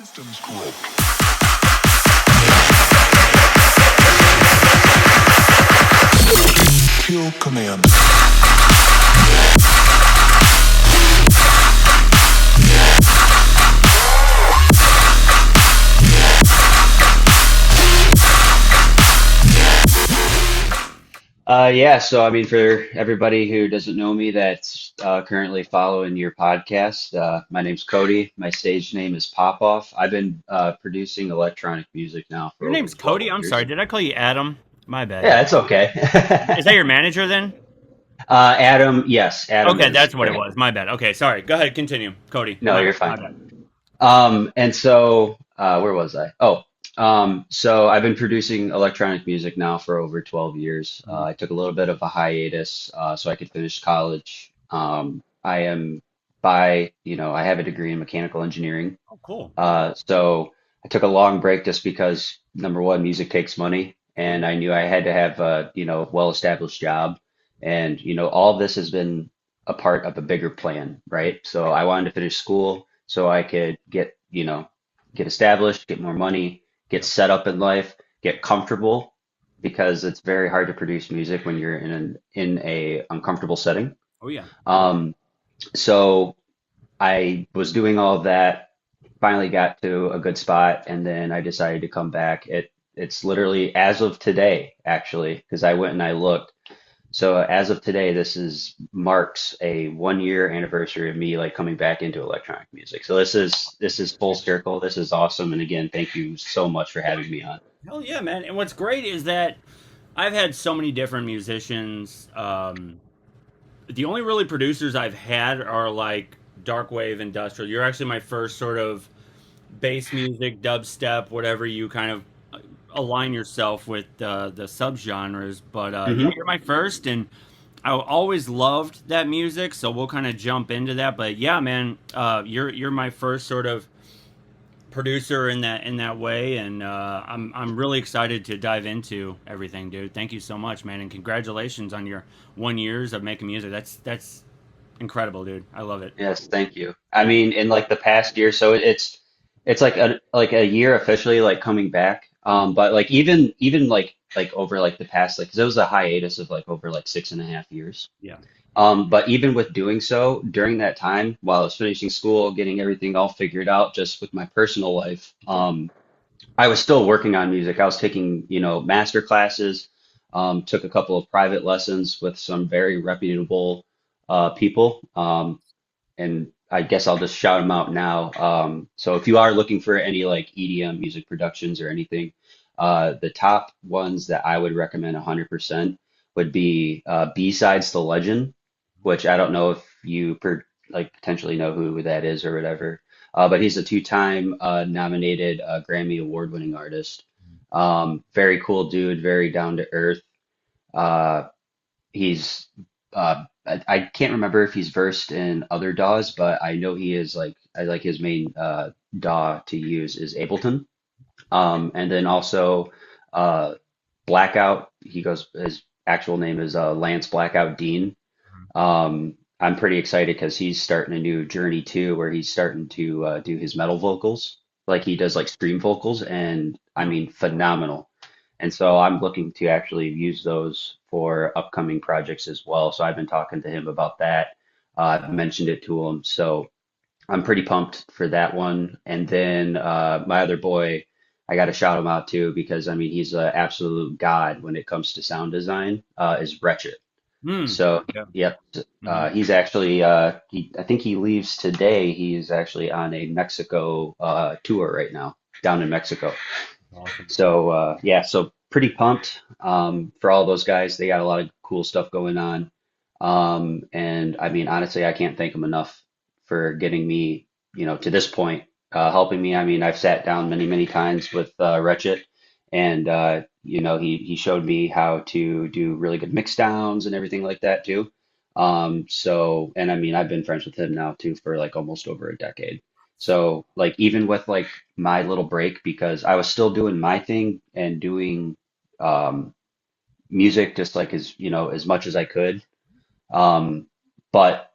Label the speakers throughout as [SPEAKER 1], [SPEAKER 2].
[SPEAKER 1] Systems correct. Kill command.
[SPEAKER 2] Yeah, so I mean, for everybody who doesn't know me that's currently following your podcast, my name's Cody. My stage name is Popoff. I've been producing electronic music now for
[SPEAKER 3] Your
[SPEAKER 2] over
[SPEAKER 3] name's Cody?
[SPEAKER 2] 12
[SPEAKER 3] I'm sorry.
[SPEAKER 2] years.
[SPEAKER 3] Did I call you Adam? My bad.
[SPEAKER 2] Yeah, it's okay.
[SPEAKER 3] Is that your manager then?
[SPEAKER 2] Adam, yes, Adam
[SPEAKER 3] Okay,
[SPEAKER 2] is
[SPEAKER 3] that's what it
[SPEAKER 2] correct.
[SPEAKER 3] was. My bad. Okay, sorry. Go ahead. Continue. Cody.
[SPEAKER 2] No,
[SPEAKER 3] My
[SPEAKER 2] you're
[SPEAKER 3] bad.
[SPEAKER 2] fine.
[SPEAKER 3] My bad.
[SPEAKER 2] And so where was I? Oh, so I've been producing electronic music now for over 12 years. I took a little bit of a hiatus so I could finish college. I am I have a degree in mechanical engineering.
[SPEAKER 3] Oh, cool.
[SPEAKER 2] So I took a long break just because number one, music takes money,
[SPEAKER 3] Oh,
[SPEAKER 2] and
[SPEAKER 3] yeah.
[SPEAKER 2] I knew I had to have a, well-established job. And, all of this has been a part of a bigger plan, right? So I wanted to finish school so I could get established, get more money, get
[SPEAKER 3] Yep.
[SPEAKER 2] set up in life, get comfortable because it's very hard to produce music when you're in a uncomfortable setting.
[SPEAKER 3] Oh, yeah.
[SPEAKER 2] Um, so I was doing all of that, finally got to a good spot, and then I decided to come back. It's literally as of today, actually, because I went and I looked. So as of today, this is marks a 1 year anniversary of me like coming back into electronic music. So this is full circle. This is awesome. And again, thank you so much for having me on.
[SPEAKER 3] Hell yeah, man. And what's great is that I've had so many different musicians. The only really producers I've had are like dark wave industrial. You're actually my first sort of bass music, dubstep, whatever you kind of align yourself with the subgenres. But yeah,
[SPEAKER 2] Hmm.
[SPEAKER 3] you're my first, and I always loved that music. So we'll kind of jump into that. But yeah, man, you're my first sort of producer in that way, and I'm really excited to dive into everything, dude. Thank you so much, man, and congratulations on your 1 years of making music. That's incredible, dude. I love it.
[SPEAKER 2] Yes, thank you. I mean, in like the past year, so it's like a year officially like coming back. But like even like over like the past like 'cause it was a hiatus of like over like 6.5 years.
[SPEAKER 3] Yeah.
[SPEAKER 2] But even with doing so during that time, while I was finishing school, getting everything all figured out, just with my personal life, I was still working on music. I was taking, master classes, took a couple of private lessons with some very reputable people. And I guess I'll just shout them out now. So if you are looking for any like EDM music productions or anything, the top ones that I would recommend 100% would be B-Sides to Legend, which I don't know if you potentially know who that is or whatever. But he's a two-time nominated Grammy Award-winning artist. Very cool dude, very down to earth. Uh, he's I can't remember if he's versed in other DAWs, but I know he is like I like his main DAW to use is Ableton. And then also uh, Blackout. His actual name is Lance Blackout Dean. I'm pretty excited because he's starting a new journey too, where he's starting to do his metal vocals, like he does like stream vocals, and I
[SPEAKER 3] Oh,
[SPEAKER 2] mean phenomenal. And so I'm looking to actually use those for upcoming projects as well. So I've been talking to him about that. I've mentioned it to him, so I'm pretty pumped for that one. And then my other boy, I got to shout him out too because I mean he's an absolute god when it comes to sound design. Is Wretched.
[SPEAKER 3] hmm.
[SPEAKER 2] So,
[SPEAKER 3] Yeah.
[SPEAKER 2] yep,
[SPEAKER 3] Hmm.
[SPEAKER 2] he's actually I think he leaves today. He's actually on a Mexico tour right now, down in Mexico.
[SPEAKER 3] Awesome.
[SPEAKER 2] So, yeah, so pretty pumped for all those guys. They got a lot of cool stuff going on. And I mean, honestly, I can't thank them enough for getting me, to this point, helping me. I mean, I've sat down many, many times with Wretched, and he showed me how to do really good mix downs and everything like that too. And I mean, I've been friends with him now too for like almost over a decade. So like even with like my little break because I was still doing my thing and doing um music just like as much as I could. But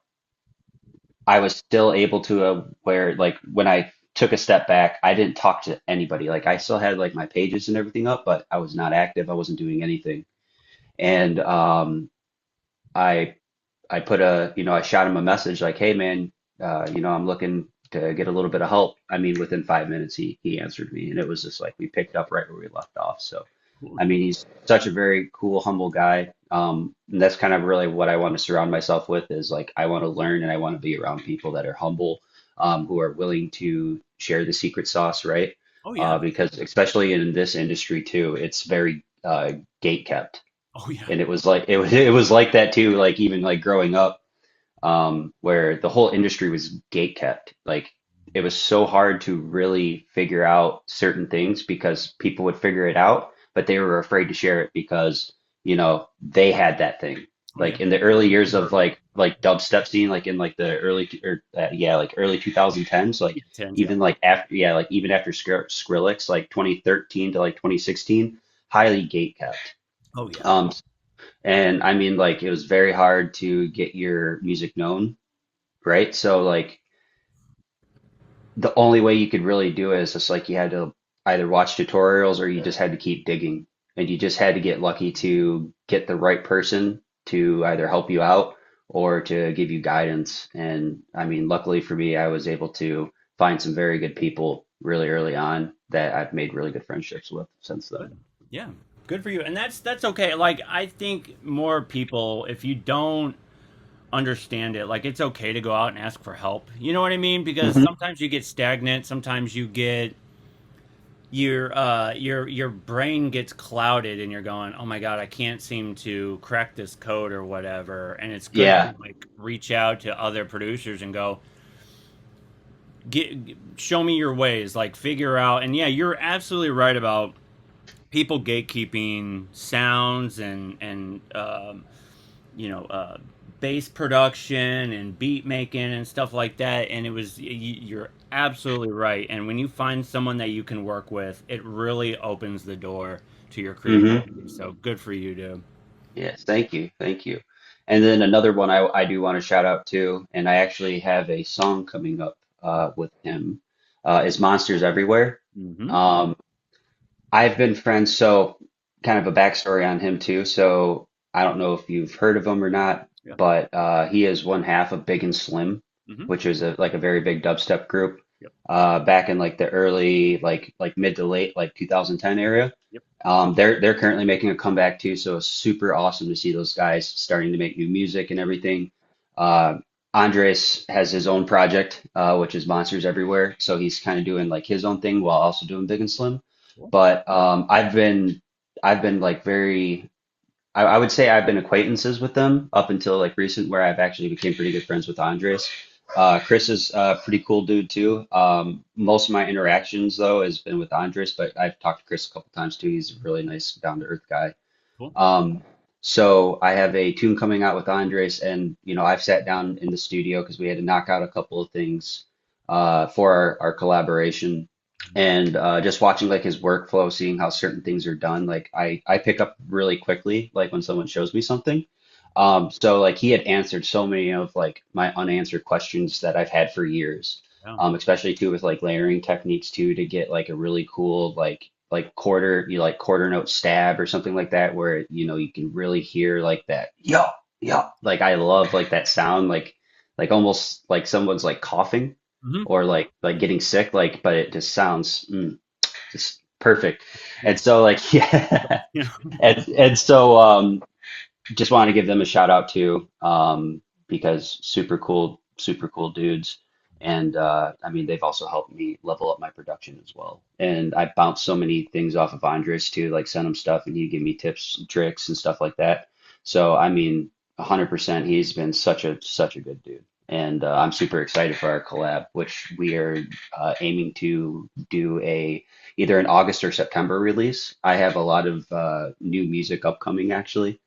[SPEAKER 2] I was still able to where like when I took a step back. I didn't talk to anybody. Like I still had like my pages and everything up, but I was not active. I wasn't doing anything. And I I put I shot him a message like, hey man, I'm looking to get a little bit of help. I mean, within 5 minutes, he answered me, and it was just like we picked up right where we left off. So,
[SPEAKER 3] Cool.
[SPEAKER 2] I mean, he's such a very cool, humble guy. And that's kind of really what I want to surround myself with is like I want to learn and I want to be around people that are humble, who are willing to share the secret sauce, right?
[SPEAKER 3] Oh yeah.
[SPEAKER 2] Because especially in this industry too, it's very gate kept,
[SPEAKER 3] Oh yeah.
[SPEAKER 2] and it was like that too. Like even like growing up, where the whole industry was gate kept. Like it was so hard to really figure out certain things because people would figure it out, but they were afraid to share it because, they had that thing.
[SPEAKER 3] Oh yeah.
[SPEAKER 2] Like in the early years of like dubstep scene, like in like the early or yeah, like early 2010s, like
[SPEAKER 3] Yeah, tens, yeah.
[SPEAKER 2] even like after yeah, like even after Skrillex, like 2013 to like 2016, highly gate kept.
[SPEAKER 3] Oh yeah.
[SPEAKER 2] Um, and I mean, like, it was very hard to get your music known, right? So, like, the only way you could really do it is just like you had to either watch tutorials or you just had to keep digging. And you just had to get lucky to get the right person to either help you out or to give you guidance. And I mean, luckily for me, I was able to find some very good people really early on that I've made really good friendships with since then.
[SPEAKER 3] Good. Yeah. Good for you. And that's okay. Like I think more people, if you don't understand it, like it's okay to go out and ask for help. You know what I mean? Because
[SPEAKER 2] Hmm.
[SPEAKER 3] sometimes you get stagnant, sometimes you get your brain gets clouded and you're going, "Oh my God, I can't seem to crack this code or whatever." And it's good to
[SPEAKER 2] Yeah.
[SPEAKER 3] like reach out to other producers and go, show me your ways, like figure out. And yeah, you're absolutely right about people gatekeeping sounds and bass production and beat making and stuff like that. And you're absolutely right. And when you find someone that you can work with, it really opens the door to your creativity.
[SPEAKER 2] Hmm.
[SPEAKER 3] So good for you, dude.
[SPEAKER 2] Yes, thank you, thank you. And then another one I do want to shout out to, and I actually have a song coming up with him, is Monsters Everywhere.
[SPEAKER 3] Mm-hmm.
[SPEAKER 2] Um, I've been friends, so kind of a backstory on him too. So I don't know if you've heard of him or not,
[SPEAKER 3] Yeah.
[SPEAKER 2] but he is one half of Big and Slim,
[SPEAKER 3] Mm-hmm.
[SPEAKER 2] which is like a very big dubstep group
[SPEAKER 3] Yep.
[SPEAKER 2] back in like the early like mid to late like 2010 area.
[SPEAKER 3] Yep.
[SPEAKER 2] They're currently making a comeback too, so it's super awesome to see those guys starting to make new music and everything. Uh, Andres has his own project, which is Monsters Everywhere, so he's kind of doing like his own thing while also doing Big and Slim.
[SPEAKER 3] Cool.
[SPEAKER 2] But I've been like I would say I've been acquaintances with them up until like recent, where I've actually became pretty good friends with Andres. Chris is a pretty cool dude too. Most of my interactions though has been with Andres, but I've talked to Chris a couple times too. He's a really nice, down to earth guy.
[SPEAKER 3] Cool.
[SPEAKER 2] Um, so I have a tune coming out with Andres, and I've sat down in the studio because we had to knock out a couple of things for our collaboration, and just watching like his workflow, seeing how certain things are done. Like I pick up really quickly, like when someone shows me something. So like he had answered so many of like my unanswered questions that I've had for years.
[SPEAKER 3] Yeah.
[SPEAKER 2] Especially too with like layering techniques too to get like a really cool like quarter note stab or something like that where you can really hear like that like I love like that sound like almost like someone's like coughing
[SPEAKER 3] Mm-hmm.
[SPEAKER 2] or like getting sick like but it just sounds just perfect. And so like yeah,
[SPEAKER 3] Yeah.
[SPEAKER 2] and so just want to give them a shout out too, because super cool dudes. And I mean, they've also helped me level up my production as well. And I bounced so many things off of Andres too, like send him stuff and he'd give me tips and tricks and stuff like that. So I mean, 100%, he's been such a good dude. And I'm super excited for our collab, which we are aiming to do either an August or September release. I have a lot of new music upcoming actually,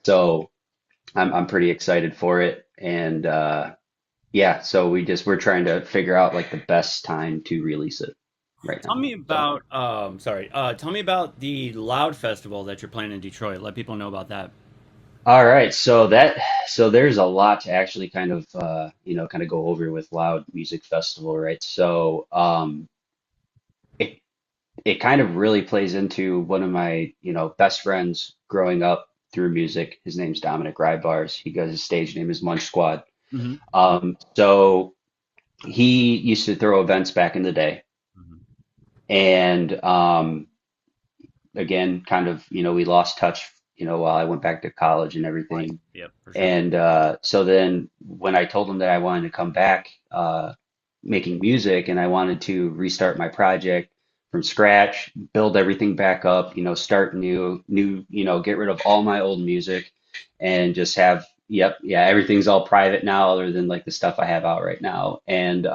[SPEAKER 2] so I'm pretty excited for it. And yeah, so we're trying to figure out like the best time to release it right
[SPEAKER 3] Tell
[SPEAKER 2] now.
[SPEAKER 3] me
[SPEAKER 2] So
[SPEAKER 3] about tell me about the Loud Festival that you're playing in Detroit. Let people know about that.
[SPEAKER 2] All right, so there's a lot to actually kind of kind of go over with Loud Music Festival, right? It it kind of really plays into one of my, best friends growing up through music. His name's Dominic Rybars. He goes, his stage name is Munch Squad.
[SPEAKER 3] Hmm.
[SPEAKER 2] So he used to throw events back in the day,
[SPEAKER 3] Hmm.
[SPEAKER 2] and again, kind of, we lost touch, while I went back to college and
[SPEAKER 3] Right.
[SPEAKER 2] everything.
[SPEAKER 3] Yep, for sure.
[SPEAKER 2] And so then when I told him that I wanted to come back making music and I wanted to restart my project from scratch, build everything back up, start new, get rid of all my old music and just have, yep, yeah, everything's all private now other than like the stuff I have out right now. And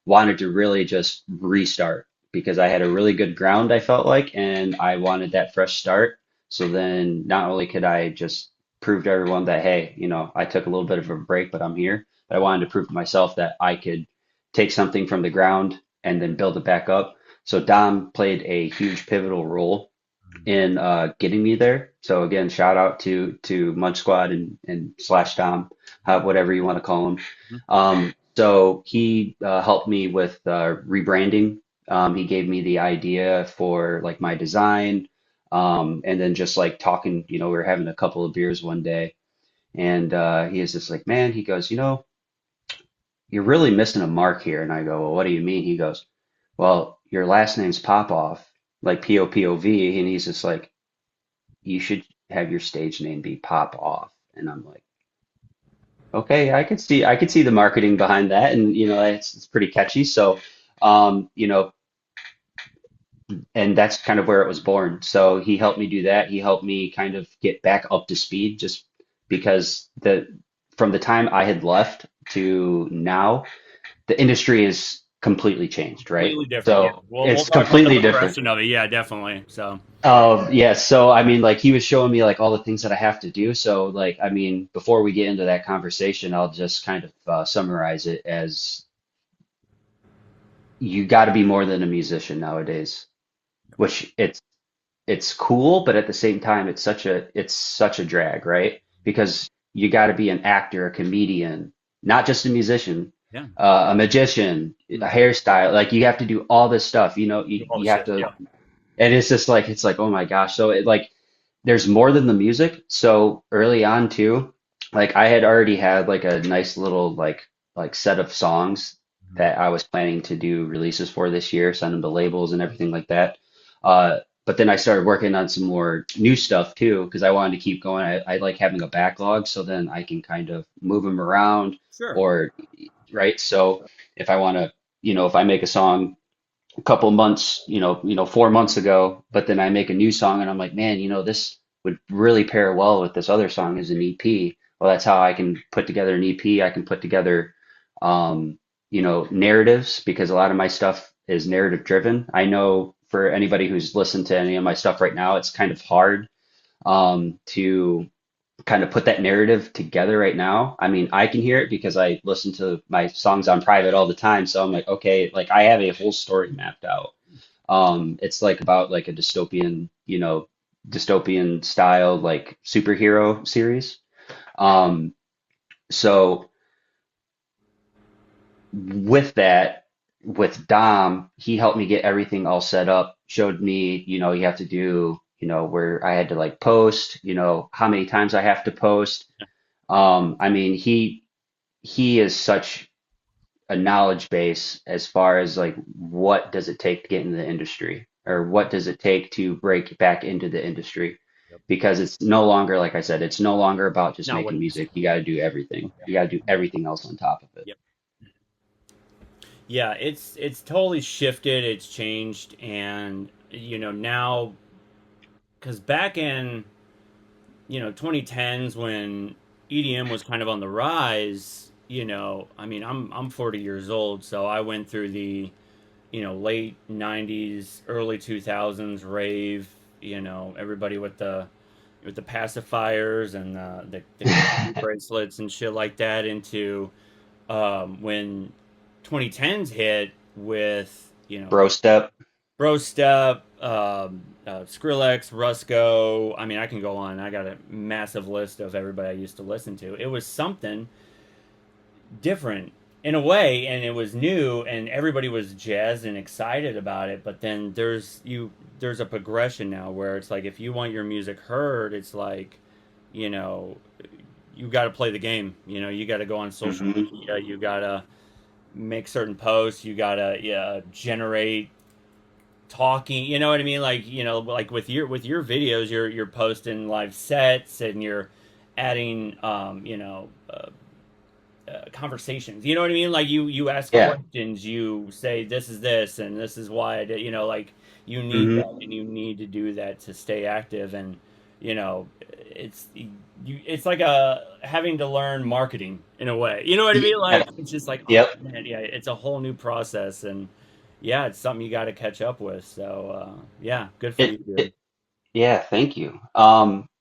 [SPEAKER 2] wanted to really just restart because I had a really good ground, I felt like, and I wanted that fresh start. So then not only could I just prove to everyone that, hey, I took a little bit of a break, but I'm here. But I wanted to prove to myself that I could take something from the ground and then build it back up. So Dom played a huge pivotal role in getting me there. So again, shout out to Munch Squad and slash Dom, whatever you want to call him.
[SPEAKER 3] Hmm.
[SPEAKER 2] So he helped me with rebranding. He gave me the idea for like my design, and then just like talking. We were having a couple of beers one day, and he is just like, man, he goes, you're really missing a mark here. And I go, well, what do you mean? He goes, well, your last name's Popoff, like Popov, and he's just like, you should have your stage name be Pop Off. And I'm like, okay, I could see the marketing behind that, and it's pretty catchy. So, um, you know, and that's kind of where it was born. So he helped me do that. He helped me kind of get back up to speed, just because the from the time I had left to now, the industry is completely changed, right?
[SPEAKER 3] Completely different. Yeah.
[SPEAKER 2] So
[SPEAKER 3] We'll
[SPEAKER 2] it's
[SPEAKER 3] talk about the
[SPEAKER 2] completely different.
[SPEAKER 3] progression of it. Yeah, definitely. So.
[SPEAKER 2] Yeah, so I mean, like he was showing me like all the things that I have to do. So like, I mean, before we get into that conversation, I'll just kind of summarize it as you got to be more than a musician nowadays, which it's cool, but at the same time, it's such a drag, right? Because you got to be an actor, a comedian, not just a musician,
[SPEAKER 3] Yeah.
[SPEAKER 2] a magician, a
[SPEAKER 3] Mhm.
[SPEAKER 2] hairstyle. Like you have to do all this stuff.
[SPEAKER 3] Do all the
[SPEAKER 2] You have
[SPEAKER 3] shit.
[SPEAKER 2] to,
[SPEAKER 3] Yeah.
[SPEAKER 2] and it's like, oh my gosh. So it like there's more than the music. So early on too, like I had already had like a nice little like set of songs
[SPEAKER 3] Mhm.
[SPEAKER 2] that I was planning to do releases for this year, send them to labels and everything like that. But then I started working on some more new stuff too, because I wanted to keep going. I like having a backlog so then I can kind of move them around
[SPEAKER 3] Sure.
[SPEAKER 2] or right. So if I want to, if I make a song a couple months, 4 months ago, but then I make a new song and I'm like, man, this would really pair well with this other song as an EP. Well, that's how I can put together an EP. I can put together, narratives because a lot of my stuff is narrative driven. I know for anybody who's listened to any of my stuff right now, it's kind of hard to kind of put that narrative together right now. I mean, I can hear it because I listen to my songs on private all the time. So I'm like, okay, like I have a whole story mapped out. It's like about like a dystopian style like superhero series. Um, so with that, with Dom, he helped me get everything all set up, showed me, you have to do, where I had to like post, how many times I have to post. I mean, he is such a knowledge base as far as like what does it take to get into the industry or what does it take to break back into the industry
[SPEAKER 3] Yep.
[SPEAKER 2] because it's no longer like I said it's no longer about just
[SPEAKER 3] Now what
[SPEAKER 2] making
[SPEAKER 3] it used to
[SPEAKER 2] music.
[SPEAKER 3] be.
[SPEAKER 2] You got to do everything.
[SPEAKER 3] Yeah.
[SPEAKER 2] You got to do everything else on top of it.
[SPEAKER 3] Yep. Yeah, it's totally shifted, it's changed, and now, because back in 2010s when EDM was kind of on the rise, I mean I'm 40 years old, so I went through the late 90s, early 2000s rave, everybody with the pacifiers and the candy bracelets and shit like that into when 2010s hit with
[SPEAKER 2] Bro step.
[SPEAKER 3] Bro Step. Skrillex, Rusko. I mean, I can go on. I got a massive list of everybody I used to listen to. It was something different in a way, and it was new, and everybody was jazzed and excited about it. But then there's a progression now where it's like if you want your music heard, it's like, you know, you got to play the game. You know, you got to go on social
[SPEAKER 2] Hmm.
[SPEAKER 3] media. You got to make certain posts. You got to, yeah, generate talking. You know what I mean? Like, you know, like with your videos, you're posting live sets and you're adding, conversations. You know what I mean? Like you ask
[SPEAKER 2] Yeah.
[SPEAKER 3] questions, you say this is this and this is why I did. You know, like you need that
[SPEAKER 2] Hmm.
[SPEAKER 3] and you need to do that to stay active. And you know, it's like a having to learn marketing in a way. You know what I mean?
[SPEAKER 2] Yeah.
[SPEAKER 3] Like it's just like, oh
[SPEAKER 2] Yep.
[SPEAKER 3] man, yeah, it's a whole new process. And yeah, it's something you got to catch up with. So yeah, good for you, dude.
[SPEAKER 2] It Yeah, thank you.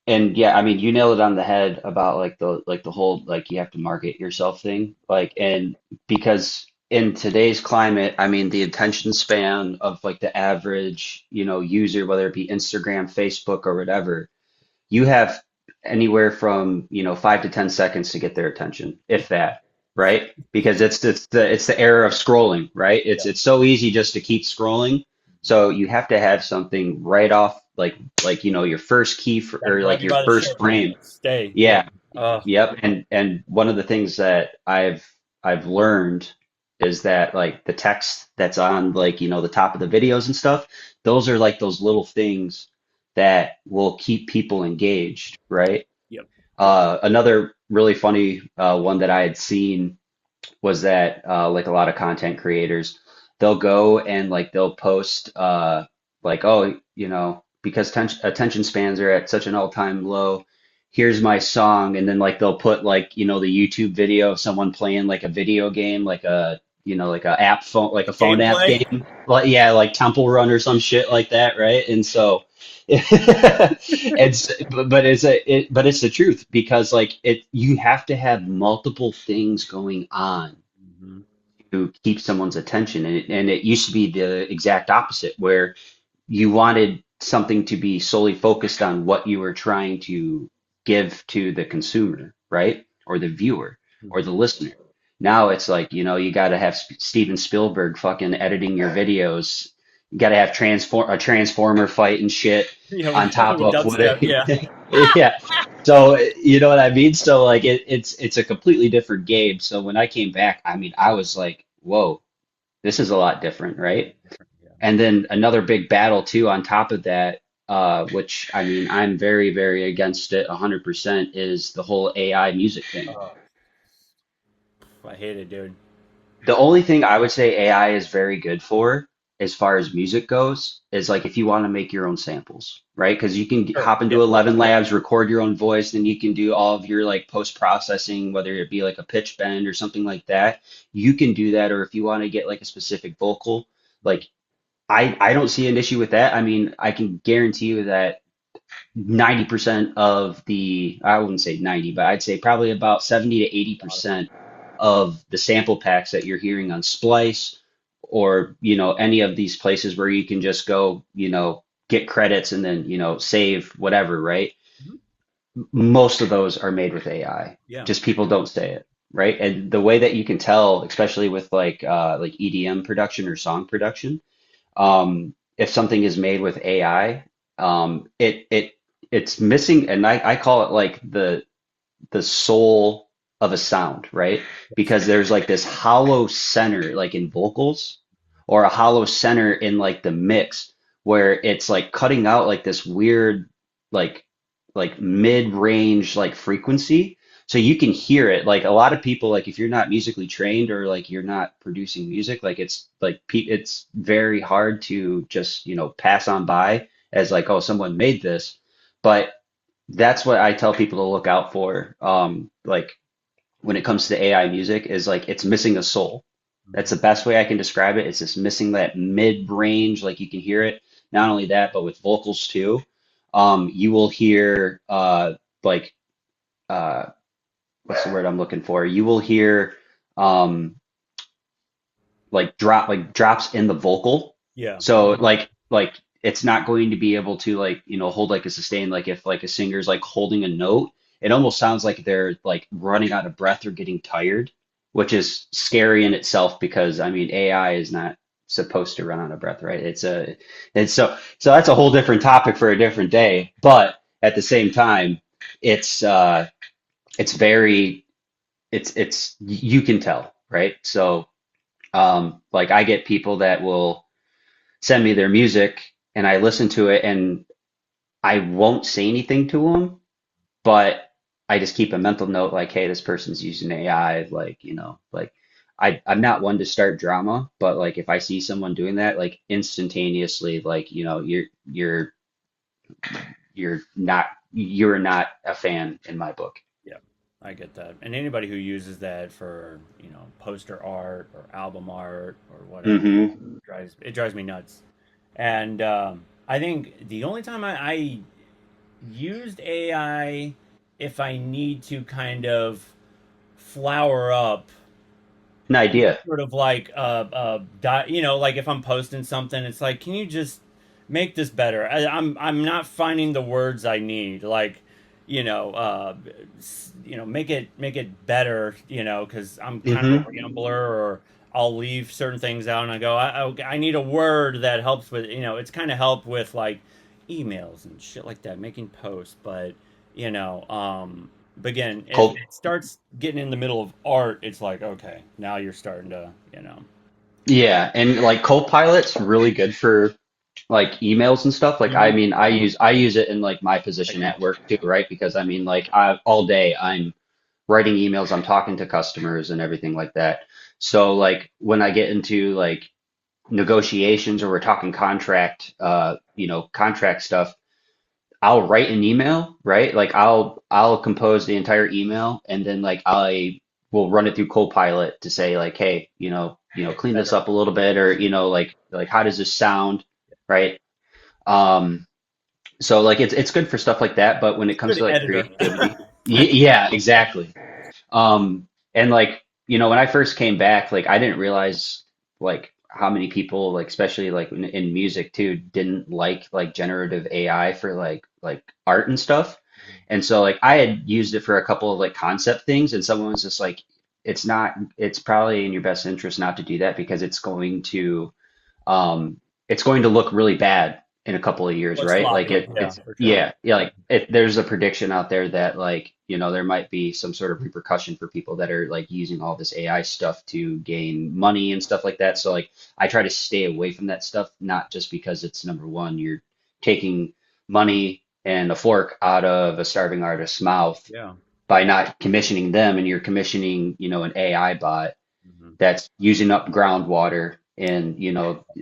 [SPEAKER 2] And yeah, I mean, you nailed it on the head about like the whole like you have to market yourself thing. Like, and because in today's climate, I mean, the attention span of like the average, user, whether it be Instagram, Facebook, or whatever, you have anywhere from 5 to 10 seconds to get their attention, if that, right? Because it's the era of scrolling, right?
[SPEAKER 3] Yeah.
[SPEAKER 2] It's so easy just to keep scrolling. So you have to have something right off, like your first key for,
[SPEAKER 3] Got to
[SPEAKER 2] or
[SPEAKER 3] grab
[SPEAKER 2] like
[SPEAKER 3] you
[SPEAKER 2] your
[SPEAKER 3] by the
[SPEAKER 2] first
[SPEAKER 3] shirt, man.
[SPEAKER 2] frame.
[SPEAKER 3] Stay. Yeah.
[SPEAKER 2] Yeah, yep. And one of the things that I've learned is that like the text that's on like the top of the videos and stuff, those are like those little things that will keep people engaged, right?
[SPEAKER 3] Yep.
[SPEAKER 2] Another really funny one that I had seen was that like a lot of content creators, they'll go and like they'll post like, oh, because attention spans are at such an all-time low, here's my song, and then like they'll put like the YouTube video of someone playing like a video game, like a app phone, like a phone app
[SPEAKER 3] Gameplay.
[SPEAKER 2] game, like yeah, like Temple Run or some shit like that, right? And so but it's the truth because like you have to have multiple things going on
[SPEAKER 3] Hmm.
[SPEAKER 2] to keep someone's attention. And it used to be the exact opposite, where you wanted something to be solely focused on what you were trying to give to the consumer, right? Or the viewer or the listener. Now it's like, you got to have Steven Spielberg fucking editing your videos. You got to have a transformer fight and shit
[SPEAKER 3] Yeah,
[SPEAKER 2] on top
[SPEAKER 3] with
[SPEAKER 2] of what
[SPEAKER 3] dubstep. Yeah.
[SPEAKER 2] it, yeah. So, you know what I mean? So like it's a completely different game. So when I came back, I mean, I was like, whoa, this is a lot different, right?
[SPEAKER 3] Yeah.
[SPEAKER 2] And then another big battle too on top of that, which I mean, I'm very, very against it 100%, is the whole AI music thing.
[SPEAKER 3] Oh, I hate it, dude.
[SPEAKER 2] The only thing I would say AI is very good for, as far as music goes, is like if you want to make your own samples, right? Because you can
[SPEAKER 3] Sure.
[SPEAKER 2] hop
[SPEAKER 3] Yeah.
[SPEAKER 2] into 11 Labs, record your own voice, then you can do all of your like post processing, whether it be like a pitch bend or something like that. You can do that, or if you want to get like a specific vocal, like I don't see an issue with that. I mean, I can guarantee you that 90% of I wouldn't say 90, but I'd say probably about 70 to
[SPEAKER 3] Uh,
[SPEAKER 2] 80% of the sample packs that you're hearing on Splice or, any of these places where you can just go, get credits and then, save whatever, right?
[SPEAKER 3] mhm.
[SPEAKER 2] Most of those are made with AI.
[SPEAKER 3] Yeah.
[SPEAKER 2] Just people don't say it, right? And the way that you can tell, especially with like EDM production or song production, if something is made with AI, it's missing, and I call it like the soul of a sound, right?
[SPEAKER 3] Yes.
[SPEAKER 2] Because there's like this hollow center, like in vocals, or a hollow center in like the mix, where it's like cutting out like this weird, like mid-range like frequency. So you can hear it. Like a lot of people, like if you're not musically trained or like you're not producing music, like it's like it's very hard to just, pass on by as like, oh, someone made this. But that's what I tell people to look out for. Like when it comes to AI music, is like it's missing a soul. That's
[SPEAKER 3] Mhm.
[SPEAKER 2] the best way I can describe it. It's just missing that mid range, like you can hear it. Not only that, but with vocals too. You will hear like uh, what's the word I'm looking for? You will hear um, like drops in the vocal.
[SPEAKER 3] Yeah.
[SPEAKER 2] So like it's not going to be able to like, hold like a sustain. Like if like a singer's like holding a note, it almost sounds like they're like running out of breath or getting tired, which is scary in itself because I mean AI is not supposed to run out of breath, right? It's so that's a whole different topic for a different day. But at the same time, it's it's very it's you can tell, right? So like I get people that will send me their music and I listen to it and I won't say anything to them, but I just keep a mental note like, hey, this person's using AI, like, like I'm not one to start drama, but like if I see someone doing that, like instantaneously, like, you're not a fan in my book.
[SPEAKER 3] Yeah, I get that. And anybody who uses that for, poster art or album art or whatever
[SPEAKER 2] Hmm.
[SPEAKER 3] drives me nuts. And I think the only time I used AI, if I need to kind of flower up
[SPEAKER 2] An idea.
[SPEAKER 3] sort of like like if I'm posting something, it's like, can you just make this better? I'm not finding the words I need, like, make it better, because I'm kind of
[SPEAKER 2] Hmm.
[SPEAKER 3] a rambler, or I'll leave certain things out and I go, I need a word that helps with, it's kind of help with like emails and shit like that, making posts, but you know, um, but again, if
[SPEAKER 2] Cold.
[SPEAKER 3] it starts getting in the middle of art, it's like, okay, now you're starting to,
[SPEAKER 2] Yeah, and like Copilot's really good for like emails and stuff. Like I
[SPEAKER 3] Mhm.
[SPEAKER 2] mean, I use it in like my position at work too, right? Because I mean, like I all day I'm writing emails, I'm talking to customers and everything like that. So like when I get into like negotiations or we're talking contract, contract stuff, I'll write an email, right? Like I'll compose the entire email and then like I will run it through Copilot to say like, hey, clean this
[SPEAKER 3] Better.
[SPEAKER 2] up a little bit or like how does this sound, right? Um, so like it's good for stuff like that, but when it comes
[SPEAKER 3] Good
[SPEAKER 2] to like
[SPEAKER 3] editor.
[SPEAKER 2] creativity, yeah, exactly. And like, when I first came back, like I didn't realize like how many people, like especially like in music too, didn't like generative AI for like art and stuff. And so like I had used it for a couple of like concept things, and someone was just like, it's probably in your best interest not to do that because um, it's going to look really bad in a couple of years,
[SPEAKER 3] Or
[SPEAKER 2] right? Like
[SPEAKER 3] sloppy, yeah,
[SPEAKER 2] it's
[SPEAKER 3] for sure.
[SPEAKER 2] yeah, yeah, like there's a prediction out there that like, there might be some sort of repercussion for people that are like using all this AI stuff to gain money and stuff like that. So like I try to stay away from that stuff, not just because it's number one, you're taking money and a fork out of a starving artist's mouth
[SPEAKER 3] Yeah.
[SPEAKER 2] by not commissioning them and you're commissioning, an AI bot
[SPEAKER 3] Hmm.
[SPEAKER 2] that's using up groundwater and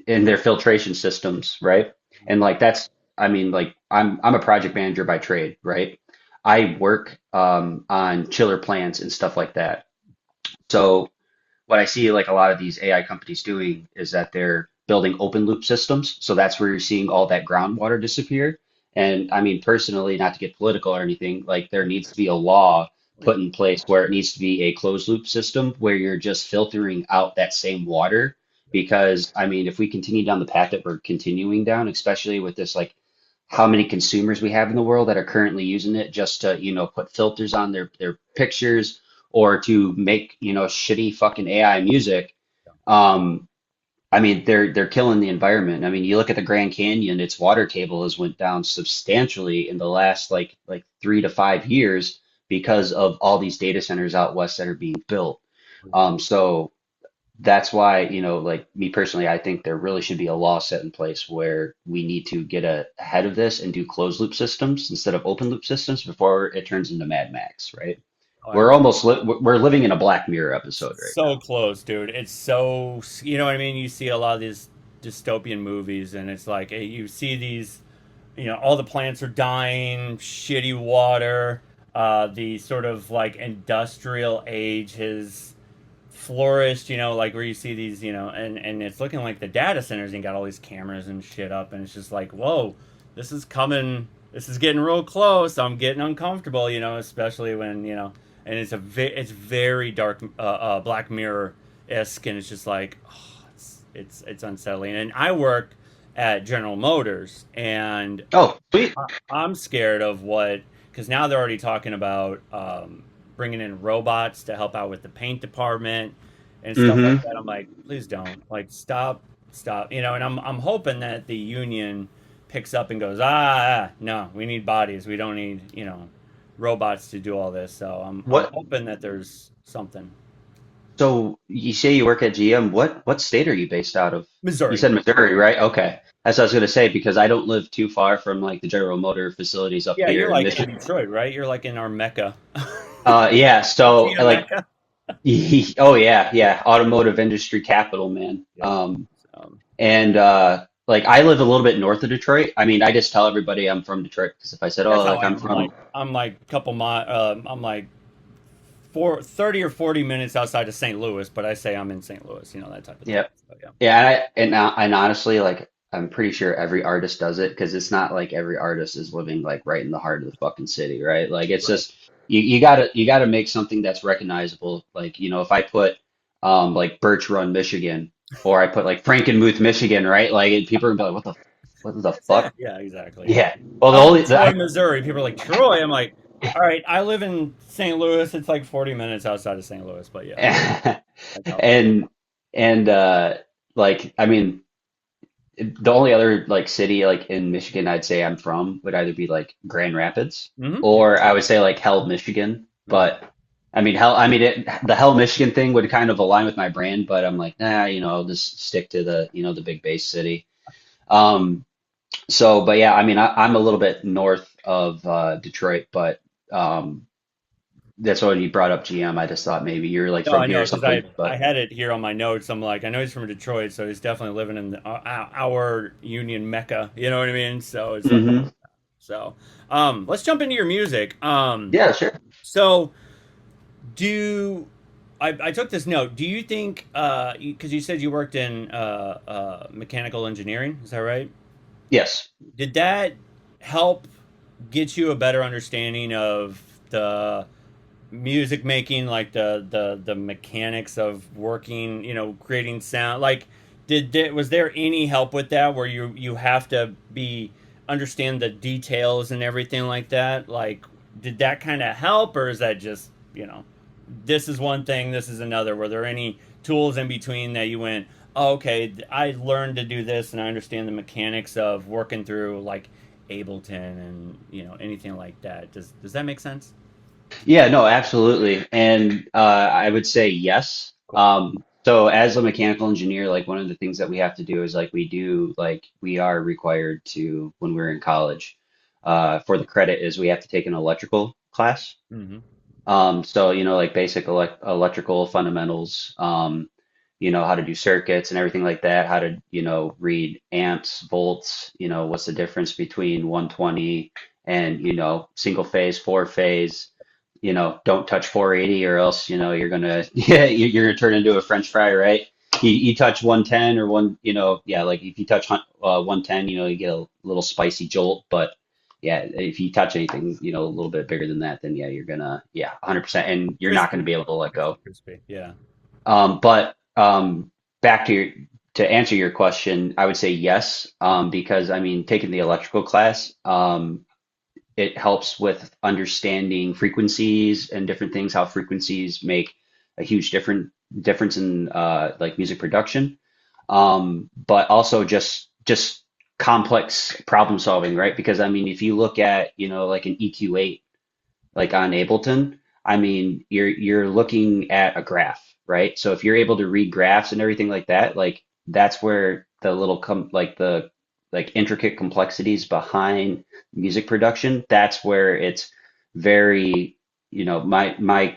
[SPEAKER 2] in their filtration systems, right? And like that's I mean like I'm a project manager by trade, right? I work on chiller plants and stuff like that. So what I see like a lot of these AI companies doing is that they're building open loop systems. So that's where you're seeing all that groundwater disappear. And I mean, personally, not to get political or anything, like there needs to be a law put in place where it needs to be a closed loop system where you're just filtering out that same water. Because I mean, if we continue down the path that we're continuing down, especially with this like how many consumers we have in the world that are currently using it just to, put filters on their pictures or to make, shitty fucking AI music. Um, I mean, they're killing the environment. I mean, you look at the Grand Canyon, its water table has went down substantially in the last like 3 to 5 years because of all these data centers out west that are being built. So that's why, like me personally, I think there really should be a law set in place where we need to get ahead of this and do closed loop systems instead of open loop systems before it turns into Mad Max, right?
[SPEAKER 3] Oh, I
[SPEAKER 2] We're almost we're living in a Black Mirror episode right
[SPEAKER 3] so
[SPEAKER 2] now.
[SPEAKER 3] close, dude. It's so, you know what I mean? You see a lot of these dystopian movies, and it's like, you see these, all the plants are dying, shitty water, the sort of like industrial age has flourished, like where you see these, and it's looking like the data centers and got all these cameras and shit up, and it's just like, whoa, this is coming, this is getting real close. I'm getting uncomfortable, especially when, and it's very dark, Black Mirror esque, and it's just like, oh, it's unsettling. And I work at General Motors, and
[SPEAKER 2] Oh, sweet.
[SPEAKER 3] I'm scared of what, because now they're already talking about bringing in robots to help out with the paint department and stuff like
[SPEAKER 2] Mm-hmm.
[SPEAKER 3] that. I'm like, please don't, like, stop, and I'm hoping that the union picks up and goes, no, we need bodies, we don't need, robots to do all this. So I'm
[SPEAKER 2] What?
[SPEAKER 3] hoping that there's something.
[SPEAKER 2] So you say you work at GM. What state are you based out of? You
[SPEAKER 3] Missouri.
[SPEAKER 2] said Missouri, right? Okay. That's what I was gonna say because I don't live too far from like the General Motor facilities up
[SPEAKER 3] Yeah, you're
[SPEAKER 2] here in
[SPEAKER 3] like in
[SPEAKER 2] Michigan.
[SPEAKER 3] Detroit, right? You're like in our mecca.
[SPEAKER 2] Yeah. So
[SPEAKER 3] GM
[SPEAKER 2] like,
[SPEAKER 3] mecca.
[SPEAKER 2] oh yeah, yeah, automotive industry capital, man.
[SPEAKER 3] Yep. Um,
[SPEAKER 2] And like I live a little bit north of Detroit. I mean, I just tell everybody I'm from Detroit because if I said,
[SPEAKER 3] that's
[SPEAKER 2] oh,
[SPEAKER 3] how
[SPEAKER 2] like
[SPEAKER 3] I
[SPEAKER 2] I'm
[SPEAKER 3] am.
[SPEAKER 2] from,
[SPEAKER 3] I'm like a couple mile. I'm like 30 or 40 minutes outside of St. Louis, but I say I'm in St. Louis. That type of thing.
[SPEAKER 2] yeah,
[SPEAKER 3] So, yeah.
[SPEAKER 2] yeah, and honestly, like I'm pretty sure every artist does it because it's not like every artist is living like right in the heart of the fucking city, right? Like it's
[SPEAKER 3] Right.
[SPEAKER 2] just you gotta make something that's recognizable. Like if I put like Birch Run, Michigan, or I put like Frankenmuth, Michigan, right? Like people are gonna be like, what the
[SPEAKER 3] That's it.
[SPEAKER 2] fuck?
[SPEAKER 3] Yeah, exactly.
[SPEAKER 2] Yeah. Well, the
[SPEAKER 3] I'm from
[SPEAKER 2] only
[SPEAKER 3] Troy, Missouri. People are like, Troy. I'm like, all right, I live in St. Louis. It's like 40 minutes outside of St. Louis, but yeah, that's how it is.
[SPEAKER 2] and like I mean the only other like city like in Michigan I'd say I'm from would either be like Grand Rapids
[SPEAKER 3] Yeah.
[SPEAKER 2] or I would say like Hell, Michigan.
[SPEAKER 3] Okay.
[SPEAKER 2] But the Hell, Michigan thing would kind of align with my brand, but I'm like, nah, I'll just stick to the big base city. Um, but yeah, I mean, I'm a little bit north of Detroit, but um, that's why when you brought up GM, I just thought maybe you're like
[SPEAKER 3] No,
[SPEAKER 2] from
[SPEAKER 3] I
[SPEAKER 2] here or
[SPEAKER 3] know because
[SPEAKER 2] something.
[SPEAKER 3] I
[SPEAKER 2] But
[SPEAKER 3] had it here on my notes. I'm like, I know he's from Detroit, so he's definitely living in our Union Mecca. You know what I mean? So it's like,
[SPEAKER 2] hmm
[SPEAKER 3] so. Let's jump into your music.
[SPEAKER 2] Yeah, sure.
[SPEAKER 3] So do I took this note? Do you think because you said you worked in mechanical engineering, is that right?
[SPEAKER 2] Yes.
[SPEAKER 3] Did that help get you a better understanding of the music making, like the mechanics of working, creating sound? Like, was there any help with that where you have to be understand the details and everything like that? Like, did that kind of help, or is that just this is one thing, this is another? Were there any tools in between that you went, oh, okay, I learned to do this and I understand the mechanics of working through like Ableton and anything like that? Does that make sense?
[SPEAKER 2] Yeah, no, absolutely. And I would say yes.
[SPEAKER 3] Cool.
[SPEAKER 2] So as a mechanical engineer, like one of the things that we have to do is we are required to when we're in college, for the credit is we have to take an electrical class.
[SPEAKER 3] Mm-hmm.
[SPEAKER 2] So, like basic electrical fundamentals, how to do circuits and everything like that, how to, read amps, volts, what's the difference between 120 and, single phase, four phase, don't touch 480 or else, you're gonna, yeah, you're gonna turn into a French fry, right? You touch 110 or yeah, like if you touch 110, you get a little spicy jolt, but yeah, if you touch anything, a little bit bigger than that, then yeah, you're gonna, yeah, 100%, and you're not
[SPEAKER 3] Crispy,
[SPEAKER 2] gonna be able to let
[SPEAKER 3] crispy,
[SPEAKER 2] go.
[SPEAKER 3] crispy. Yeah.
[SPEAKER 2] But back to answer your question, I would say yes, because I mean, taking the electrical class, it helps with understanding frequencies and different things, how frequencies make a huge difference in like music production, but also just complex problem solving, right? Because I mean, if you look at like an EQ8 like on Ableton, I mean, you're looking at a graph, right? So if you're able to read graphs and everything like that, like that's where the little like the like intricate complexities behind music production, that's where it's very, my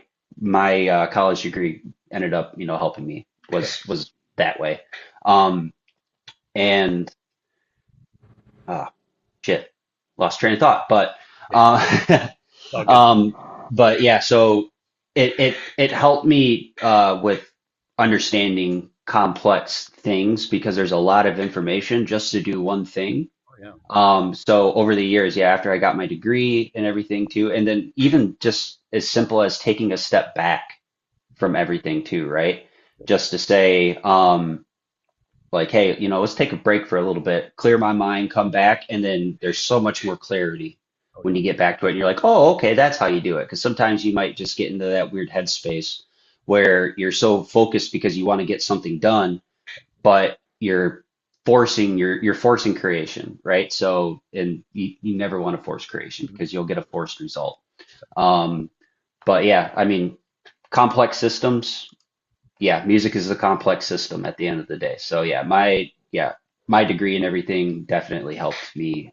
[SPEAKER 2] college degree ended up, helping me
[SPEAKER 3] Sure.
[SPEAKER 2] was that way. Um, and uh, shit, lost train of thought, but
[SPEAKER 3] Yeah.
[SPEAKER 2] uh,
[SPEAKER 3] It's all good.
[SPEAKER 2] um, but yeah, so it helped me with understanding complex things because there's a lot of information just to do one thing.
[SPEAKER 3] Oh, yeah.
[SPEAKER 2] So over the years, yeah, after I got my degree and everything too, and then even just as simple as taking a step back from everything too, right? Just to say, like, hey, let's take a break for a little bit, clear my mind, come back, and then there's so much more clarity
[SPEAKER 1] Oh
[SPEAKER 2] when
[SPEAKER 1] yeah.
[SPEAKER 2] you get back to it. And you're like, oh, okay, that's how you do it. Because sometimes you might just get into that weird headspace where you're so focused because you want to get something done, but you're forcing creation, right? So, and you never want to force creation
[SPEAKER 1] Mhm.
[SPEAKER 2] because you'll get a forced result. Um, but yeah, I mean, complex systems, yeah, music is a complex system at the end of the day. So my degree and everything definitely helped me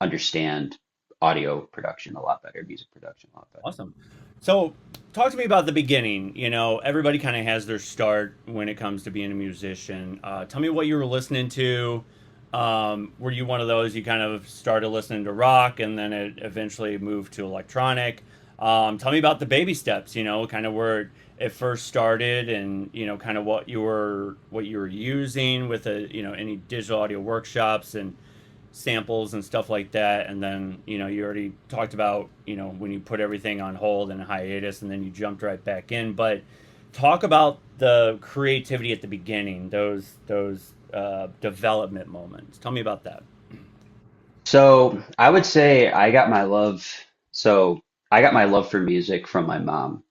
[SPEAKER 2] understand audio production a lot better, music production a lot better.
[SPEAKER 3] Awesome. So, talk to me about the beginning. You know, everybody kind of has their start when it comes to being a musician. Tell me what you were listening to. Were you one of those you kind of started listening to rock and then it eventually moved to electronic? Tell me about the baby steps. You know, kind of where it first started, and kind of what you were using with any digital audio workshops and samples and stuff like that. And then, you already talked about, when you put everything on hold and hiatus and then you jumped right back in. But talk about the creativity at the beginning, those development moments. Tell me about that.
[SPEAKER 2] So I would say so I got my love for music from my mom.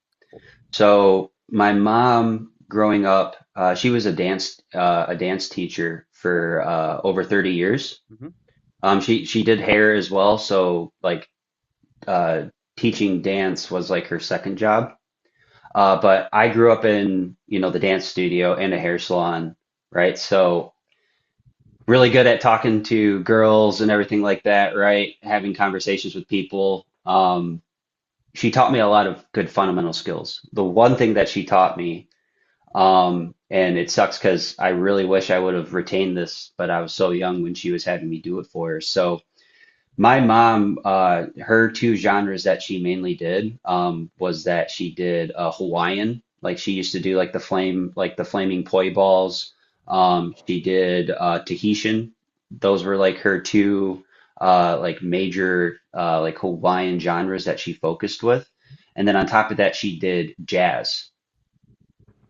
[SPEAKER 2] So my mom growing up, she was a dance teacher for over 30 years.
[SPEAKER 3] Mm-hmm.
[SPEAKER 2] She did hair as well, so like uh, teaching dance was like her second job. But I grew up in, the dance studio and a hair salon, right? So really good at talking to girls and everything like that, right? Having conversations with people. She taught me a lot of good fundamental skills. The one thing that she taught me, and it sucks because I really wish I would have retained this, but I was so young when she was having me do it for her. So my mom, her two genres that she mainly did, was that she did Hawaiian, like she used to do like the flaming poi balls. She did Tahitian. Those were like her two like major like Hawaiian genres that she focused with. And then on top of that, she did jazz.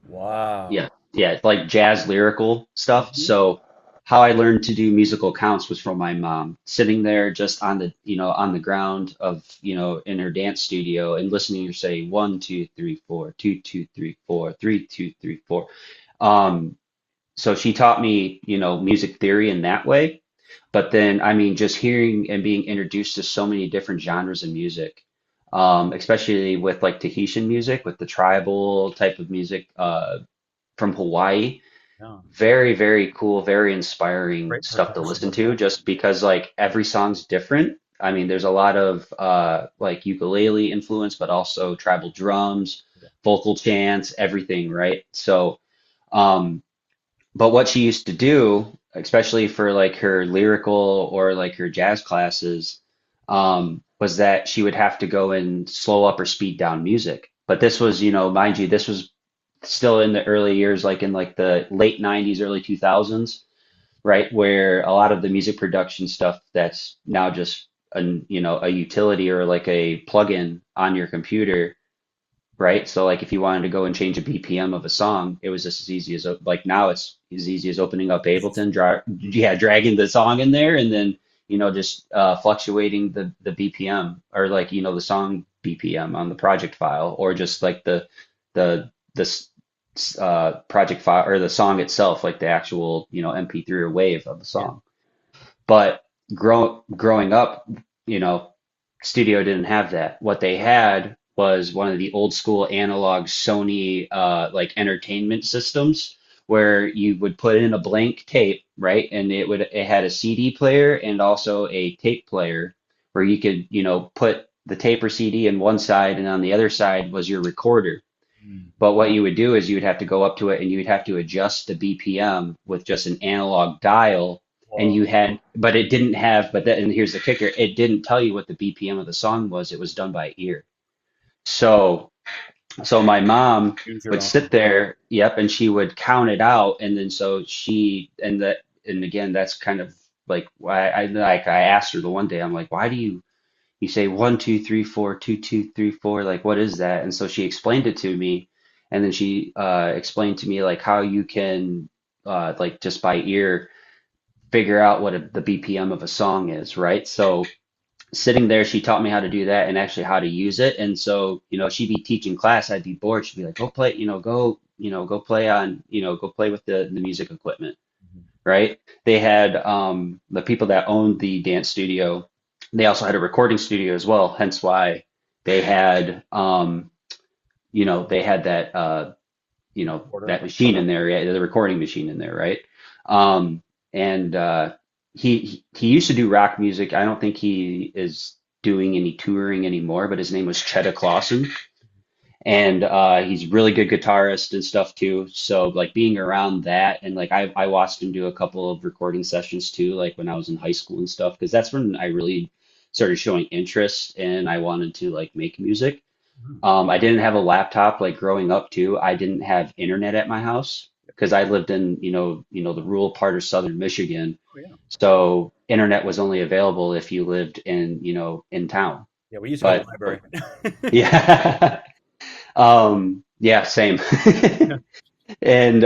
[SPEAKER 3] Wow.
[SPEAKER 2] Yeah, yeah, it's like jazz lyrical stuff.
[SPEAKER 3] Mm-hmm.
[SPEAKER 2] So how I learned to do musical counts was from my mom, sitting there just on the ground of, in her dance studio and listening to her say 1, 2, 3, 4, 2, 2, 3, 4, 3, 2, 3, 4. So she taught me, music theory in that way. But then, I mean, just hearing and being introduced to so many different genres of music, especially with like Tahitian music, with the tribal type of music, from Hawaii.
[SPEAKER 3] Yeah.
[SPEAKER 2] Very, very cool, very inspiring
[SPEAKER 1] Great
[SPEAKER 2] stuff to
[SPEAKER 1] percussion
[SPEAKER 2] listen
[SPEAKER 1] as
[SPEAKER 2] to
[SPEAKER 1] well.
[SPEAKER 2] just because like every song's different. I mean, there's a lot of like ukulele influence, but also tribal drums,
[SPEAKER 1] Yeah.
[SPEAKER 2] vocal chants, everything, right? So, um, but what she used to do, especially for like her lyrical or like her jazz classes, was that she would have to go and slow up or speed down music. But this was, mind you, this was still in the early years, like in like the late 90s, early 2000s, right? Where a lot of the music production stuff that's now just a utility or like a plugin on your computer, right? So like if you wanted to go and change a BPM of a song, it was just as easy as like now it's as easy as opening up Ableton, dragging the song in there, and then just fluctuating the BPM or like the song BPM on the project file, or just like the project file or the song itself, like the actual MP3 or wave of the
[SPEAKER 1] Yeah.
[SPEAKER 2] song. But growing up, you know, Studio didn't have that. What they had was one of the old school analog Sony like entertainment systems where you would put in a blank tape, right? And it had a CD player and also a tape player where you could, put the tape or CD in one side and on the other side was your recorder.
[SPEAKER 1] Mm.
[SPEAKER 2] But what you would do is you would have to go up to it and you would have to adjust the BPM with just an analog dial. And
[SPEAKER 1] Whoa.
[SPEAKER 2] but it didn't have, but then, and here's the kicker, it didn't tell you what the BPM of the song was. It was done by ear. So, so my mom
[SPEAKER 1] Use your
[SPEAKER 2] would
[SPEAKER 1] own.
[SPEAKER 2] sit there, yep, and she would count it out. And then so and again, that's kind of like why I asked her the one day, I'm like, why do you say 1, 2, 3, 4, 2, 2, 3, 4, like what is that? And so she explained it to me, and then she explained to me like how you can like just by ear, figure out what the BPM of a song is, right? So sitting there, she taught me how to do that and actually how to use it. And so, she'd be teaching class, I'd be bored. She'd be like, go play, go play on, go play with the music equipment,
[SPEAKER 1] Mhm.
[SPEAKER 2] right? They had the people that owned the dance studio, they also had a recording studio as well, hence why they had they had that
[SPEAKER 1] Order.
[SPEAKER 2] that machine in there, yeah, the recording machine in there, right? Um, and he used to do rock music. I don't think he is doing any touring anymore, but his name was Chetta Clausen, and he's really good guitarist and stuff too. So like being around that, and like I watched him do a couple of recording sessions too, like when I was in high school and stuff, because that's when I really started showing interest and I wanted to like make music.
[SPEAKER 1] Mhm.
[SPEAKER 2] I didn't have a laptop like growing up too. I didn't have internet at my house because I lived in, the rural part of southern Michigan.
[SPEAKER 1] Oh yeah.
[SPEAKER 2] So internet was only available if you lived in, in town.
[SPEAKER 1] Yeah, we used to go to the
[SPEAKER 2] But
[SPEAKER 1] library.
[SPEAKER 2] yeah, yeah, same. And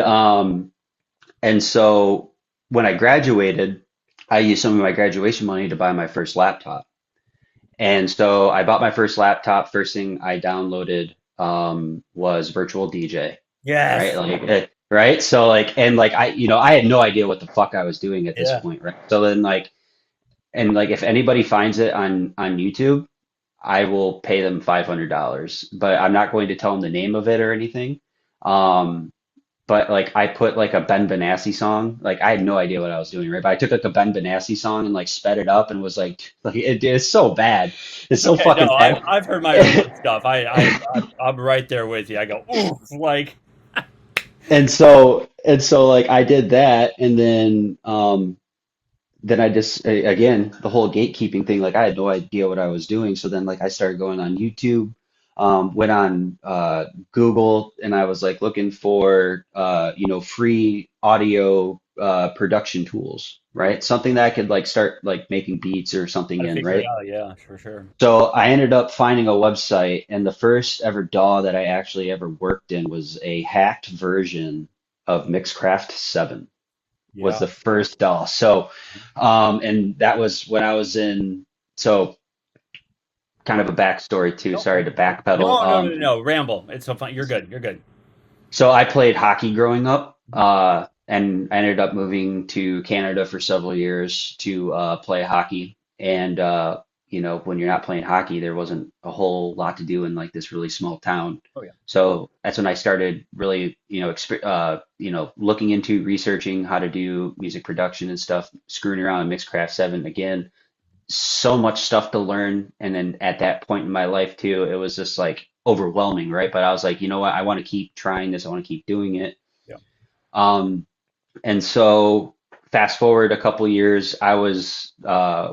[SPEAKER 2] so when I graduated, I used some of my graduation money to buy my first laptop. And so I bought my first laptop. First thing I downloaded was Virtual DJ, right?
[SPEAKER 1] Yes.
[SPEAKER 2] Like, right? So like, and like I had no idea what the fuck I was doing at this
[SPEAKER 1] Yeah.
[SPEAKER 2] point, right? So then like, and like, if anybody finds it on YouTube, I will pay them $500, but I'm not going to tell them the name of it or anything. Um, but like I put like a Ben Benassi song. Like I had no idea what I was doing, right? But I took like a Ben Benassi song and like sped it up and was like it's so bad. It's so
[SPEAKER 1] Okay. No,
[SPEAKER 2] fucking bad.
[SPEAKER 1] I've heard my own stuff. I'm right there with you. I go, ooh, like,
[SPEAKER 2] And so like I did that, and then I just again the whole gatekeeping thing, like I had no idea what I was doing. So then like I started going on YouTube, went on Google, and I was like looking for free audio production tools, right? Something that I could like start like making beats or something
[SPEAKER 1] gotta
[SPEAKER 2] in,
[SPEAKER 1] figure it
[SPEAKER 2] right?
[SPEAKER 1] out. Yeah, for sure.
[SPEAKER 2] So I ended up finding a website, and the first ever DAW that I actually ever worked in was a hacked version of Mixcraft 7 was
[SPEAKER 1] Yeah.
[SPEAKER 2] the first DAW. So, and that was when I was in, so kind of a backstory too.
[SPEAKER 1] No,
[SPEAKER 2] Sorry to backpedal.
[SPEAKER 1] no. Ramble. It's so fun. You're good. You're good.
[SPEAKER 2] So I played hockey growing up, and I ended up moving to Canada for several years to play hockey. And when you're not playing hockey, there wasn't a whole lot to do in like this really small town.
[SPEAKER 1] Oh yeah.
[SPEAKER 2] So that's when I started really, looking into researching how to do music production and stuff, screwing around in Mixcraft 7 again. So much stuff to learn. And then at that point in my life too, it was just like overwhelming, right? But I was like, you know what? I want to keep trying this. I want to keep doing it.
[SPEAKER 1] Yeah.
[SPEAKER 2] Um, and so fast forward a couple years, I was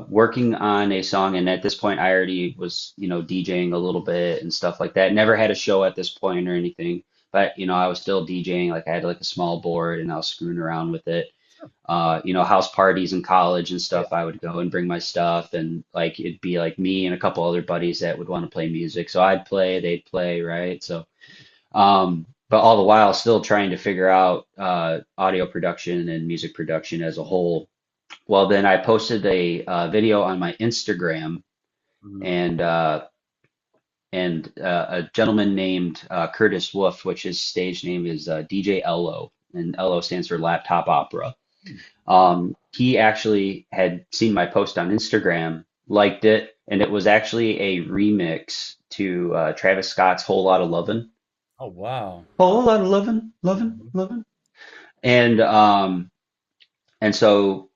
[SPEAKER 2] working on a song, and at this point, I already was, DJing a little bit and stuff like that. Never had a show at this point or anything, but I was still DJing. Like I had like a small board, and I was screwing around with it.
[SPEAKER 1] Sure.
[SPEAKER 2] House parties in college and
[SPEAKER 1] Yeah.
[SPEAKER 2] stuff. I would go and bring my stuff, and like it'd be like me and a couple other buddies that would want to play music. So I'd play, they'd play, right? So. But all the while still trying to figure out audio production and music production as a whole. Well, then I posted a video on my Instagram,
[SPEAKER 1] Mhm.
[SPEAKER 2] and a gentleman named Curtis Wolf, which his stage name is DJ Ello, and Ello stands for Laptop Opera. He actually had seen my post on Instagram, liked it, and it was actually a remix to Travis Scott's "Whole Lot of Lovin'."
[SPEAKER 1] Oh wow.
[SPEAKER 2] Whole lot of loving, loving,
[SPEAKER 1] Mhm.
[SPEAKER 2] loving. And so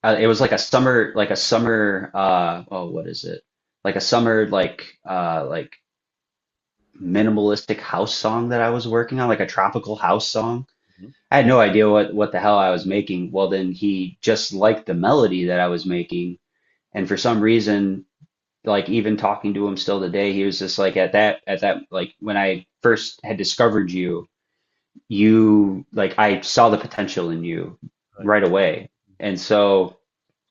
[SPEAKER 2] it was like a summer oh, what is it? Like a summer like minimalistic house song that I was working on, like a tropical house song.
[SPEAKER 1] Mhm.
[SPEAKER 2] I had no idea what the hell I was making. Well, then he just liked the melody that I was making, and for some reason, like even talking to him still today, he was just like at that like when I first had discovered you, like I saw the potential in you
[SPEAKER 1] Good.
[SPEAKER 2] right away. And so,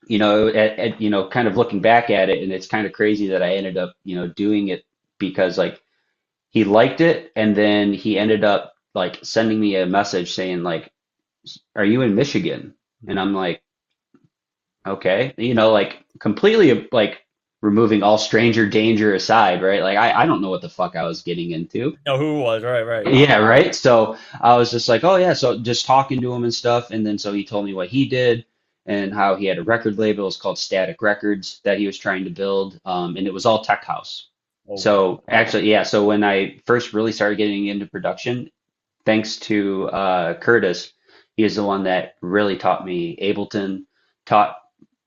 [SPEAKER 2] kind of looking back at it, and it's kind of crazy that I ended up, doing it because like he liked it, and then he ended up like sending me a message saying like, are you in Michigan? And I'm like, okay, you know, like completely like removing all stranger danger aside, right? Like I don't know what the fuck I was getting into.
[SPEAKER 1] Know who it was, right, right.
[SPEAKER 2] Yeah, right. So I was just like, oh yeah, so just talking to him and stuff, and then so he told me what he did and how he had a record label. It was called Static Records that he was trying to build, and it was all tech house.
[SPEAKER 1] Oh,
[SPEAKER 2] So actually, yeah. So when I first really started getting into production, thanks to Curtis, he is the one that really taught me Ableton, taught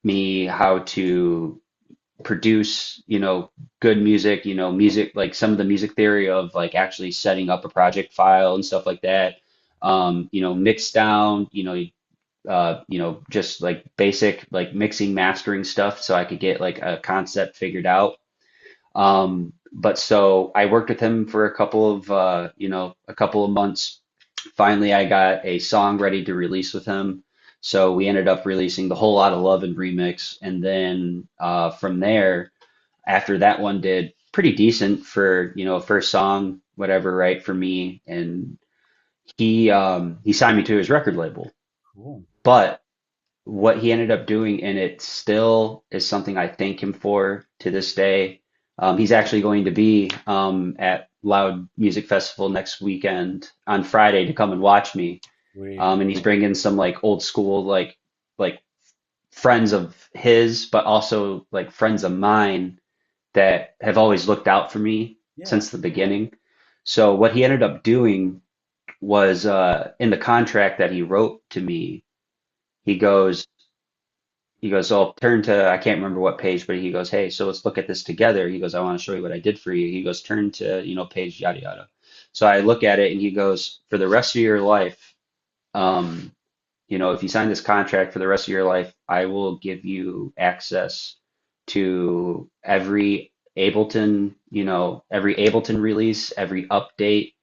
[SPEAKER 2] me how to produce, you know, good music, you know, music, like some of the music theory of like actually setting up a project file and stuff like that. You know, mix down, you know, just like basic like mixing, mastering stuff so I could get like a concept figured out. But so I worked with him for a couple of, you know, a couple of months. Finally, I got a song ready to release with him. So we ended up releasing the Whole Lot of Love and remix. And then from there, after that one did pretty decent for, you know, first song, whatever, right, for me. And he signed me to his record label.
[SPEAKER 1] cool.
[SPEAKER 2] But what he ended up doing, and it still is something I thank him for to this day. He's actually going to be at Loud Music Festival next weekend on Friday to come and watch me.
[SPEAKER 1] We,
[SPEAKER 2] And he's bringing some like old school like friends of his, but also like friends of mine that have always looked out for me
[SPEAKER 1] yeah.
[SPEAKER 2] since the beginning. So what he ended up doing was in the contract that he wrote to me, he goes, so I'll turn to, I can't remember what page, but he goes, hey, so let's look at this together. He goes, I want to show you what I did for you. He goes, turn to, you know, page yada yada. So I look at it and he goes, for the rest of your life, um, you know, if you sign this contract for the rest of your life, I will give you access to every Ableton, you know, every Ableton release, every update.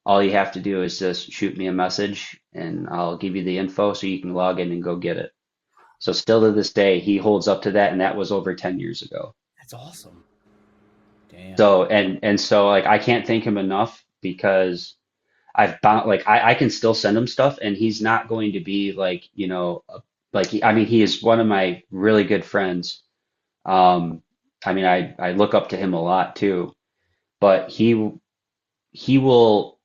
[SPEAKER 2] All you have to do is just shoot me a message and I'll give you the info so you can log in and go get it. So still to this day, he holds up to that, and that was over 10 years ago.
[SPEAKER 1] That's awesome. Damn.
[SPEAKER 2] So and so like I can't thank him enough because I've found like I can still send him stuff, and he's not going to be like, you know, like I mean, he is one of my really good friends. Um, I mean, I look up to him a lot too, but he will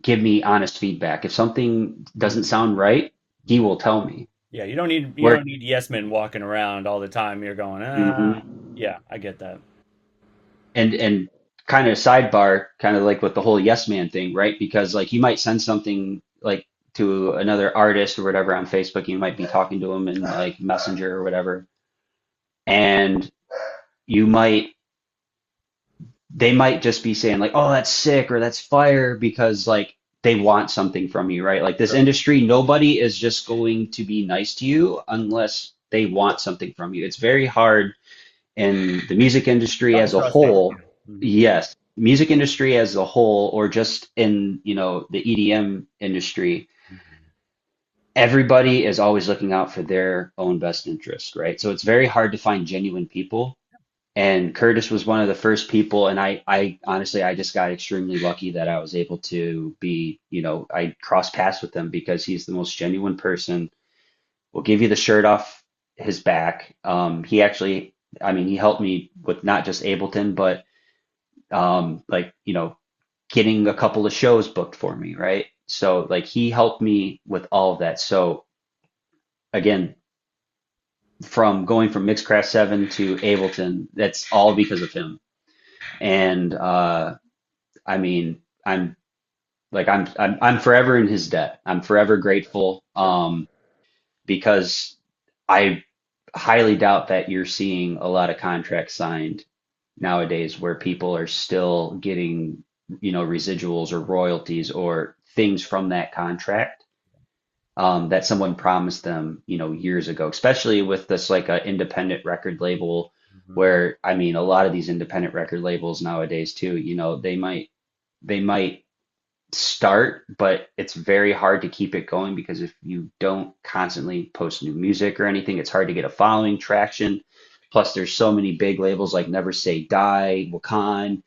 [SPEAKER 2] give me honest feedback. If something doesn't sound right, he will tell me.
[SPEAKER 1] Yeah, you
[SPEAKER 2] Where
[SPEAKER 1] don't need yes men walking around all the time. You're going,
[SPEAKER 2] Mhm.
[SPEAKER 1] yeah, I get that.
[SPEAKER 2] And kind of sidebar, kind of like with the whole yes man thing, right? Because like you might send something like to another artist or whatever on Facebook, you might be talking to them in like Messenger or whatever, and you might they might just be saying like, "Oh, that's sick" or "That's fire" because like they want something from you, right? Like this industry, nobody is just going to be nice to you unless they want something from you. It's very hard in the music industry
[SPEAKER 1] Something
[SPEAKER 2] as a
[SPEAKER 1] trusting.
[SPEAKER 2] whole.
[SPEAKER 1] Mhm.
[SPEAKER 2] Yes, music industry as a whole, or just in, you know, the EDM industry,
[SPEAKER 1] Mhm.
[SPEAKER 2] everybody is always looking out for their own best interest, right? So it's very hard to find genuine people. And Curtis was one of the first people, and I honestly, I just got extremely lucky that I was able to be, you know, I crossed paths with him because he's the most genuine person. Will give you the shirt off his back. He actually, I mean, he helped me with not just Ableton, but like, you know, getting a couple of shows booked for me, right? So like he helped me with all of that. So again, from going from Mixcraft 7 to Ableton, that's all because of him. And I mean, I'm forever in his debt. I'm forever grateful because I highly doubt that you're seeing a lot of contracts signed nowadays where people are still getting, you know, residuals or royalties or things from that contract that someone promised them, you know, years ago, especially with this like a independent record label
[SPEAKER 1] Mhm.
[SPEAKER 2] where I mean a lot of these independent record labels nowadays too, you know, they might start, but it's very hard to keep it going because if you don't constantly post new music or anything, it's hard to get a following traction. Plus, there's so many big labels like Never Say Die, Wakan,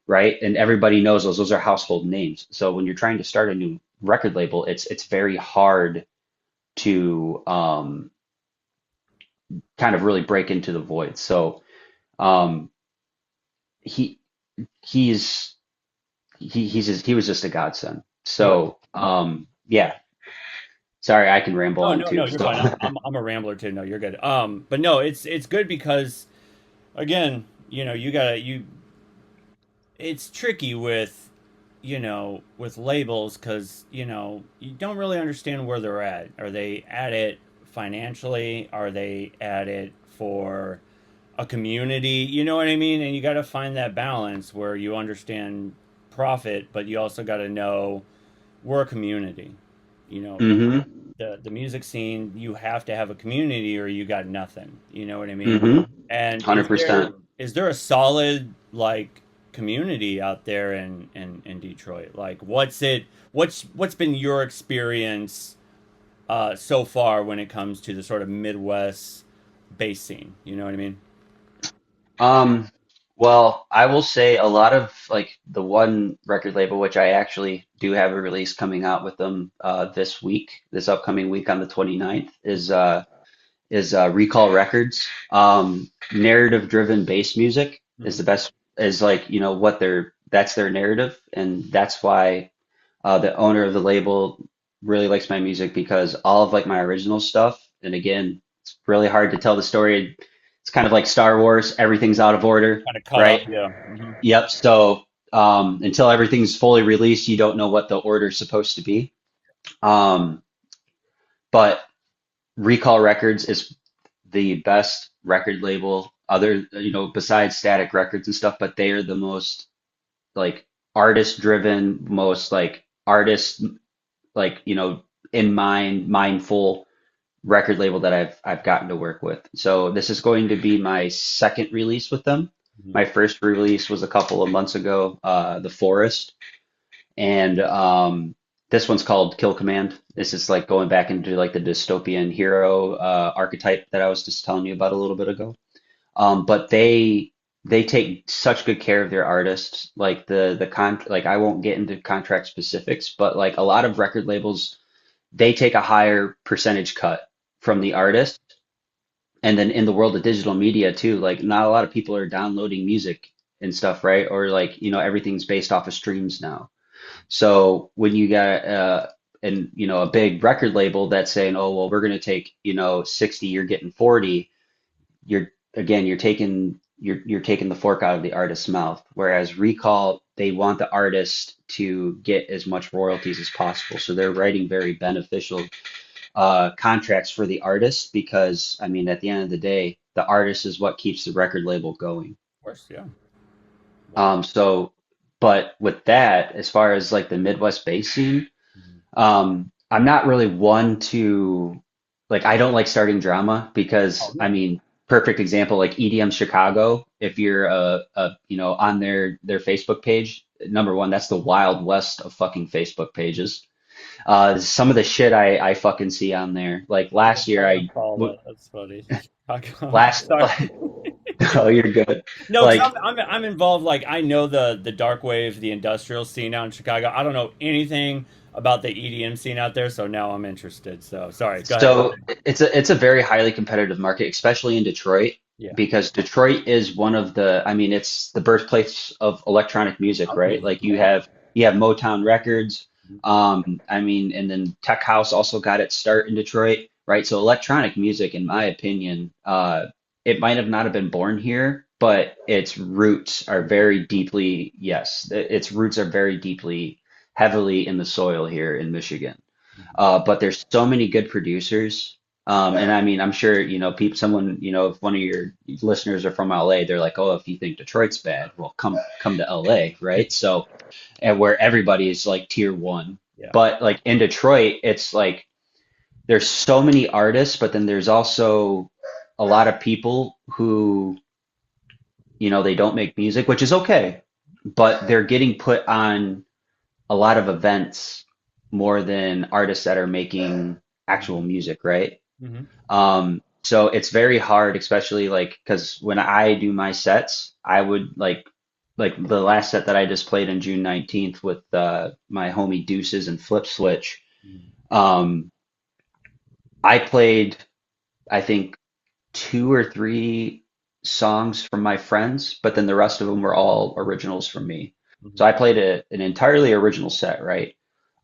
[SPEAKER 2] right? And everybody knows those. Those are household names. So when you're trying to start a new record label, it's very hard to kind of really break into the void. So um, he he's he was just a godsend.
[SPEAKER 1] Yeah.
[SPEAKER 2] So yeah, sorry, I can ramble
[SPEAKER 1] Oh
[SPEAKER 2] on
[SPEAKER 1] no,
[SPEAKER 2] too.
[SPEAKER 1] no, you're
[SPEAKER 2] So
[SPEAKER 1] fine. I'm a rambler too. No, you're good. But no, it's good because again, you gotta you. It's tricky with with labels because you don't really understand where they're at. Are they at it financially? Are they at it for a community? You know what I mean? And you got to find that balance where you understand profit, but you also got to know we're a community. You know,
[SPEAKER 2] hmm
[SPEAKER 1] the music scene, you have to have a community or you got nothing. You know what I mean?
[SPEAKER 2] 100%.
[SPEAKER 1] And is there a solid like community out there in Detroit? Like what's been your experience so far when it comes to the sort of Midwest bass scene? You know what I mean?
[SPEAKER 2] Um, well, I will say a lot of like the one record label, which I actually do have a release coming out with them this week, this upcoming week on the 29th, is Recall Records. Narrative driven bass music is
[SPEAKER 1] Mhm.
[SPEAKER 2] the best, is like, what that's their narrative. And that's why the owner of the label really likes my music because all of like my original stuff, and again, it's really hard to tell the story. It's kind of like Star Wars, everything's out of order,
[SPEAKER 1] Kind of cut up,
[SPEAKER 2] right?
[SPEAKER 1] yeah. Hmm.
[SPEAKER 2] Yep. So until everything's fully released, you don't know what the order's supposed to be. Um, but Recall Records is the best record label, other, besides Static Records and stuff, but they are the most like artist driven, most like artist like in mind mindful record label that I've gotten to work with. So this is going to be my second release with them.
[SPEAKER 1] Hmm.
[SPEAKER 2] My first release was a couple of months ago, The Forest, and this one's called Kill Command. This is like going back into like the dystopian hero archetype that I was just telling you about a little bit ago. But they take such good care of their artists. Like like I won't get into contract specifics, but like a lot of record labels, they take a higher percentage cut from the artist. And then in the world of digital media too, like not a lot of people are downloading music and stuff, right? Or like, everything's based off of streams now. So when you got a big record label that's saying, "Oh, well, we're going to take, 60, you're getting 40," you're taking the fork out of the artist's mouth. Whereas Recall, they want the artist to get as much royalties as possible. So they're writing very beneficial contracts for the artist because, I mean, at the end of the day, the artist is what keeps the record label going.
[SPEAKER 1] Of course, yeah. Wow.
[SPEAKER 2] So, but with that, as far as like the Midwest bass scene,
[SPEAKER 1] Mhm.
[SPEAKER 2] I'm not really one to like, I don't like starting drama
[SPEAKER 1] Oh,
[SPEAKER 2] because, I
[SPEAKER 1] no.
[SPEAKER 2] mean, perfect example, like EDM Chicago, if you're on their Facebook page, number one, that's the Wild West of fucking Facebook pages. Some of the shit I fucking see on there, like last year,
[SPEAKER 1] I recall that. That's funny.
[SPEAKER 2] last,
[SPEAKER 1] Sorry.
[SPEAKER 2] oh, you're good.
[SPEAKER 1] No, because
[SPEAKER 2] Like,
[SPEAKER 1] I'm involved. Like I know the dark wave, the industrial scene out in Chicago. I don't know anything about the EDM scene out there, so now I'm interested. So sorry. Go ahead.
[SPEAKER 2] so it's a very highly competitive market, especially in Detroit,
[SPEAKER 1] Yeah.
[SPEAKER 2] because Detroit is one of the, I mean, it's the birthplace of electronic music, right?
[SPEAKER 1] Okay.
[SPEAKER 2] Like
[SPEAKER 1] Yeah.
[SPEAKER 2] you have Motown Records, I mean, and then Tech House also got its start in Detroit, right? So electronic music, in my opinion, it might have not have been born here, but its roots are very deeply, yes, its roots are very deeply, heavily in the soil here in Michigan. But there's so many good producers. And I mean, I'm sure, people, someone, if one of your listeners are from LA, they're like, oh, if you think Detroit's bad, well, come to LA, right? So, and where everybody is like tier one.
[SPEAKER 1] Yeah.
[SPEAKER 2] But like in Detroit, it's like there's so many artists, but then there's also a lot of people who, they don't make music, which is okay, but they're getting put on a lot of events more than artists that are making actual music, right?
[SPEAKER 1] Mm-hmm.
[SPEAKER 2] So it's very hard, especially like because when I do my sets, I would like the last set that I just played on June 19th with my homie Deuces and Flip Switch. Um, I played, I think, two or three songs from my friends, but then the rest of them were all originals from me. So
[SPEAKER 1] Mhm.
[SPEAKER 2] I played an entirely original set, right?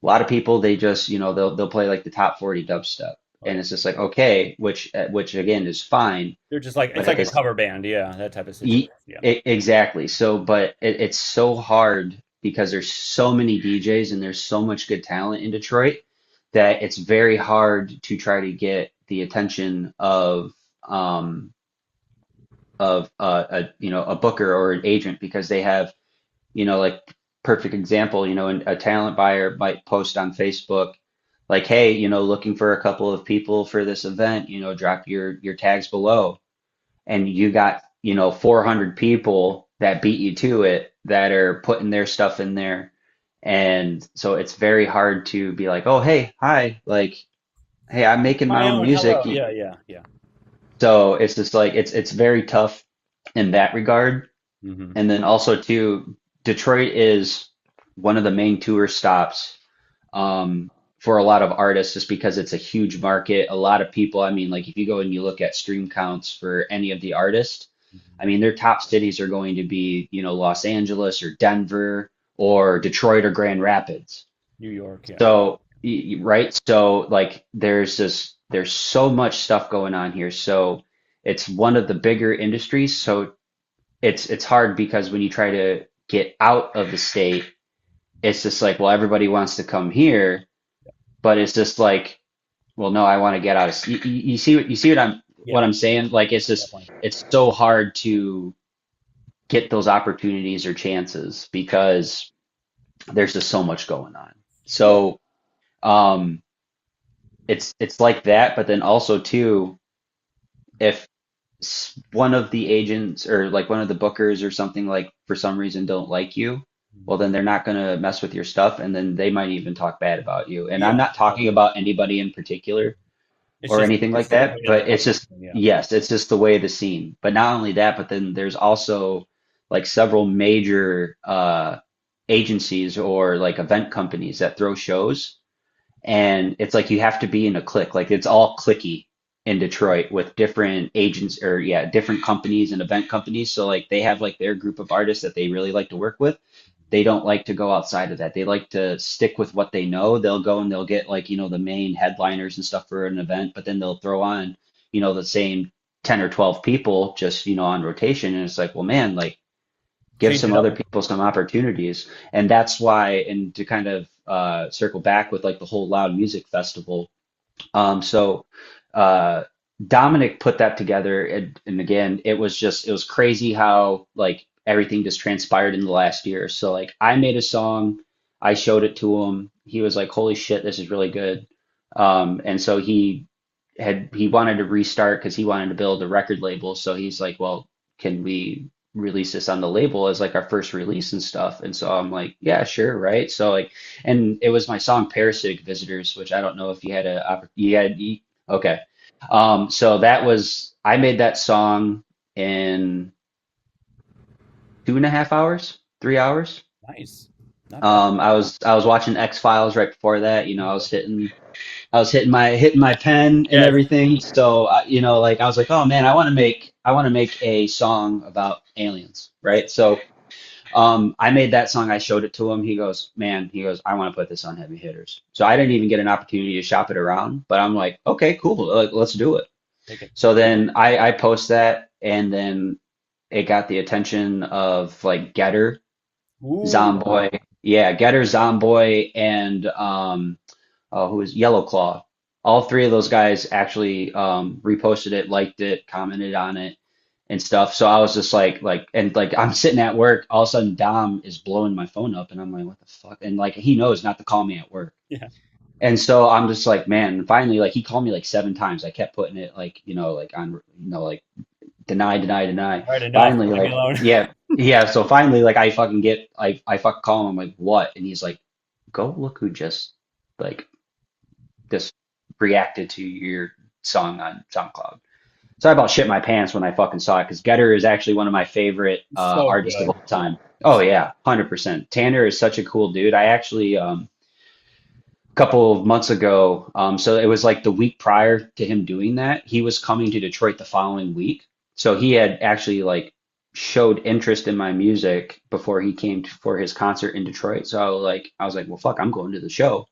[SPEAKER 2] A lot of people they just, they'll play like the top 40 dubstep,
[SPEAKER 1] Oh
[SPEAKER 2] and
[SPEAKER 1] yeah.
[SPEAKER 2] it's just like okay, which again is fine,
[SPEAKER 1] They're just like it's
[SPEAKER 2] but at
[SPEAKER 1] like a
[SPEAKER 2] this
[SPEAKER 1] cover band, yeah, that type of situation.
[SPEAKER 2] e
[SPEAKER 1] Yeah.
[SPEAKER 2] exactly. So, but it's so hard because there's so many DJs and there's so much good talent in Detroit that it's very hard to try to get the attention um of a booker or an agent because they have like perfect example a talent buyer might post on Facebook like hey looking for a couple of people for this event drop your tags below and you got 400 people that beat you to it that are putting their stuff in there and so it's very hard to be like oh hey hi like hey I'm making my
[SPEAKER 1] My
[SPEAKER 2] own
[SPEAKER 1] own.
[SPEAKER 2] music.
[SPEAKER 1] Hello. Yeah. Yeah. Yeah.
[SPEAKER 2] So it's just like it's very tough in that regard.
[SPEAKER 1] Hmm.
[SPEAKER 2] And then also too, Detroit is one of the main tour stops for a lot of artists just because it's a huge market. A lot of people, I mean, like if you go and you look at stream counts for any of the artists, I mean, their top cities are going to be, Los Angeles or Denver or Detroit or Grand Rapids.
[SPEAKER 1] New York. Yeah.
[SPEAKER 2] So, right? So, like, there's so much stuff going on here. So, it's one of the bigger industries. So, it's hard because when you try to get out of the state, it's just like, well, everybody wants to come here, but it's just like, well, no, I want to get out of. You see what
[SPEAKER 1] Yeah.
[SPEAKER 2] I'm saying? Like, it's just
[SPEAKER 1] Definitely.
[SPEAKER 2] it's so hard to get those opportunities or chances because there's just so much going on.
[SPEAKER 1] Yeah.
[SPEAKER 2] So, um, it's like that, but then also too, if one of the agents or like one of the bookers or something like for some reason don't like you, well then they're not going to mess with your stuff and then they might even talk bad about you. And I'm
[SPEAKER 1] Yeah.
[SPEAKER 2] not talking about anybody in particular
[SPEAKER 1] It's
[SPEAKER 2] or
[SPEAKER 1] just
[SPEAKER 2] anything
[SPEAKER 1] it's
[SPEAKER 2] like
[SPEAKER 1] the
[SPEAKER 2] that,
[SPEAKER 1] way of the
[SPEAKER 2] but it's
[SPEAKER 1] type of
[SPEAKER 2] just
[SPEAKER 1] thing. Yeah.
[SPEAKER 2] yes, it's just the way of the scene. But not only that, but then there's also like several major agencies or like event companies that throw shows and it's like you have to be in a clique. Like it's all clicky in Detroit with different agents or yeah, different companies and event companies. So like they have like their group of artists that they really like to work with. They don't like to go outside of that. They like to stick with what they know. They'll go and they'll get like, the main headliners and stuff for an event, but then they'll throw on, the same 10 or 12 people just, on rotation. And it's like, well, man, like give
[SPEAKER 1] Change
[SPEAKER 2] some
[SPEAKER 1] it up.
[SPEAKER 2] other people some opportunities. And that's why, and to kind of circle back with like the whole Loud Music Festival. So uh, Dominic put that together, and again, it was crazy how like everything just transpired in the last year. So like I made a song, I showed it to him. He was like, "Holy shit, this is really good." And so he wanted to restart because he wanted to build a record label. So he's like, "Well, can we release this on the label as like our first release and stuff?" And so I'm like, "Yeah, sure, right?" So like and it was my song Parasitic Visitors, which I don't know if you had okay. So that was I made that song in 2.5 hours, 3 hours.
[SPEAKER 1] Nice. Not bad.
[SPEAKER 2] I was watching X Files right before that. I was hitting my pen and
[SPEAKER 1] Yes.
[SPEAKER 2] everything. So like I was like, oh man, I want to make a song about aliens, right? So I made that song. I showed it to him. He goes, man, he goes, I want to put this on Heavy Hitters. So I didn't even get an opportunity to shop it around, but I'm like, okay, cool. Let's do it.
[SPEAKER 1] Take it.
[SPEAKER 2] So then I post that and then it got the attention of like Getter,
[SPEAKER 1] Ooh.
[SPEAKER 2] Zomboy. Yeah, Getter, Zomboy, and who is Yellow Claw. All three of those guys actually reposted it, liked it, commented on it and stuff. So I was just and like I'm sitting at work, all of a sudden Dom is blowing my phone up, and I'm like, what the fuck? And like he knows not to call me at work.
[SPEAKER 1] Yeah.
[SPEAKER 2] And so I'm just like, man, finally, like he called me like 7 times. I kept putting it like, like on, like deny, deny, deny.
[SPEAKER 1] All right. Enough.
[SPEAKER 2] Finally,
[SPEAKER 1] Leave me
[SPEAKER 2] like,
[SPEAKER 1] alone.
[SPEAKER 2] yeah, yeah. So finally, like I fucking call him. I'm like, what? And he's like, go look who like just reacted to your song on SoundCloud. So I about shit my pants when I fucking saw it because Getter is actually one of my favorite
[SPEAKER 1] So
[SPEAKER 2] artists of
[SPEAKER 1] good.
[SPEAKER 2] all time. Oh yeah, 100%. Tanner is such a cool dude. I actually couple of months ago. So it was like the week prior to him doing that, he was coming to Detroit the following week. So he had actually like showed interest in my music before he came for his concert in Detroit. So I was like, well, fuck, I'm going to the show.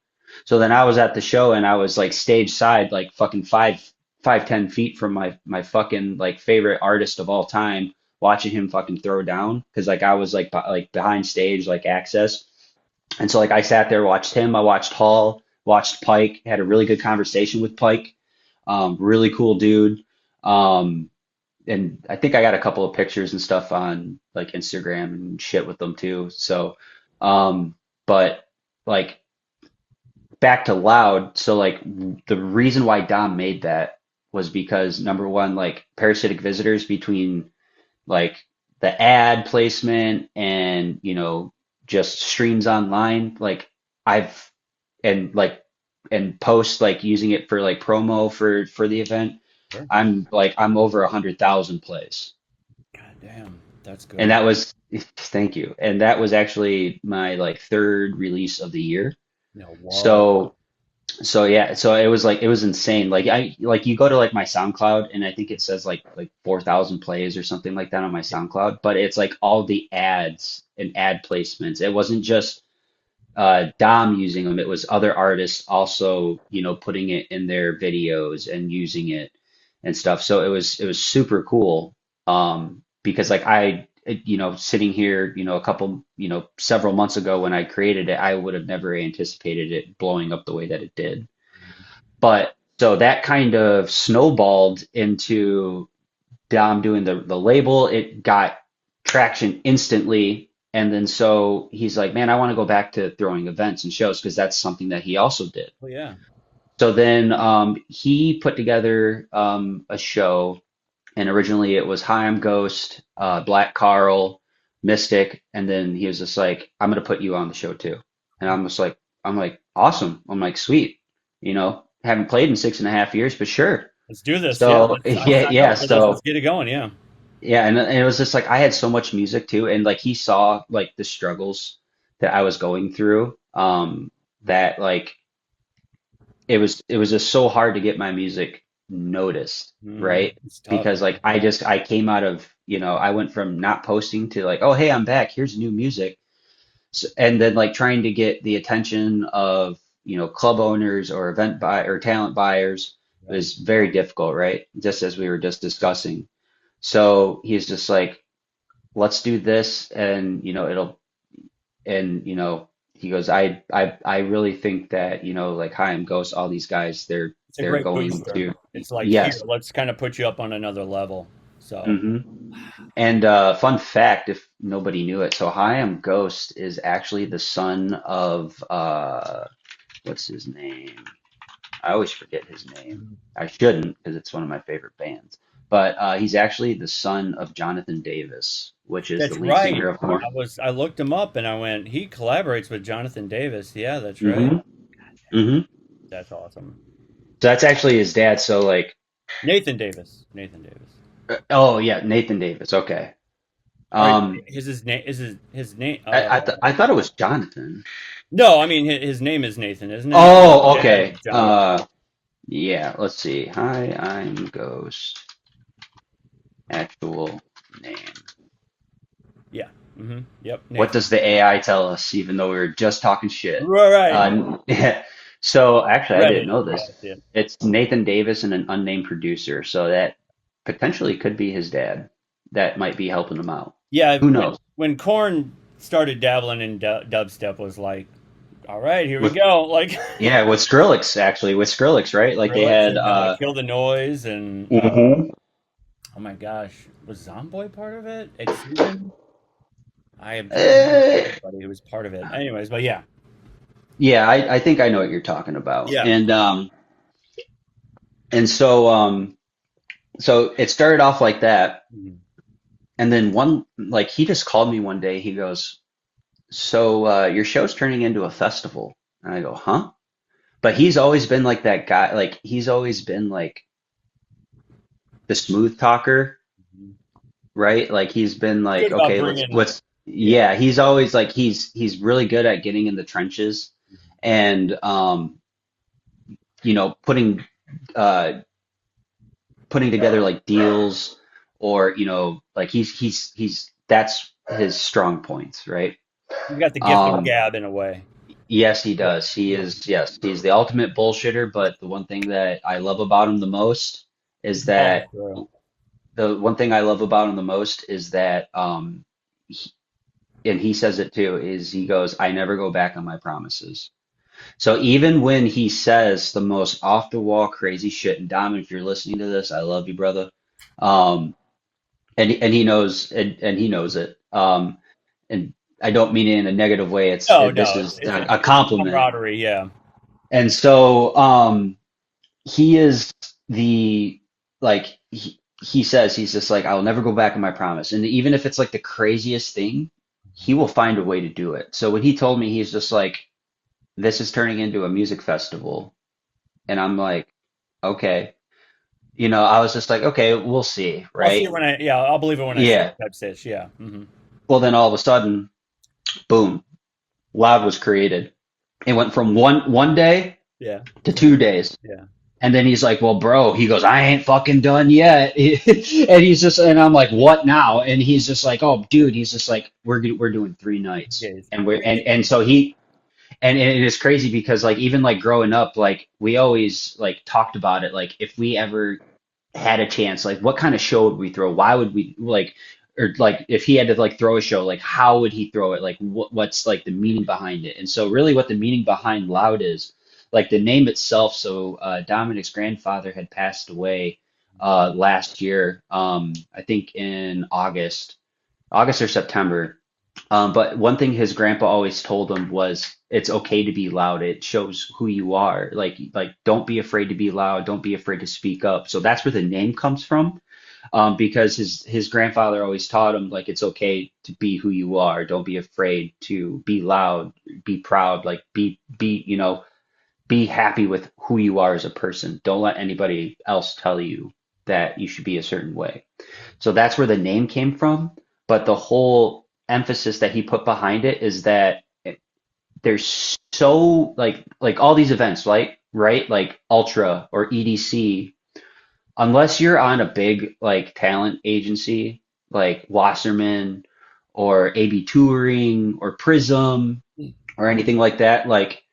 [SPEAKER 2] So then I was at the show and I was like stage side, like fucking 10 feet from my fucking like favorite artist of all time, watching him fucking throw down because like I was like behind stage, like access. And so like I sat there, watched him, I watched Hall, watched Pike, had a really good conversation with Pike. Really cool dude. Um, and I think I got a couple of pictures and stuff on like Instagram and shit with them too. So, but like back to Loud, so like the reason why Dom made that was because number one, like parasitic visitors between like the ad placement and just streams online like I've and like and post like using it for like promo for the event.
[SPEAKER 1] Sure.
[SPEAKER 2] I'm over 100,000 plays,
[SPEAKER 1] God damn, that's
[SPEAKER 2] and
[SPEAKER 1] good.
[SPEAKER 2] that was thank you, and that was actually my like third release of the year.
[SPEAKER 1] No, whoa.
[SPEAKER 2] So yeah, so it was insane. Like I like you go to like my SoundCloud and I think it says like 4,000 plays or something like that on my SoundCloud, but it's like all the ads and ad placements. It wasn't just Dom using them, it was other artists also, putting it in their videos and using it and stuff. So it was super cool. Because like sitting here, a couple, several months ago when I created it, I would have never anticipated it blowing up the way that it did. But so that kind of snowballed into Dom doing the label. It got traction instantly. And then so he's like, man, I want to go back to throwing events and shows because that's something that he also did.
[SPEAKER 1] Oh yeah.
[SPEAKER 2] So then he put together a show, and originally it was Hi, I'm Ghost, Black Carl, Mystic, and then he was just like, I'm gonna put you on the show too. And I'm like, awesome. I'm like, sweet. Haven't played in 6.5 years, but sure.
[SPEAKER 1] Let's do this. Yeah,
[SPEAKER 2] So
[SPEAKER 1] let's. I
[SPEAKER 2] yeah,
[SPEAKER 1] signed
[SPEAKER 2] yeah.
[SPEAKER 1] up for this. Let's
[SPEAKER 2] So
[SPEAKER 1] get it going. Yeah.
[SPEAKER 2] yeah, and it was just like I had so much music too, and like he saw like the struggles that I was going through, that like it was just so hard to get my music noticed, right?
[SPEAKER 1] It's tough.
[SPEAKER 2] Because like I came out of, I went from not posting to like, oh hey, I'm back, here's new music. And then like trying to get the attention of, club owners or event buy or talent buyers
[SPEAKER 1] Yeah.
[SPEAKER 2] was very difficult, right? Just as we were just discussing. So he's just like, let's do this, and he goes, I really think that, like Hi, I'm Ghost, all these guys, they're
[SPEAKER 1] It's a
[SPEAKER 2] they're
[SPEAKER 1] great
[SPEAKER 2] going
[SPEAKER 1] booster.
[SPEAKER 2] to,
[SPEAKER 1] It's like here,
[SPEAKER 2] yes.
[SPEAKER 1] let's kind of put you up on another level. So
[SPEAKER 2] hmm And fun fact, if nobody knew it, so Hi, I'm Ghost is actually the son of what's his name? I always forget his name. I shouldn't because it's one of my favorite bands. But he's actually the son of Jonathan Davis, which is the
[SPEAKER 1] that's
[SPEAKER 2] lead
[SPEAKER 1] right.
[SPEAKER 2] singer of More.
[SPEAKER 1] I looked him up and I went, he collaborates with Jonathan Davis. Yeah, that's right.
[SPEAKER 2] hmm hmm
[SPEAKER 1] That's awesome.
[SPEAKER 2] So that's actually his dad. So like,
[SPEAKER 1] Nathan Davis. Nathan Davis.
[SPEAKER 2] oh yeah, Nathan Davis. Okay.
[SPEAKER 1] Or
[SPEAKER 2] Um,
[SPEAKER 1] his name is his name.
[SPEAKER 2] I thought it was Jonathan.
[SPEAKER 1] No, I mean his name is Nathan, isn't it?
[SPEAKER 2] Oh,
[SPEAKER 1] Yeah,
[SPEAKER 2] okay.
[SPEAKER 1] it's Jonathan.
[SPEAKER 2] Yeah. Let's see. Hi, I'm Ghost. Actual name.
[SPEAKER 1] Yeah. Yep.
[SPEAKER 2] What
[SPEAKER 1] Nathan.
[SPEAKER 2] does the AI tell us? Even though we were just talking shit.
[SPEAKER 1] Right.
[SPEAKER 2] Yeah. So actually, I didn't
[SPEAKER 1] Reddit.
[SPEAKER 2] know
[SPEAKER 1] Yeah.
[SPEAKER 2] this.
[SPEAKER 1] Yeah.
[SPEAKER 2] It's Nathan Davis and an unnamed producer. So that potentially could be his dad. That might be helping him out.
[SPEAKER 1] Yeah.
[SPEAKER 2] Who knows?
[SPEAKER 1] When Korn started dabbling in dubstep, was like, all right, here we
[SPEAKER 2] With
[SPEAKER 1] go. Like
[SPEAKER 2] Yeah, with Skrillex actually, with Skrillex, right? Like they
[SPEAKER 1] Skrillex
[SPEAKER 2] had
[SPEAKER 1] and Kill the Noise and
[SPEAKER 2] Mhm.
[SPEAKER 1] oh my gosh, was Zomboy part of it? Excision? I am trying to remember
[SPEAKER 2] Eh,
[SPEAKER 1] everybody who was part of it. Anyways, but yeah.
[SPEAKER 2] yeah, I think I know what you're talking about.
[SPEAKER 1] Yeah.
[SPEAKER 2] And so it started off like that,
[SPEAKER 1] Mhm.
[SPEAKER 2] and then one like he just called me one day. He goes, "So your show's turning into a festival." And I go, "Huh?" But he's always been like that guy. Like he's always been like the smooth talker, right? Like he's been like,
[SPEAKER 1] Good about
[SPEAKER 2] okay, let's
[SPEAKER 1] bringing,
[SPEAKER 2] let's
[SPEAKER 1] yeah.
[SPEAKER 2] yeah, he's always like he's really good at getting in the trenches and you know, uh, putting together like deals, or you know, like he's that's his strong points, right?
[SPEAKER 1] You got the gift of
[SPEAKER 2] Um,
[SPEAKER 1] gab in a way.
[SPEAKER 2] yes, he
[SPEAKER 1] Yeah.
[SPEAKER 2] does. He
[SPEAKER 1] Yeah.
[SPEAKER 2] is, yes, he's the ultimate bullshitter. But the one thing that I love about him the most is
[SPEAKER 1] Oh,
[SPEAKER 2] that
[SPEAKER 1] true.
[SPEAKER 2] the one thing I love about him the most is that he, and he says it too, is he goes, I never go back on my promises. So even when he says the most off the wall crazy shit, and Dom, if you're listening to this, I love you, brother. Um, and he knows, and he knows it. And I don't mean it in a negative way.
[SPEAKER 1] No,
[SPEAKER 2] This
[SPEAKER 1] no,
[SPEAKER 2] is
[SPEAKER 1] it's
[SPEAKER 2] a
[SPEAKER 1] it's
[SPEAKER 2] compliment.
[SPEAKER 1] camaraderie. Yeah.
[SPEAKER 2] And so he is the like he says he's just like, I'll never go back on my promise. And even if it's like the craziest thing, he will find a way to do it. So when he told me, he's just like, this is turning into a music festival. And I'm like, okay. You know, I was just like, okay, we'll see,
[SPEAKER 1] I'll see
[SPEAKER 2] right?
[SPEAKER 1] it when I. Yeah, I'll believe it when I see it.
[SPEAKER 2] Yeah.
[SPEAKER 1] Type stitch. Yeah. Hmm.
[SPEAKER 2] Well, then all of a sudden, boom, Loud was created. It went from one day
[SPEAKER 1] Yeah.
[SPEAKER 2] to 2 days.
[SPEAKER 1] Yeah.
[SPEAKER 2] And then he's like, well, bro, he goes, I ain't fucking done yet. And he's just, and I'm like, what now? And he's just like, oh, dude, he's just like, we're doing 3 nights.
[SPEAKER 1] Yeah.
[SPEAKER 2] And we're,
[SPEAKER 1] Crazy.
[SPEAKER 2] and so he, and it is crazy because like, even like growing up, like we always like talked about it. Like if we ever had a chance, like what kind of show would we throw? Why would we like, or like if he had to like throw a show, like how would he throw it? Like what's like the meaning behind it? And so really what the meaning behind Loud is, like the name itself. So Dominic's grandfather had passed away last year, I think in August or September. But one thing his grandpa always told him was it's okay to be loud. It shows who you are. Like don't be afraid to be loud. Don't be afraid to speak up. So that's where the name comes from. Because his grandfather always taught him like it's okay to be who you are. Don't be afraid to be loud, be proud, like be you know, be happy with who you are as a person. Don't let anybody else tell you that you should be a certain way. So that's where the name came from. But the whole emphasis that he put behind it is that there's so like all these events, right? Like Ultra or EDC, unless you're on a big like talent agency like Wasserman or AB Touring or Prism or anything like that, like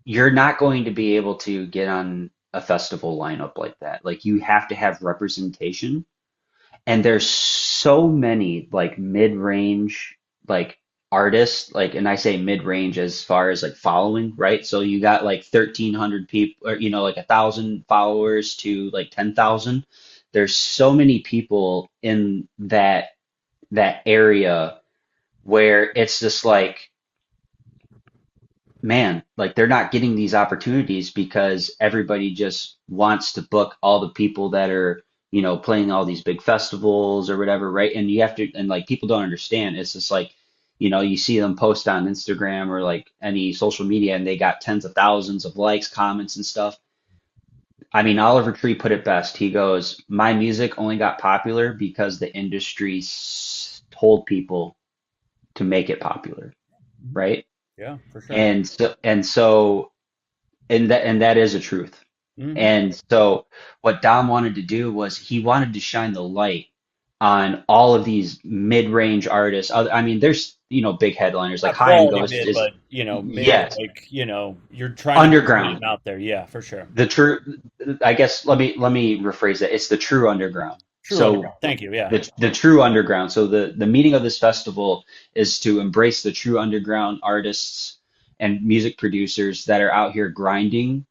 [SPEAKER 2] you're not going to be able to get on a festival lineup like that. Like you have to have representation. And there's so many like mid-range like artists, like, and I say mid-range as far as like following, right? So you got like 1,300 people, or you know, like 1,000 followers to like 10,000. There's so many people in that area where it's just like, man, like they're not getting these opportunities because everybody just wants to book all the people that are, you know, playing all these big festivals or whatever, right? And you have to, and like people don't understand. It's just like, you know, you see them post on Instagram or like any social media and they got tens of thousands of likes, comments, and stuff. I mean, Oliver Tree put it best. He goes, my music only got popular because the industry told people to make it popular, right?
[SPEAKER 1] Yeah, for sure.
[SPEAKER 2] And that is a truth.
[SPEAKER 1] Hmm.
[SPEAKER 2] And so what Dom wanted to do was he wanted to shine the light on all of these mid-range artists. I mean, there's, you know, big headliners like
[SPEAKER 1] Not
[SPEAKER 2] High and
[SPEAKER 1] quality
[SPEAKER 2] Ghost
[SPEAKER 1] mid,
[SPEAKER 2] is,
[SPEAKER 1] but mid.
[SPEAKER 2] yes,
[SPEAKER 1] Like you're trying to get your
[SPEAKER 2] underground.
[SPEAKER 1] name out there. Yeah, for sure.
[SPEAKER 2] The true, I guess, let me rephrase that. It's the true underground.
[SPEAKER 1] True
[SPEAKER 2] So
[SPEAKER 1] underground. Thank you. Yeah.
[SPEAKER 2] the true underground. So the meaning of this festival is to embrace the true underground artists and music producers that are out here grinding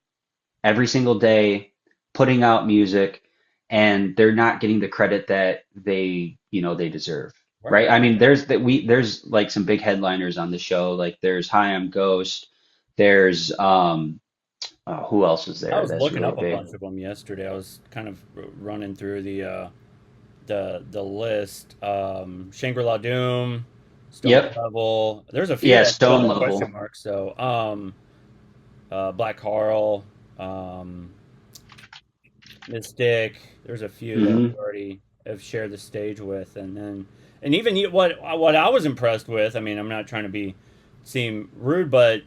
[SPEAKER 2] every single day, putting out music, and they're not getting the credit that they deserve.
[SPEAKER 1] Right.
[SPEAKER 2] Right? I mean, there's like some big headliners on the show. Like there's Hi, I'm Ghost. There's who else is
[SPEAKER 1] I
[SPEAKER 2] there
[SPEAKER 1] was
[SPEAKER 2] that's
[SPEAKER 1] looking
[SPEAKER 2] really
[SPEAKER 1] up a
[SPEAKER 2] big?
[SPEAKER 1] bunch of them yesterday. I was kind of running through the list. Shangri-La Doom, Stone
[SPEAKER 2] Yep.
[SPEAKER 1] Level. There's a few
[SPEAKER 2] Yeah,
[SPEAKER 1] that still
[SPEAKER 2] Stone
[SPEAKER 1] have question
[SPEAKER 2] Level.
[SPEAKER 1] marks. So, Black Carl, um, Mystic. There's a few that we
[SPEAKER 2] Hmm.
[SPEAKER 1] already have shared the stage with, and even what I was impressed with. I mean, I'm not trying to seem rude, but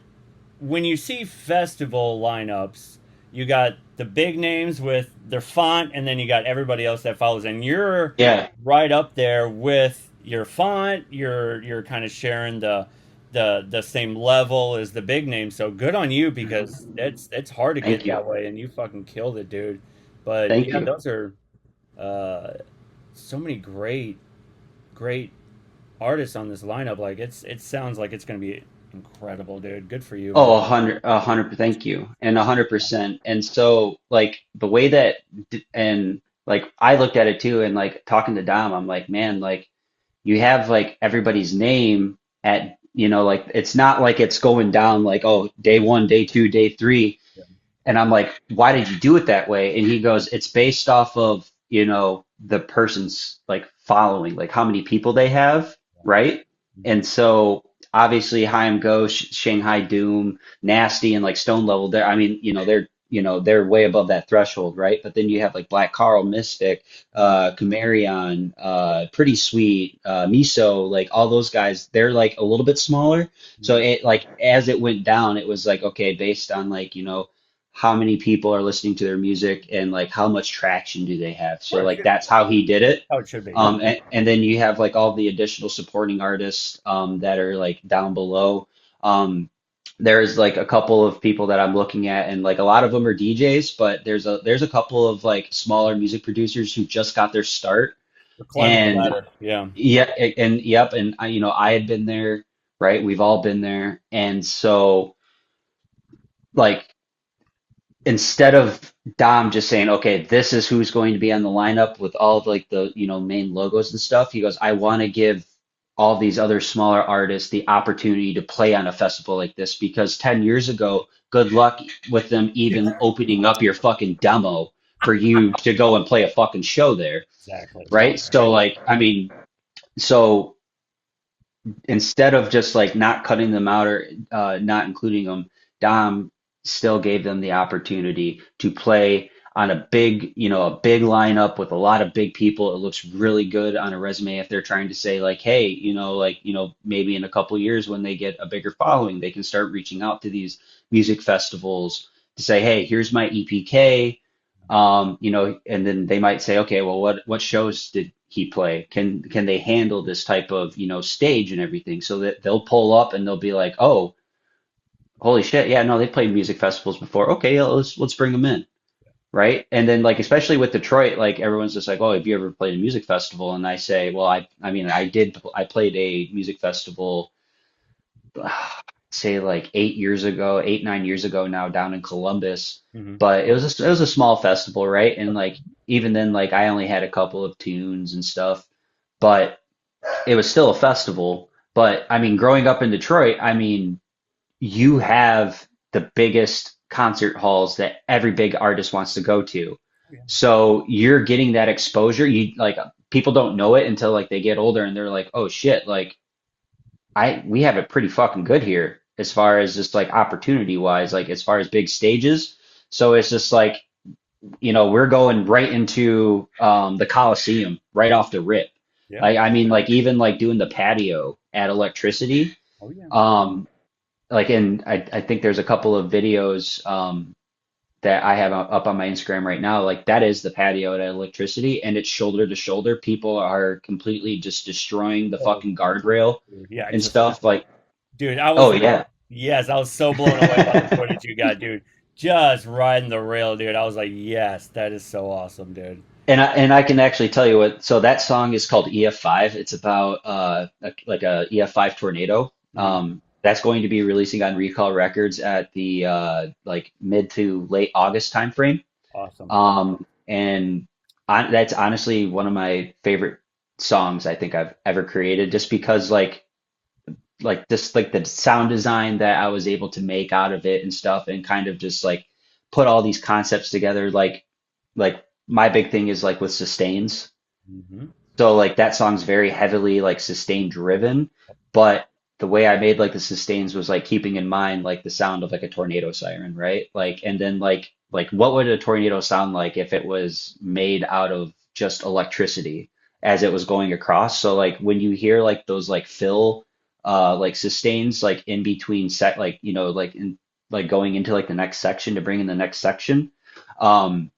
[SPEAKER 1] when you see festival lineups, you got the big names with their font, and then you got everybody else that follows, and you're
[SPEAKER 2] Yeah,
[SPEAKER 1] right up there with your font. You're kind of sharing the same level as the big name. So good on you because it's hard to
[SPEAKER 2] thank
[SPEAKER 1] get
[SPEAKER 2] you.
[SPEAKER 1] that way, and you fucking killed it, dude. But
[SPEAKER 2] Thank
[SPEAKER 1] yeah,
[SPEAKER 2] you.
[SPEAKER 1] those are uh, so many great artists on this lineup. Like it sounds like it's gonna be incredible, dude. Good for you, man.
[SPEAKER 2] Oh, 100, thank you. And 100%. And so like the way that, and like I looked at it too, and like talking to Dom, I'm like, man, like you have like everybody's name at, like it's not like it's going down like, oh, day one, day two, day three. And I'm like, why did you do it that way? And he goes, it's based off of, the person's like following, like how many people they have, right? And so obviously Haim Ghost, Shanghai Doom, Nasty, and like Stone Level, I mean, they're way above that threshold, right? But then you have like Black Carl, Mystic, Kumarion, Pretty Sweet, Miso, like all those guys, they're like a little bit smaller. So it like as it went down, it was like, okay, based on like, how many people are listening to their music and like how much traction do they have. So
[SPEAKER 1] Sure, it
[SPEAKER 2] like
[SPEAKER 1] should be.
[SPEAKER 2] that's how he did it.
[SPEAKER 1] How it should be. Yep.
[SPEAKER 2] And then you have like all the additional supporting artists that are like down below. There's like a couple of people that I'm looking at, and like a lot of them are DJs, but there's a couple of like smaller music producers who just got their start.
[SPEAKER 1] We're climbing the
[SPEAKER 2] And
[SPEAKER 1] ladder. Yeah.
[SPEAKER 2] yeah, and yep, and I had been there, right? We've all been there, and so like instead of Dom just saying, okay, this is who's going to be on the lineup with all of like the, main logos and stuff, he goes, I want to give all these other smaller artists the opportunity to play on a festival like this because 10 years ago, good luck with them even opening up your fucking demo for you to go and play a fucking show there,
[SPEAKER 1] Exactly.
[SPEAKER 2] right? So like, I mean, so instead of just like not cutting them out or not including them, Dom still gave them the opportunity to play on a big lineup with a lot of big people. It looks really good on a resume if they're trying to say like, hey, maybe in a couple years when they get a bigger following, they can start reaching out to these music festivals to say, hey, here's my EPK. And then they might say, okay, well, what shows did he play? Can they handle this type of, stage and everything? So that they'll pull up and they'll be like, oh, holy shit, yeah, no, they played music festivals before. Okay, yeah, let's bring them in, right? And then like especially with Detroit, like everyone's just like, oh, have you ever played a music festival? And I say, well, I mean, I played a music festival say like 8 years ago, 8, 9 years ago now down in Columbus.
[SPEAKER 1] Hmm.
[SPEAKER 2] But it was a small festival, right? And like even then, like I only had a couple of tunes and stuff, but it was still a festival. But I mean, growing up in Detroit, I mean, you have the biggest concert halls that every big artist wants to go to.
[SPEAKER 1] Yeah.
[SPEAKER 2] So you're getting that exposure. You like people don't know it until like they get older and they're like, oh shit, like we have it pretty fucking good here as far as just like opportunity wise, like as far as big stages. So it's just like, we're going right into the Coliseum right off the rip.
[SPEAKER 1] Yeah.
[SPEAKER 2] I mean, like even like doing the patio at Electricity.
[SPEAKER 1] Oh yeah.
[SPEAKER 2] Um, like, and I think there's a couple of videos that I have up on my Instagram right now. Like that is the patio at Electricity, and it's shoulder to shoulder. People are completely just destroying the
[SPEAKER 1] Oh,
[SPEAKER 2] fucking guardrail
[SPEAKER 1] dude. Yeah. I
[SPEAKER 2] and
[SPEAKER 1] just
[SPEAKER 2] stuff. Like,
[SPEAKER 1] dude, I was
[SPEAKER 2] oh yeah.
[SPEAKER 1] yes, I was so blown away by the footage you got, dude. Just riding the rail, dude. I was like, yes, that is so awesome, dude.
[SPEAKER 2] And I can actually tell you what. So that song is called EF5. It's about like a EF5 tornado.
[SPEAKER 1] Hmm.
[SPEAKER 2] That's going to be releasing on Recall Records at the like mid to late August timeframe.
[SPEAKER 1] Awesome.
[SPEAKER 2] And that's honestly one of my favorite songs I think I've ever created, just because like just like the sound design that I was able to make out of it and stuff, and kind of just like put all these concepts together. Like my big thing is like with sustains.
[SPEAKER 1] Hmm.
[SPEAKER 2] So like that song's very heavily like sustain driven, but the way I made like the sustains was like keeping in mind like the sound of like a tornado siren, right? Like and then like what would a tornado sound like if it was made out of just electricity as it was going across? So like when you hear like those like fill like sustains like in between set like like in like going into like the next section to bring in the next section. Um,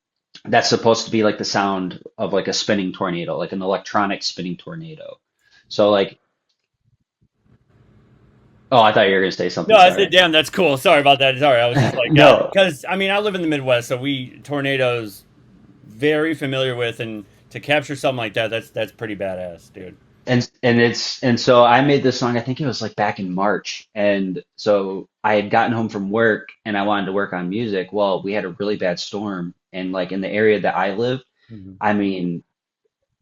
[SPEAKER 2] that's supposed to be like the sound of like a spinning tornado, like an electronic spinning tornado. So like, oh, I thought you were gonna say
[SPEAKER 1] No,
[SPEAKER 2] something.
[SPEAKER 1] I said,
[SPEAKER 2] Sorry.
[SPEAKER 1] damn, that's cool. Sorry about that. Sorry, I was just like,
[SPEAKER 2] No,
[SPEAKER 1] because I mean, I live in the Midwest, so we tornadoes very familiar with, and to capture something like that, that's pretty badass, dude.
[SPEAKER 2] and so I made this song. I think it was like back in March, and so I had gotten home from work and I wanted to work on music. Well, we had a really bad storm, and like in the area that I live,
[SPEAKER 1] Hmm.
[SPEAKER 2] I mean,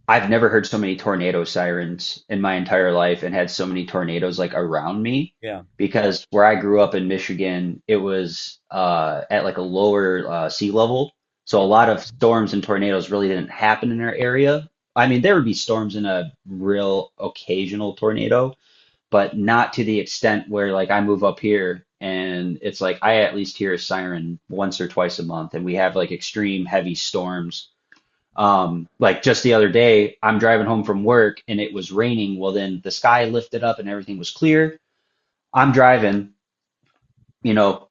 [SPEAKER 2] I've never heard so many tornado sirens in my entire life and had so many tornadoes like around me
[SPEAKER 1] Yeah.
[SPEAKER 2] because where I grew up in Michigan, it was at like a lower sea level. So a lot of storms and tornadoes really didn't happen in our area. I mean, there would be storms in a real occasional tornado, but not to the extent where like I move up here and it's like I at least hear a siren once or twice a month and we have like extreme heavy storms like just the other day, I'm driving home from work and it was raining. Well, then the sky lifted up and everything was clear. I'm driving,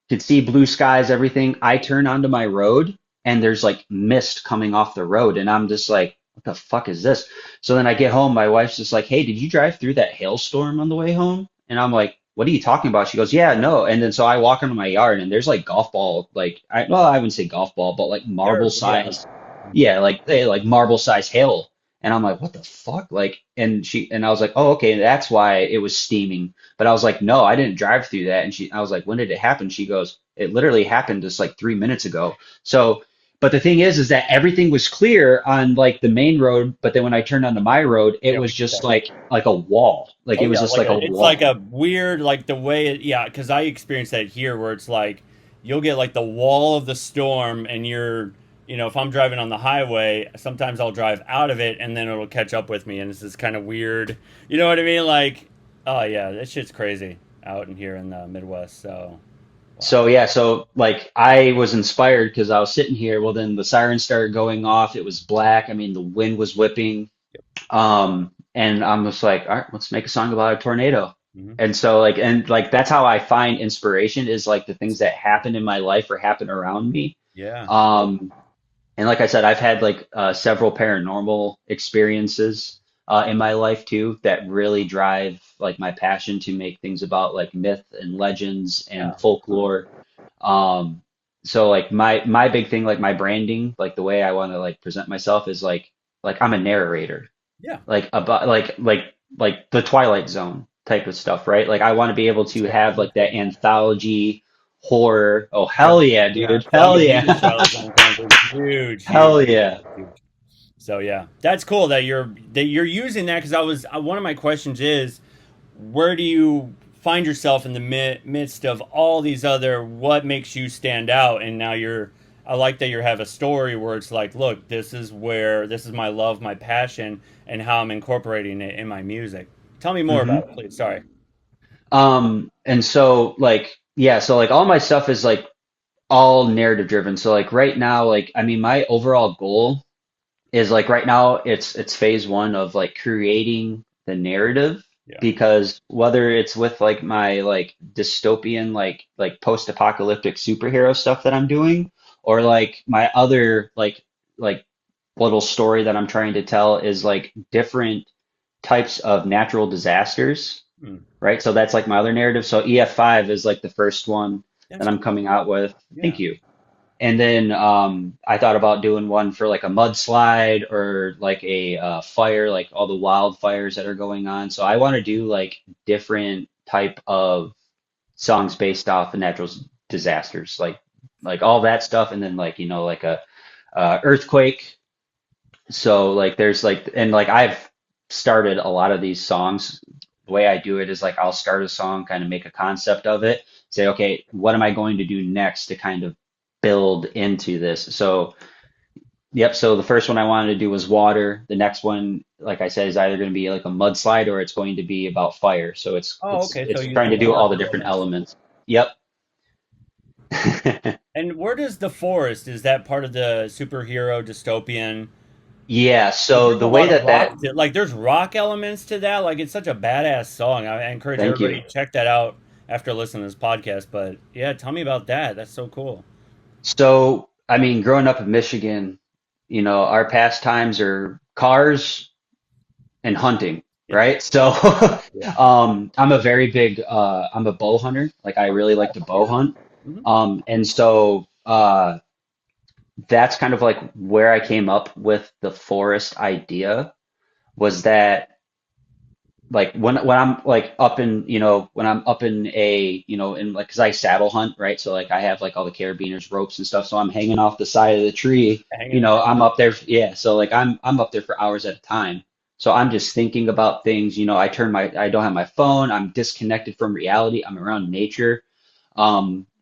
[SPEAKER 2] could see blue skies, everything. I turn onto my road and there's like mist coming off the road. And I'm just like, what the fuck is this? So then I get home. My wife's just like, hey, did you drive through that hailstorm on the way home? And I'm like, what are you talking about? She goes, yeah, no. And then so I walk into my yard and there's like golf ball, like, well, I wouldn't say golf ball, but like marble
[SPEAKER 1] There, yeah.
[SPEAKER 2] size. Yeah, like they like marble size hail. And I'm like, what the fuck? Like, and I was like, oh, okay, that's why it was steaming. But I was like, no, I didn't drive through that. And I was like, when did it happen? She goes, it literally happened just like 3 minutes ago. So, but the thing is that everything was clear on like the main road. But then when I turned onto my road, it
[SPEAKER 1] Yeah,
[SPEAKER 2] was
[SPEAKER 1] we get
[SPEAKER 2] just
[SPEAKER 1] that.
[SPEAKER 2] like a wall. Like
[SPEAKER 1] Oh
[SPEAKER 2] it was
[SPEAKER 1] yeah,
[SPEAKER 2] just like a
[SPEAKER 1] it's like
[SPEAKER 2] wall.
[SPEAKER 1] a weird, like the way it, yeah, because I experienced that here, where it's like you'll get like the wall of the storm, and if I'm driving on the highway, sometimes I'll drive out of it, and then it'll catch up with me, and it's this kind of weird, you know what I mean? Like, oh yeah, that shit's crazy out in here in the Midwest. So, wow.
[SPEAKER 2] So yeah, so like I was inspired because I was sitting here. Well, then the sirens started going off. It was black. I mean, the wind was whipping. And I'm just like, all right, let's make a song about a tornado.
[SPEAKER 1] Hmm.
[SPEAKER 2] And that's how I find inspiration is like the things that happen in my life or happen around me.
[SPEAKER 1] Yeah.
[SPEAKER 2] Um, and like I said, I've had like several paranormal experiences in my life too that really drive like my passion to make things about like myth and legends
[SPEAKER 1] Yeah.
[SPEAKER 2] and folklore. Um, so like my big thing, like my branding, like the way I want to like present myself is like I'm a narrator,
[SPEAKER 1] Yeah.
[SPEAKER 2] like about like the Twilight Zone type of stuff, right? Like I want to be able to have like that anthology horror. Oh
[SPEAKER 1] Yeah.
[SPEAKER 2] hell yeah,
[SPEAKER 1] Yeah.
[SPEAKER 2] dude.
[SPEAKER 1] So I'm a
[SPEAKER 2] Hell
[SPEAKER 1] huge
[SPEAKER 2] yeah.
[SPEAKER 1] Twilight Zone fan, dude. Huge, huge,
[SPEAKER 2] Hell yeah.
[SPEAKER 1] huge. So yeah, that's cool that you're using that because one of my questions is where do you find yourself in the midst of all these other what makes you stand out, and now I like that you have a story where it's like, look, this is my love, my passion, and how I'm incorporating it in my music. Tell me more
[SPEAKER 2] hmm
[SPEAKER 1] about it, please. Sorry.
[SPEAKER 2] And so like yeah, so like all my stuff is like all narrative driven. So like right now, like I mean my overall goal is like right now it's phase one of like creating the narrative
[SPEAKER 1] Yeah.
[SPEAKER 2] because whether it's with like my like dystopian like post-apocalyptic superhero stuff that I'm doing or like my other like little story that I'm trying to tell is like different types of natural disasters,
[SPEAKER 1] Hmm.
[SPEAKER 2] right? So that's like my other narrative. So EF5 is like the first one that
[SPEAKER 1] That's
[SPEAKER 2] I'm
[SPEAKER 1] cool.
[SPEAKER 2] coming out with. Thank
[SPEAKER 1] Yeah.
[SPEAKER 2] you. And then I thought about doing one for like a mudslide or like a fire, like all the wildfires that are going on. So I want to do like different type of songs based off of natural disasters, like all that stuff, and then like like a earthquake. So like there's like and like I've started a lot of these songs. The way I do it is like I'll start a song, kind of make a concept of it, say, okay, what am I going to do next to kind of build into this? So yep, so the first one I wanted to do was water. The next one, like I said, is either going to be like a mudslide or it's going to be about fire. So it's
[SPEAKER 1] Oh,
[SPEAKER 2] it's
[SPEAKER 1] okay. So
[SPEAKER 2] it's trying
[SPEAKER 1] using
[SPEAKER 2] to do
[SPEAKER 1] water
[SPEAKER 2] all the different
[SPEAKER 1] elements.
[SPEAKER 2] elements. Yep.
[SPEAKER 1] And where does the forest? Is that part of the superhero dystopian?
[SPEAKER 2] Yeah,
[SPEAKER 1] Because
[SPEAKER 2] so
[SPEAKER 1] there's a
[SPEAKER 2] the way
[SPEAKER 1] lot of
[SPEAKER 2] that
[SPEAKER 1] rock,
[SPEAKER 2] that
[SPEAKER 1] like there's rock elements to that. Like it's such a badass song. I encourage
[SPEAKER 2] thank
[SPEAKER 1] everybody
[SPEAKER 2] you.
[SPEAKER 1] to check that out. after listening to this podcast. But yeah, tell me about that. That's so cool.
[SPEAKER 2] So, I mean, growing up in Michigan, our pastimes are cars and hunting,
[SPEAKER 1] Yeah.
[SPEAKER 2] right? So,
[SPEAKER 1] Yeah.
[SPEAKER 2] I'm a very big, I'm a bow hunter. Like, I really like to bow hunt.
[SPEAKER 1] Hmm.
[SPEAKER 2] And so, that's kind of like where I came up with the forest idea was that like when I'm like up in when I'm up in a in like because I saddle hunt, right, so like I have like all the carabiners ropes and stuff, so I'm hanging off the side of the tree,
[SPEAKER 1] Hanging out.
[SPEAKER 2] I'm up there, yeah, so like I'm up there for hours at a time, so I'm just thinking about things, I don't have my phone, I'm disconnected from reality, I'm around nature.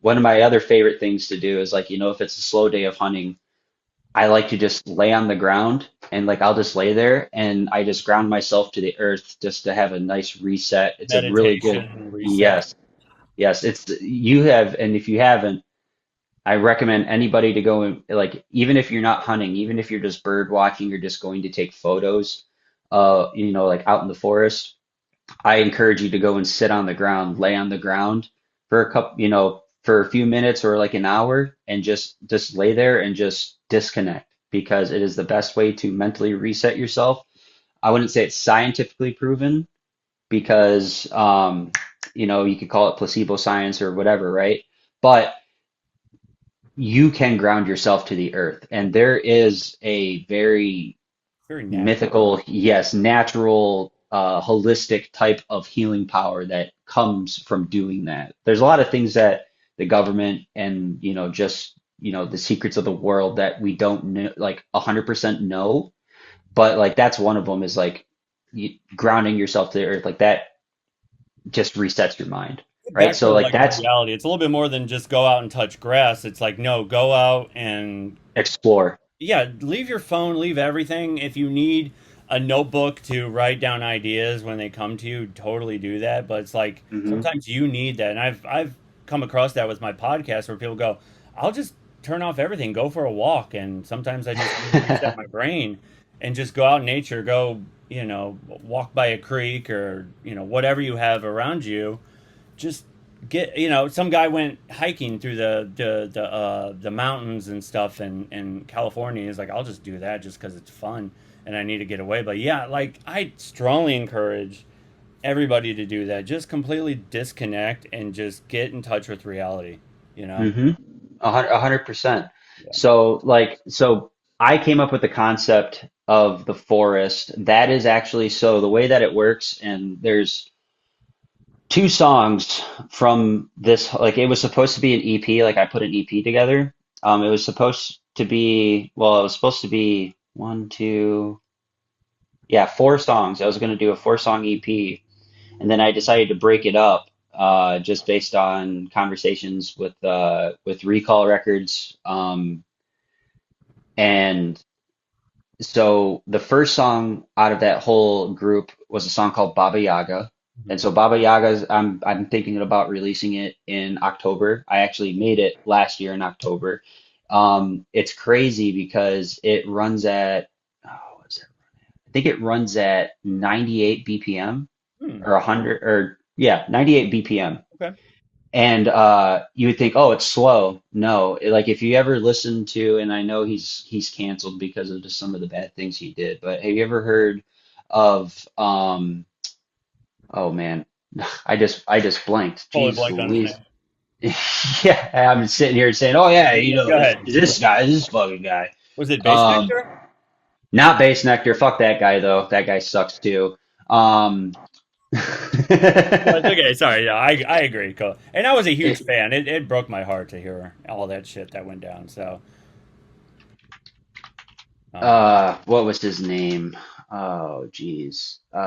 [SPEAKER 2] One of my other favorite things to do is like if it's a slow day of hunting, I like to just lay on the ground and like I'll just lay there and I just ground myself to the earth just to have a nice reset. It's a really good,
[SPEAKER 1] Meditation, reset.
[SPEAKER 2] yes, yes. It's you have, and if you haven't, I recommend anybody to go and like even if you're not hunting, even if you're just bird watching, you're just going to take photos, like out in the forest. I encourage you to go and sit on the ground, lay on the ground for for a few minutes or like an hour and just lay there and just disconnect because it is the best way to mentally reset yourself. I wouldn't say it's scientifically proven because you could call it placebo science or whatever, right? But you can ground yourself to the earth. And there is a very
[SPEAKER 1] Very natural.
[SPEAKER 2] mythical, yes, natural, holistic type of healing power that comes from doing that. There's a lot of things that the government and, just, the secrets of the world that we don't know, like 100% know, but like that's one of them is like grounding yourself to the earth, like that just resets your mind, right?
[SPEAKER 1] Back
[SPEAKER 2] So
[SPEAKER 1] to
[SPEAKER 2] like
[SPEAKER 1] like
[SPEAKER 2] that's
[SPEAKER 1] reality. It's a little bit more than just go out and touch grass. It's like, no, go out and
[SPEAKER 2] explore.
[SPEAKER 1] yeah, leave your phone, leave everything. If you need a notebook to write down ideas when they come to you, totally do that. But it's like
[SPEAKER 2] Hmm.
[SPEAKER 1] sometimes you need that. And I've come across that with my podcast where people go, I'll just turn off everything, go for a walk. And sometimes I just need to reset my brain and just go out in nature, go, walk by a creek or, whatever you have around you, just get some guy went hiking through the mountains and stuff in California. He's like, I'll just do that just because it's fun and I need to get away. But yeah, like I strongly encourage everybody to do that. Just completely disconnect and just get in touch with reality. You know?
[SPEAKER 2] Hmm. 100%.
[SPEAKER 1] Yeah.
[SPEAKER 2] So I came up with the concept of the forest. That is actually so the way that it works, and there's two songs from this. Like it was supposed to be an EP. Like I put an EP together. It was supposed to be, well, it was supposed to be one, two, yeah, four songs. I was going to do a four-song EP, and then I decided to break it up, just based on conversations with Recall Records, and so the first song out of that whole group was a song called Baba Yaga. And
[SPEAKER 1] Mhm.
[SPEAKER 2] so Baba Yaga's I'm thinking about releasing it in October. I actually made it last year in October. It's crazy because it runs at what's it? I think it runs at 98 BPM
[SPEAKER 1] Hmm.
[SPEAKER 2] or 100 or yeah, 98 BPM.
[SPEAKER 1] Okay.
[SPEAKER 2] And you would think, oh, it's slow. No, like if you ever listen to, and I know he's canceled because of just some of the bad things he did, but have you ever heard of oh man, I just blanked.
[SPEAKER 1] Totally
[SPEAKER 2] Jeez
[SPEAKER 1] blanked on his
[SPEAKER 2] Louise.
[SPEAKER 1] name.
[SPEAKER 2] Yeah, I'm sitting here saying, oh yeah,
[SPEAKER 1] Go ahead.
[SPEAKER 2] this fucking guy.
[SPEAKER 1] Was it Bass
[SPEAKER 2] Um,
[SPEAKER 1] Nectar?
[SPEAKER 2] Not Bass Nectar. Fuck that guy though. That guy sucks too. Um,
[SPEAKER 1] No, it's okay. Sorry. Yeah, I agree. Cool. And I was a huge fan. It broke my heart to hear all that shit that went down. So, um,
[SPEAKER 2] What was his name? Oh, geez. What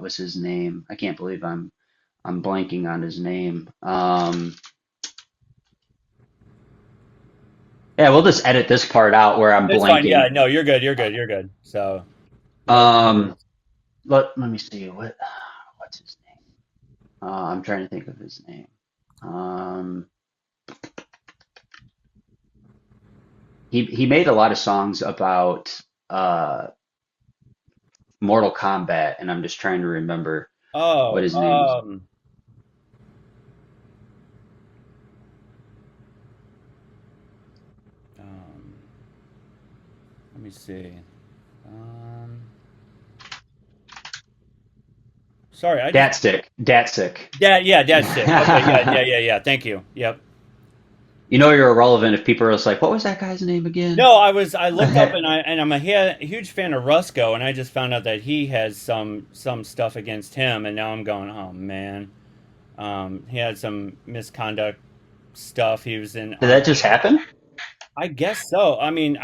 [SPEAKER 2] was his name? I can't believe I'm blanking on his name. Yeah, we'll just edit this part out where I'm
[SPEAKER 1] it's fine.
[SPEAKER 2] blanking.
[SPEAKER 1] Yeah. No, you're good. You're good. You're good. So, no.
[SPEAKER 2] Um, let me see what's his name? I'm trying to think of his name. Um, he made a lot of songs about uh Mortal Kombat, and I'm just trying to remember. what
[SPEAKER 1] Oh,
[SPEAKER 2] his name is.
[SPEAKER 1] um, let me see. Um, sorry, I just
[SPEAKER 2] Datsick. Datsick.
[SPEAKER 1] Dad. Yeah, that's it. Okay, yeah. Thank you. Yep.
[SPEAKER 2] You know you're irrelevant if people are just like, what was that guy's name again?
[SPEAKER 1] No, I looked up and I'm a huge fan of Rusco, and I just found out that he has some stuff against him, and now I'm going, oh man. He had some misconduct stuff. He was in
[SPEAKER 2] Did that just happen?
[SPEAKER 1] I guess so. I mean,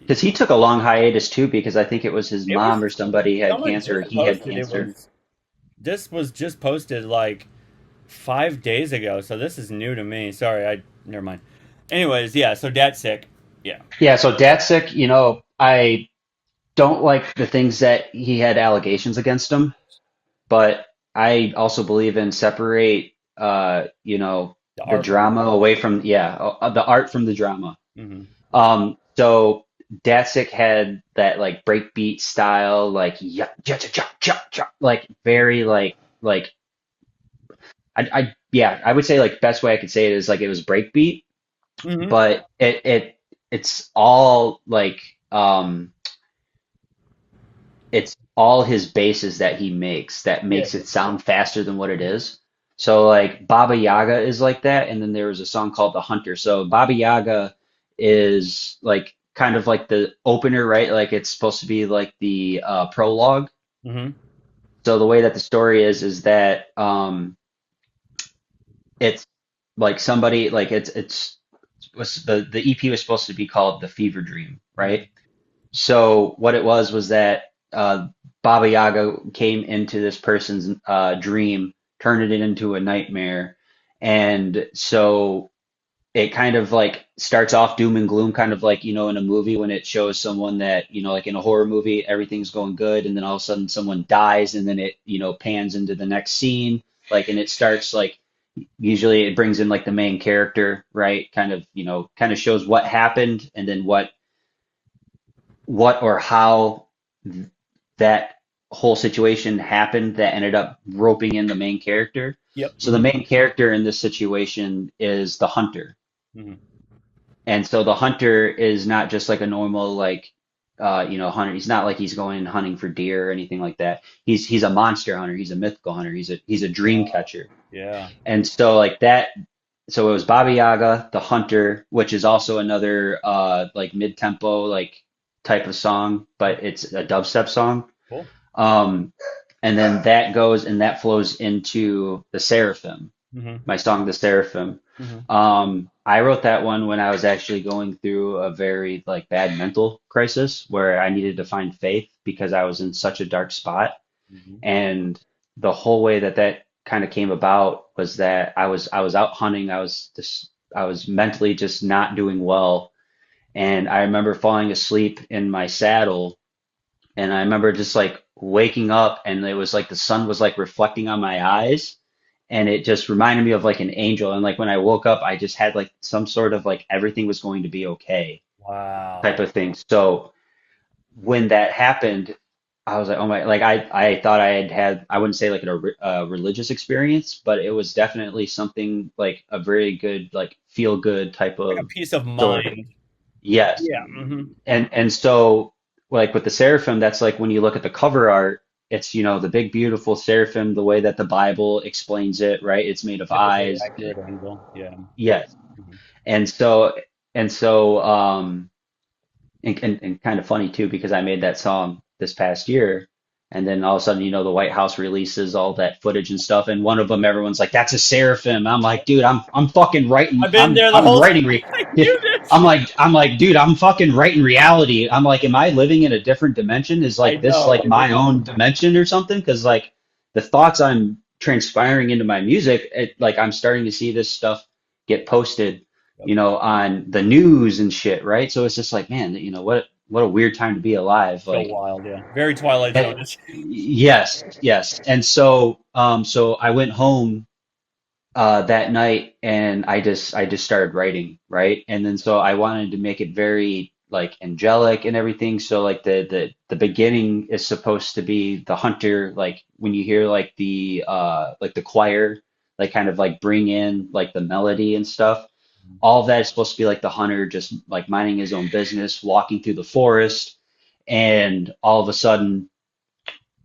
[SPEAKER 2] Because he took a long hiatus too, because I think it was his
[SPEAKER 1] it was
[SPEAKER 2] mom or somebody had
[SPEAKER 1] someone
[SPEAKER 2] cancer, or
[SPEAKER 1] just
[SPEAKER 2] he had
[SPEAKER 1] posted it
[SPEAKER 2] cancer.
[SPEAKER 1] was this was just posted like 5 days ago, so this is new to me. Sorry, I never mind. Anyways, yeah, so dad's sick. Yeah.
[SPEAKER 2] Yeah, so Datsick, I don't like the things that he had allegations against him, but I also believe in separate,
[SPEAKER 1] The
[SPEAKER 2] the
[SPEAKER 1] art from the
[SPEAKER 2] drama away from, yeah, the art from the drama.
[SPEAKER 1] hmm
[SPEAKER 2] So Datsik had that like breakbeat style, like yeah, ja, ja, ja, ja, ja, like very like yeah, I would say like best way I could say it is like it was breakbeat,
[SPEAKER 1] hmm
[SPEAKER 2] but it's all like it's all his bases that he makes that
[SPEAKER 1] Yeah.
[SPEAKER 2] makes it sound faster than what it is. So like Baba Yaga is like that, and then there was a song called The Hunter. So Baba Yaga is like kind of like the opener, right? Like it's supposed to be like the prologue.
[SPEAKER 1] hmm
[SPEAKER 2] So the way that the story is that it's like somebody like it's was the EP was supposed to be called The Fever Dream, right? So what it was that Baba Yaga came into this person's dream, turned it into a nightmare, and so it kind of like starts off doom and gloom, kind of like in a movie when it shows someone that like in a horror movie everything's going good, and then all of a sudden someone dies, and then it pans into the next scene, like, and it starts like usually it brings in like the main character, right? Kind of shows what happened, and then what or how that whole situation happened that ended up roping in the main character.
[SPEAKER 1] Yep.
[SPEAKER 2] So the main character in this situation is the hunter.
[SPEAKER 1] hmm
[SPEAKER 2] And so the hunter is not just like a normal like hunter. He's not like he's going hunting for deer or anything like that. He's a monster hunter. He's a mythical hunter. He's a dream catcher.
[SPEAKER 1] Yeah.
[SPEAKER 2] And so like that, so it was Baba Yaga, the Hunter, which is also another like mid-tempo like type of song, but it's a dubstep song.
[SPEAKER 1] Cool.
[SPEAKER 2] Um, and then that goes and that flows into the Seraphim,
[SPEAKER 1] hmm
[SPEAKER 2] my song, The Seraphim.
[SPEAKER 1] hmm
[SPEAKER 2] I wrote that one when I was actually going through a very like bad mental crisis where I needed to find faith because I was in such a dark spot.
[SPEAKER 1] hmm
[SPEAKER 2] And the whole way that that kind of came about was that I was out hunting. I was mentally just not doing well, and I remember falling asleep in my saddle, and I remember just like waking up, and it was like the sun was like reflecting on my eyes, and it just reminded me of like an angel. And like when I woke up, I just had like some sort of like everything was going to be okay type
[SPEAKER 1] Wow.
[SPEAKER 2] of thing. So when that happened, I was like, oh my, like I thought I had, I wouldn't say like a religious experience, but it was definitely something like a very good, like feel good type
[SPEAKER 1] Like a
[SPEAKER 2] of
[SPEAKER 1] peace of
[SPEAKER 2] sort of,
[SPEAKER 1] mind.
[SPEAKER 2] yes.
[SPEAKER 1] Yeah.
[SPEAKER 2] And so like with the seraphim, that's like when you look at the cover art, it's, the big, beautiful seraphim, the way that the Bible explains it, right? It's made of
[SPEAKER 1] Typically
[SPEAKER 2] eyes.
[SPEAKER 1] accurate angel. Yeah.
[SPEAKER 2] Yes.
[SPEAKER 1] hmm
[SPEAKER 2] And so, and kind of funny too, because I made that song this past year, and then all of a sudden, the White House releases all that footage and stuff, and one of them, everyone's like, "That's a seraphim." I'm like, dude, I'm fucking writing,
[SPEAKER 1] I've been
[SPEAKER 2] I'm
[SPEAKER 1] there the
[SPEAKER 2] I'm
[SPEAKER 1] whole
[SPEAKER 2] writing
[SPEAKER 1] time.
[SPEAKER 2] re
[SPEAKER 1] I knew this.
[SPEAKER 2] I'm like, dude, I'm fucking writing reality. I'm like, am I living in a different dimension? Is
[SPEAKER 1] I
[SPEAKER 2] like this
[SPEAKER 1] know.
[SPEAKER 2] like my own dimension or something? Because like the thoughts I'm transpiring into my music, like I'm starting to see this stuff get posted,
[SPEAKER 1] Yep.
[SPEAKER 2] on the news and shit, right? So it's just like, man, what a weird time to be alive.
[SPEAKER 1] So
[SPEAKER 2] Like,
[SPEAKER 1] wild. Yeah. Very Twilight Zone.
[SPEAKER 2] yes, yes. And so I went home that night and I just started writing, right? And then so I wanted to make it very like angelic and everything. So like the beginning is supposed to be the hunter, like when you hear like the choir like kind of like bring in like the melody and stuff. All of that is supposed to be like the hunter just like minding his own business, walking through the forest, and all of a sudden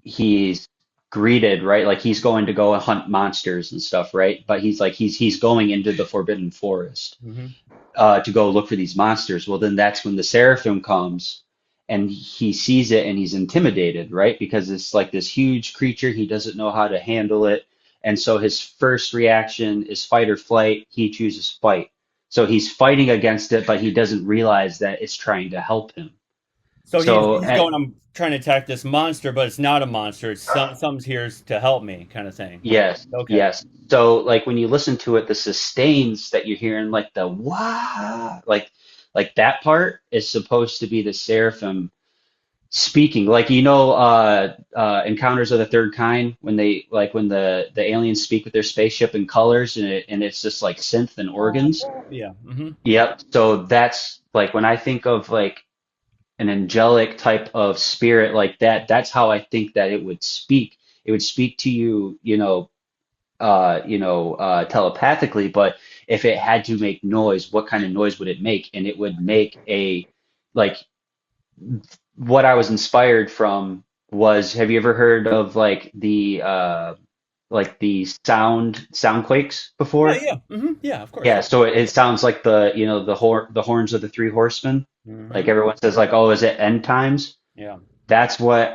[SPEAKER 2] he's greeted, right? Like he's going to go and hunt monsters and stuff, right? But he's like he's going into the forbidden forest
[SPEAKER 1] Mm-hmm.
[SPEAKER 2] to go look for these monsters. Well, then that's when the seraphim comes and he sees it and he's intimidated, right? Because it's like this huge creature, he doesn't know how to handle it. And so his first reaction is fight or flight. He chooses fight. So he's fighting against it, but he doesn't realize that it's trying to help him.
[SPEAKER 1] So
[SPEAKER 2] So,
[SPEAKER 1] he's going. I'm trying to attack this monster, but it's not a monster. It's something's here to help me, kind of thing.
[SPEAKER 2] yes,
[SPEAKER 1] Okay.
[SPEAKER 2] yes. So like when you listen to it, the sustains that you're hearing, like the wah, like that part is supposed to be the seraphim speaking. Like Encounters of the Third Kind, when they like when the aliens speak with their spaceship in colors and it's just like synth and organs.
[SPEAKER 1] Yeah. Mm-hmm.
[SPEAKER 2] Yep. So that's like when I think of like an angelic type of spirit like that, that's how I think that it would speak. It would speak to you, telepathically, but if it had to make noise, what kind of noise would it make? And it would make a like what I was inspired from was, have you ever heard of like the soundquakes
[SPEAKER 1] Yeah.
[SPEAKER 2] before?
[SPEAKER 1] Yeah. Mm-hmm. Yeah. Of course.
[SPEAKER 2] Yeah, so it sounds like the horns of the three horsemen. Like
[SPEAKER 1] Mm-hmm.
[SPEAKER 2] everyone says like, oh, is it end times?
[SPEAKER 1] Yeah.
[SPEAKER 2] That's what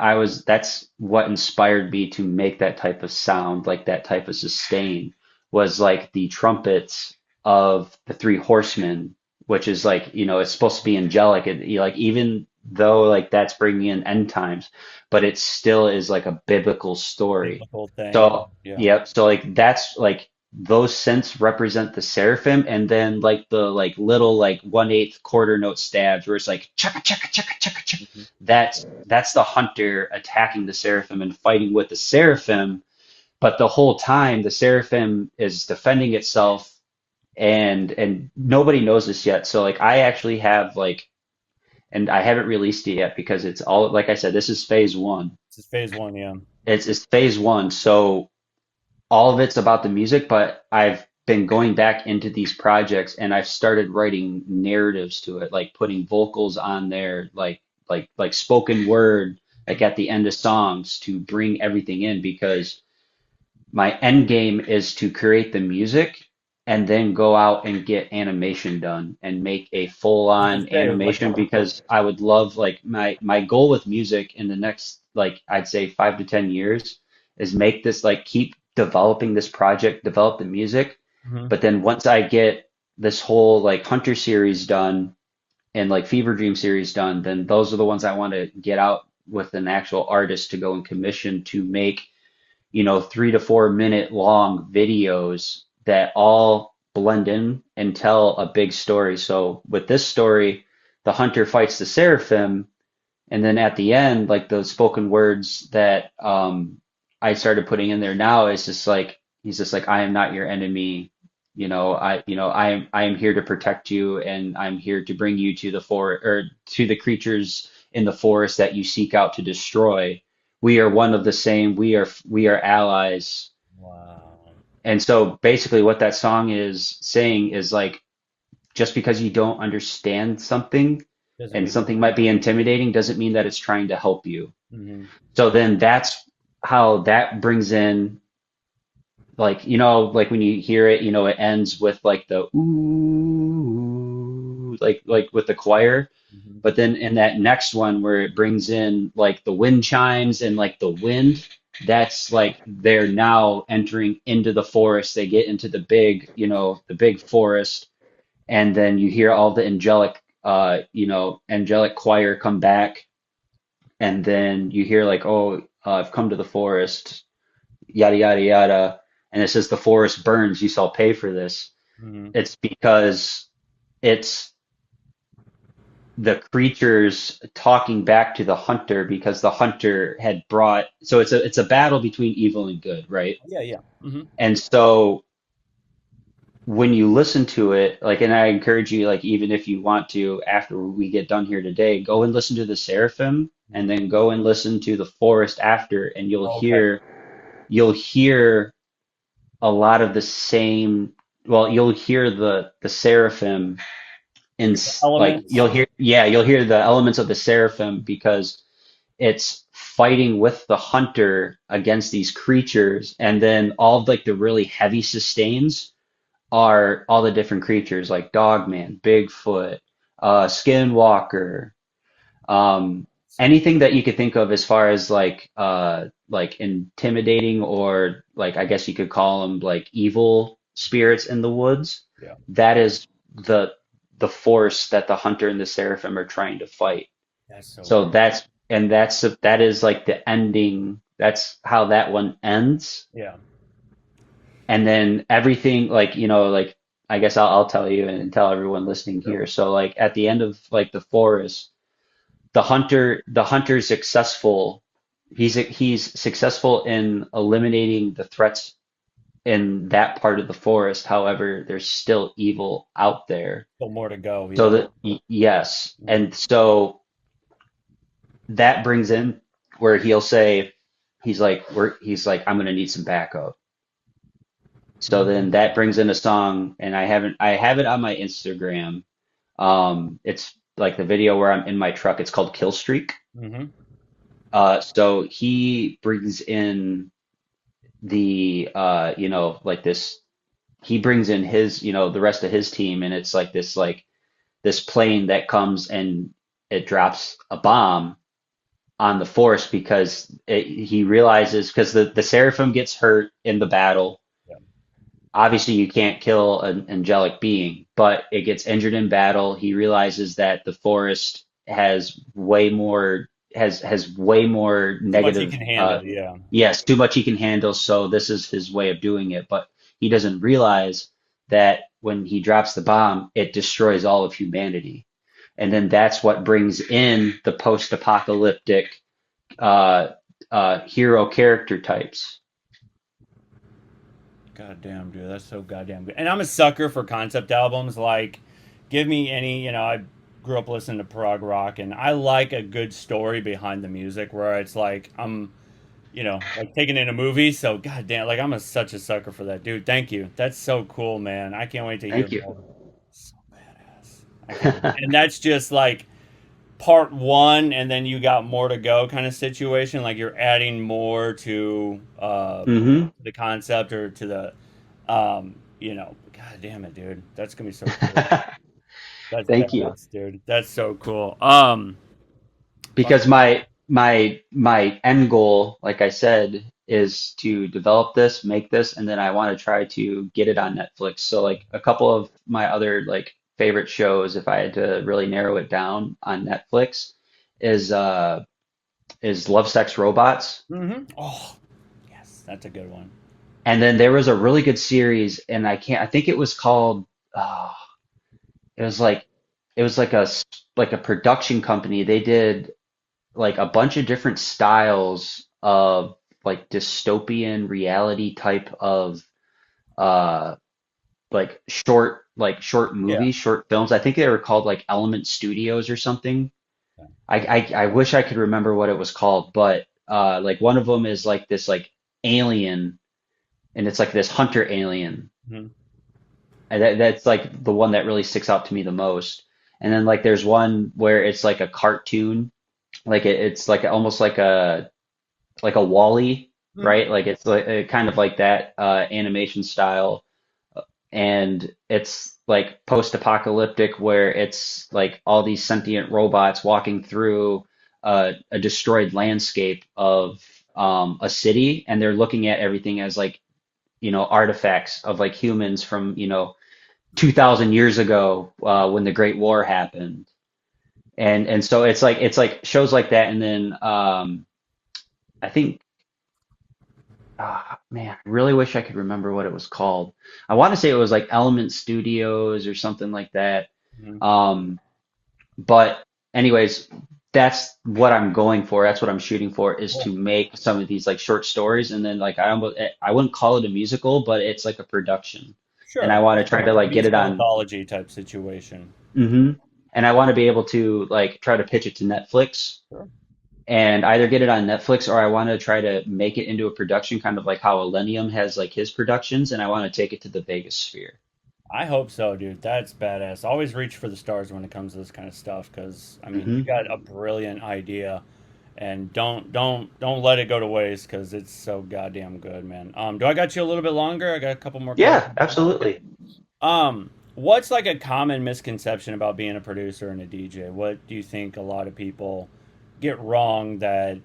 [SPEAKER 2] inspired me to make that type of sound, like that type of sustain, was like the trumpets of the three horsemen, which is like, it's supposed to be angelic. Like even though like that's bringing in end times, but it still is like a biblical story.
[SPEAKER 1] Biblical thing.
[SPEAKER 2] So,
[SPEAKER 1] Yeah.
[SPEAKER 2] yep. So like that's like those synths represent the seraphim, and then like the like little like 1/8 quarter note stabs where it's like chaka chaka chaka chaka chaka.
[SPEAKER 1] Mm-hmm.
[SPEAKER 2] That's the hunter attacking the seraphim and fighting with the seraphim, but the whole time the seraphim is defending itself, and nobody knows this yet. So like I actually have like, and I haven't released it yet because it's all, like I said, this is phase one.
[SPEAKER 1] This is phase one. Yeah.
[SPEAKER 2] It's phase one, so all of it's about the music, but I've been going back into these projects and I've started writing narratives to it, like putting vocals on there, like spoken word, like at the end of songs to bring everything in, because my end game is to create the music and then go out and get animation done and make a full
[SPEAKER 1] I was gonna
[SPEAKER 2] on
[SPEAKER 1] say like.
[SPEAKER 2] animation, because I would love, like, my goal with music in the next, like, I'd say 5 to 10 years is make this, like, keep developing this project, develop the music.
[SPEAKER 1] Mhm.
[SPEAKER 2] But then once I get this whole like Hunter series done and like Fever Dream series done, then those are the ones I want to get out with an actual artist to go and commission to make 3 to 4 minute long videos that all blend in and tell a big story. So with this story, the hunter fights the seraphim, and then at the end, like the spoken words that I started putting in there now is just like, he's just like, I am not your enemy. I am here to protect you, and I'm here to bring you to the forest, or to the creatures in the forest that you seek out to destroy. We are one of the same. We are allies.
[SPEAKER 1] Wow.
[SPEAKER 2] And so basically what that song is saying is like, just because you don't understand something
[SPEAKER 1] Doesn't
[SPEAKER 2] and
[SPEAKER 1] mean.
[SPEAKER 2] something might be intimidating doesn't mean that it's trying to help you.
[SPEAKER 1] Mm-hmm.
[SPEAKER 2] So then that's how that brings in, like, like when you hear it, it ends with like the ooh, like with the choir.
[SPEAKER 1] Mm-hmm.
[SPEAKER 2] But then in that next one where it brings in like the wind chimes and like the wind, that's like they're now entering into the forest. They get into the big forest, and then you hear all the angelic choir come back, and then you hear like, oh, I've come to the forest, yada yada yada, and it says the forest burns. You shall pay for this.
[SPEAKER 1] Mm-hmm.
[SPEAKER 2] It's because it's the creatures talking back to the hunter, because the hunter had brought, so it's a battle between evil and good, right?
[SPEAKER 1] Yeah. Yeah. Mm-hmm.
[SPEAKER 2] And so when you listen to it, like, and I encourage you, like, even if you want to, after we get done here today, go and listen to the Seraphim, and then go and listen to the Forest after, and
[SPEAKER 1] Okay.
[SPEAKER 2] you'll hear a lot of the same. Well, you'll hear the Seraphim in like
[SPEAKER 1] Elements.
[SPEAKER 2] you'll hear the elements of the Seraphim because it's fighting with the hunter against these creatures, and then all of like the really heavy sustains are all the different creatures like Dogman, Bigfoot, Skinwalker, um, anything that you could think of as far as like intimidating or like I guess you could call them like evil spirits in the woods.
[SPEAKER 1] Yeah.
[SPEAKER 2] That is the the force that the hunter and the seraphim are trying to fight.
[SPEAKER 1] That's so
[SPEAKER 2] So
[SPEAKER 1] cool.
[SPEAKER 2] that is like the ending. That's how that one ends.
[SPEAKER 1] Yeah.
[SPEAKER 2] And then everything like like I guess I'll tell you and tell everyone listening
[SPEAKER 1] Sure.
[SPEAKER 2] here. So like at the end of like the forest, the hunter's successful. He's successful in eliminating the threats in that part of the forest. However, there's still evil out there.
[SPEAKER 1] Still more to go.
[SPEAKER 2] So
[SPEAKER 1] Yeah.
[SPEAKER 2] that yes, and so that brings in where he'll say he's like I'm gonna need some backup. So then
[SPEAKER 1] Mm-hmm.
[SPEAKER 2] that brings in a song, and I have it on my Instagram. It's like the video where I'm in my truck. It's called Kill Streak.
[SPEAKER 1] Mm-hmm.
[SPEAKER 2] So he brings in the like this. He brings in his the rest of his team, and it's like this plane that comes and it drops a bomb on the force because he realizes because the seraphim gets hurt in the battle.
[SPEAKER 1] Yeah.
[SPEAKER 2] Obviously, you can't kill an angelic being, but it gets injured in battle. He realizes that the forest has way more
[SPEAKER 1] Too much he
[SPEAKER 2] negative.
[SPEAKER 1] can handle. Yeah.
[SPEAKER 2] Yes, too much he can handle. So this is his way of doing it, but he doesn't realize that when he drops the bomb, it destroys all of humanity, and then that's what brings in the post-apocalyptic uh, hero character types.
[SPEAKER 1] God damn, dude, that's so goddamn good. And I'm a sucker for concept albums. Like, give me any, I grew up listening to prog rock, and I like a good story behind the music where it's like I'm, like taking in a movie. So, goddamn, like such a sucker for that, dude. Thank you. That's so cool, man. I can't wait to hear
[SPEAKER 2] Thank you.
[SPEAKER 1] more. So badass. I can't wait. And that's just like part one, and then you got more to go kind of situation. Like you're adding more to
[SPEAKER 2] hmm
[SPEAKER 1] the concept or to the God damn it, dude. That's gonna be so cool. That's
[SPEAKER 2] Thank you.
[SPEAKER 1] badass, dude. That's so cool. Fuck.
[SPEAKER 2] Because my end goal, like I said, is to develop this, make this, and then I want to try to get it on Netflix. So like a couple of my other like favorite shows, if I had to really narrow it down on Netflix, is uh is Love, Sex, Robots.
[SPEAKER 1] Oh, yes, that's a good one.
[SPEAKER 2] And then there was a really good series, and I think it was called it was like like a production company. They did like a bunch of different styles of like dystopian reality type of uh short
[SPEAKER 1] Yeah.
[SPEAKER 2] movies, short films. I think they were called like Element Studios or something. I wish I could remember what it was called, but like one of them is like this like alien, and it's like this hunter alien.
[SPEAKER 1] Mhm.
[SPEAKER 2] And that's like the one that really sticks out to me the most. And then like there's one where it's like a cartoon, like it's like almost like a Wall-E,
[SPEAKER 1] Mhm.
[SPEAKER 2] right? Like it's like kind of like that animation style, and it's like post-apocalyptic where it's like all these sentient robots walking through a destroyed landscape of a city, and they're looking at everything as like artifacts of like humans from 2,000 years ago when the Great War happened, and so it's like shows like that, and then I think man, I really wish I could remember what it was called. I want to say it was like Element Studios or something like that.
[SPEAKER 1] Mhm.
[SPEAKER 2] Um, but anyways, that's what I'm going for. That's what I'm shooting for is to
[SPEAKER 1] Cool.
[SPEAKER 2] make some of these like short stories, and then like I wouldn't call it a musical, but it's like a production. and I
[SPEAKER 1] Sure.
[SPEAKER 2] want to try to like get it
[SPEAKER 1] Musical
[SPEAKER 2] on.
[SPEAKER 1] anthology type situation.
[SPEAKER 2] Hmm. And I want to be able to like try to pitch it to Netflix
[SPEAKER 1] Sure.
[SPEAKER 2] and either get it on Netflix or I want to try to make it into a production, kind of like how Millennium has like his productions, and I want to take it to the Vegas sphere.
[SPEAKER 1] I hope so, dude. That's badass. Always reach for the stars when it comes to this kind of stuff, because I mean, you
[SPEAKER 2] Hmm.
[SPEAKER 1] got a brilliant idea, and don't let it go to waste, because it's so goddamn good, man. Do I got you a little bit longer? I got a couple more
[SPEAKER 2] Yeah,
[SPEAKER 1] questions.
[SPEAKER 2] absolutely.
[SPEAKER 1] What's like a common misconception about being a producer and a DJ? What do you think a lot of people get wrong that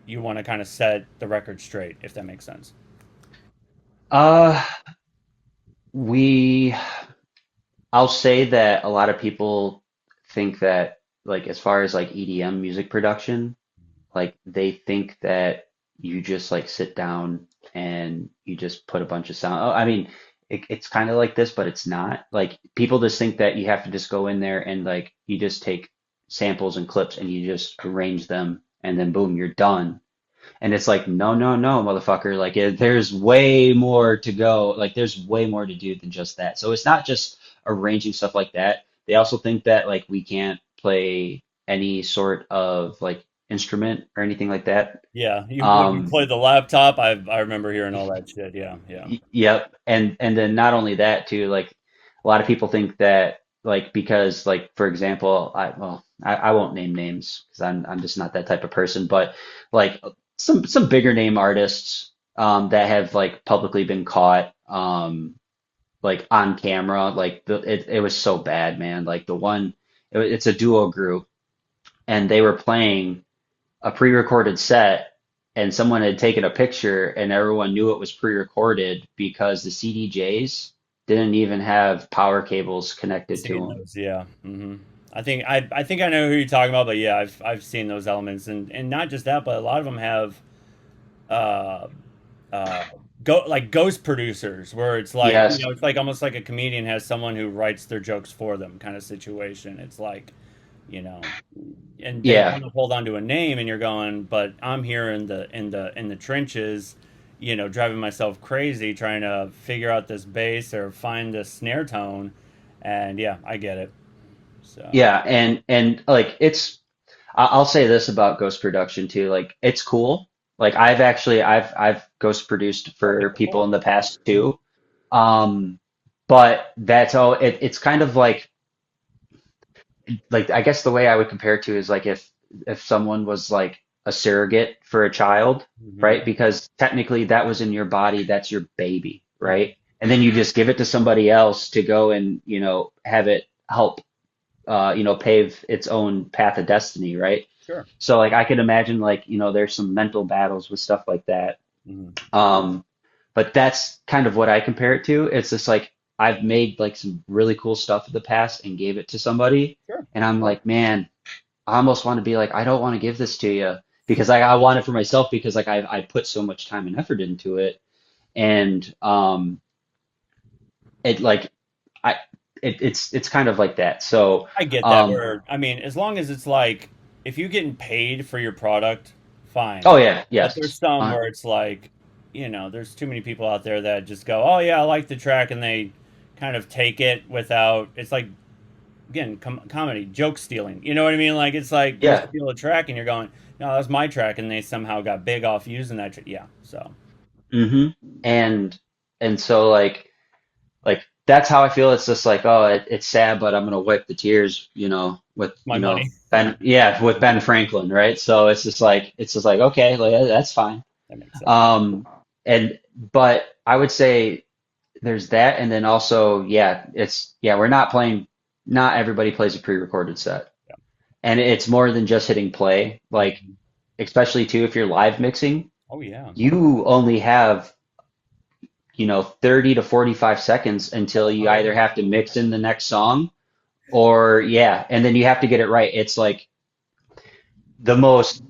[SPEAKER 1] you want to kind of set the record straight, if that makes sense?
[SPEAKER 2] Uh, we, I'll say that a lot of people think that, like, as far as like EDM music production, like they think that you just like sit down and you just put a bunch of sound. Oh, I mean, it's kind of like this, but it's not. Like people just think that you have to just go in there and like you just take samples and clips and you just arrange them and then boom, you're done. And it's like, no, no, no, motherfucker. Like, there's way more to go. Like, there's way more to do than just that. So it's not just arranging stuff like that. They also think that, like, we can't play any sort of, like, instrument or anything like that.
[SPEAKER 1] Yeah, you when you
[SPEAKER 2] Um,
[SPEAKER 1] play the laptop, I remember hearing all that shit. Yeah, yeah.
[SPEAKER 2] yep. And then not only that, too, like, a lot of people think that, like, because, like, for example, I won't name names because I'm just not that type of person, but like some bigger name artists that have like publicly been caught like on camera like it was so bad, man. Like the one it's a duo group and they were playing a pre-recorded set and someone had taken a picture and everyone knew it was pre-recorded because the CDJs didn't even have power cables connected to
[SPEAKER 1] Seen
[SPEAKER 2] them.
[SPEAKER 1] those, yeah. I think I know who you're talking about, but yeah, I've seen those elements, and not just that, but a lot of them have uh uh ghost producers where it's like
[SPEAKER 2] Yes.
[SPEAKER 1] it's like almost like a comedian has someone who writes their jokes for them kind of situation. It's like you know, and they
[SPEAKER 2] Yeah.
[SPEAKER 1] want to hold on to a name, and you're going, but I'm here in the trenches, driving myself crazy trying to figure out this bass or find this snare tone, and yeah, I get it. So
[SPEAKER 2] Yeah, and like I'll say this about ghost production too. Like it's cool. Like I've ghost produced
[SPEAKER 1] okay,
[SPEAKER 2] for people
[SPEAKER 1] cool.
[SPEAKER 2] in the past too. Um, but that's all it's kind of like I guess the way I would compare it to is like if someone was like a surrogate for a child,
[SPEAKER 1] Hmm.
[SPEAKER 2] right? Because technically that was in your body, that's your baby,
[SPEAKER 1] Hmm.
[SPEAKER 2] right? And then you just give it to somebody else to go and, have it help pave its own path of destiny, right?
[SPEAKER 1] Sure.
[SPEAKER 2] So like I could imagine like, there's some mental battles with stuff like that.
[SPEAKER 1] Hmm.
[SPEAKER 2] Um, but that's kind of what I compare it to. It's just like I've made like some really cool stuff in the past and gave it to somebody,
[SPEAKER 1] Sure.
[SPEAKER 2] and I'm like, man, I almost want to be like, I don't want to give this to you because I want it for myself because like I put so much time and effort into it, and it like I it's kind of like that. So
[SPEAKER 1] I get that.
[SPEAKER 2] um,
[SPEAKER 1] Where I mean, as long as it's like, if you're getting paid for your product, fine.
[SPEAKER 2] oh yeah,
[SPEAKER 1] But there's
[SPEAKER 2] yes.
[SPEAKER 1] some where it's like, there's too many people out there that just go, "Oh yeah, I like the track," and they kind of take it without. It's like, again, comedy, joke stealing. You know what I mean? Like it's like you
[SPEAKER 2] Yeah.
[SPEAKER 1] steal a track and you're going, "No, that's my track," and they somehow got big off using that. Yeah. So
[SPEAKER 2] Hmm. And so like that's how I feel. It's just like, oh, it's sad, but I'm gonna wipe the tears, with
[SPEAKER 1] my money.
[SPEAKER 2] Ben, yeah, with Ben Franklin, right? So it's just like okay, like that's fine.
[SPEAKER 1] That makes sense.
[SPEAKER 2] Um, and but I would say there's that, and then also, yeah, we're not playing. Not everybody plays a pre-recorded set,
[SPEAKER 1] Yeah.
[SPEAKER 2] and it's more than just hitting play. Like
[SPEAKER 1] Mhm.
[SPEAKER 2] especially too if you're live mixing,
[SPEAKER 1] Oh yeah.
[SPEAKER 2] you only have 30 to 45 seconds until you
[SPEAKER 1] Oh,
[SPEAKER 2] either have to mix in the next song or yeah, and then you have to get it right. It's like the most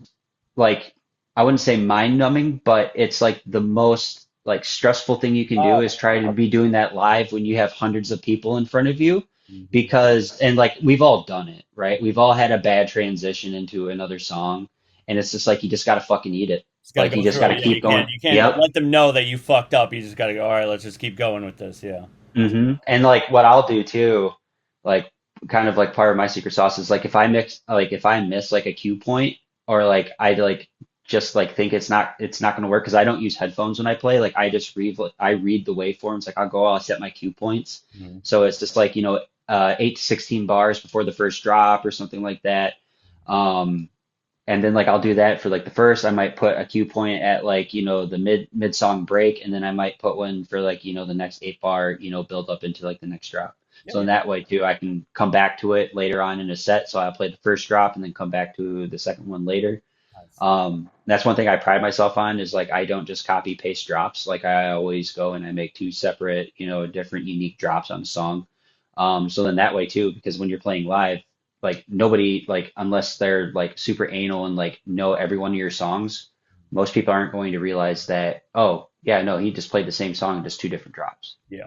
[SPEAKER 2] like I wouldn't say mind numbing, but it's like the most like stressful thing you can do is
[SPEAKER 1] oh.
[SPEAKER 2] try to be doing that live when you have hundreds of people in front of you
[SPEAKER 1] Mhm.
[SPEAKER 2] because and like we've all done it, right? We've all had a bad transition into another song and it's just like you just gotta fucking eat it.
[SPEAKER 1] Just got to
[SPEAKER 2] Like you
[SPEAKER 1] go
[SPEAKER 2] just
[SPEAKER 1] through
[SPEAKER 2] gotta
[SPEAKER 1] it. Yeah,
[SPEAKER 2] keep going.
[SPEAKER 1] you can't
[SPEAKER 2] Yep.
[SPEAKER 1] let them know that you fucked up. You just got to go. All right, let's just keep going with this. Yeah.
[SPEAKER 2] And like what I'll do too, like kind of like part of my secret sauce is like if I miss like a cue point or like I like just like think it's not gonna work because I don't use headphones when I play. Like I read the waveforms. Like I'll set my cue points.
[SPEAKER 1] Mhm.
[SPEAKER 2] So it's just like, 8 to 16 bars before the first drop or something like that. Um, and then like I'll do that for like the first. I might put a cue point at like, the mid song break, and then I might put one for like, the next 8 bar, build up into like the next drop.
[SPEAKER 1] Yeah,
[SPEAKER 2] So in
[SPEAKER 1] yeah.
[SPEAKER 2] that way too, I can come back to it later on in a set. So I'll play the first drop and then come back to the second one later.
[SPEAKER 1] Nice.
[SPEAKER 2] That's one thing I pride myself on is like I don't just copy paste drops. Like I always go and I make two separate, different unique drops on a song. So then that way too, because when you're playing live, like nobody like unless they're like super anal and like know every one of your songs, most people aren't going to realize that, oh yeah, no, he just played the same song, just two different drops.
[SPEAKER 1] Yeah.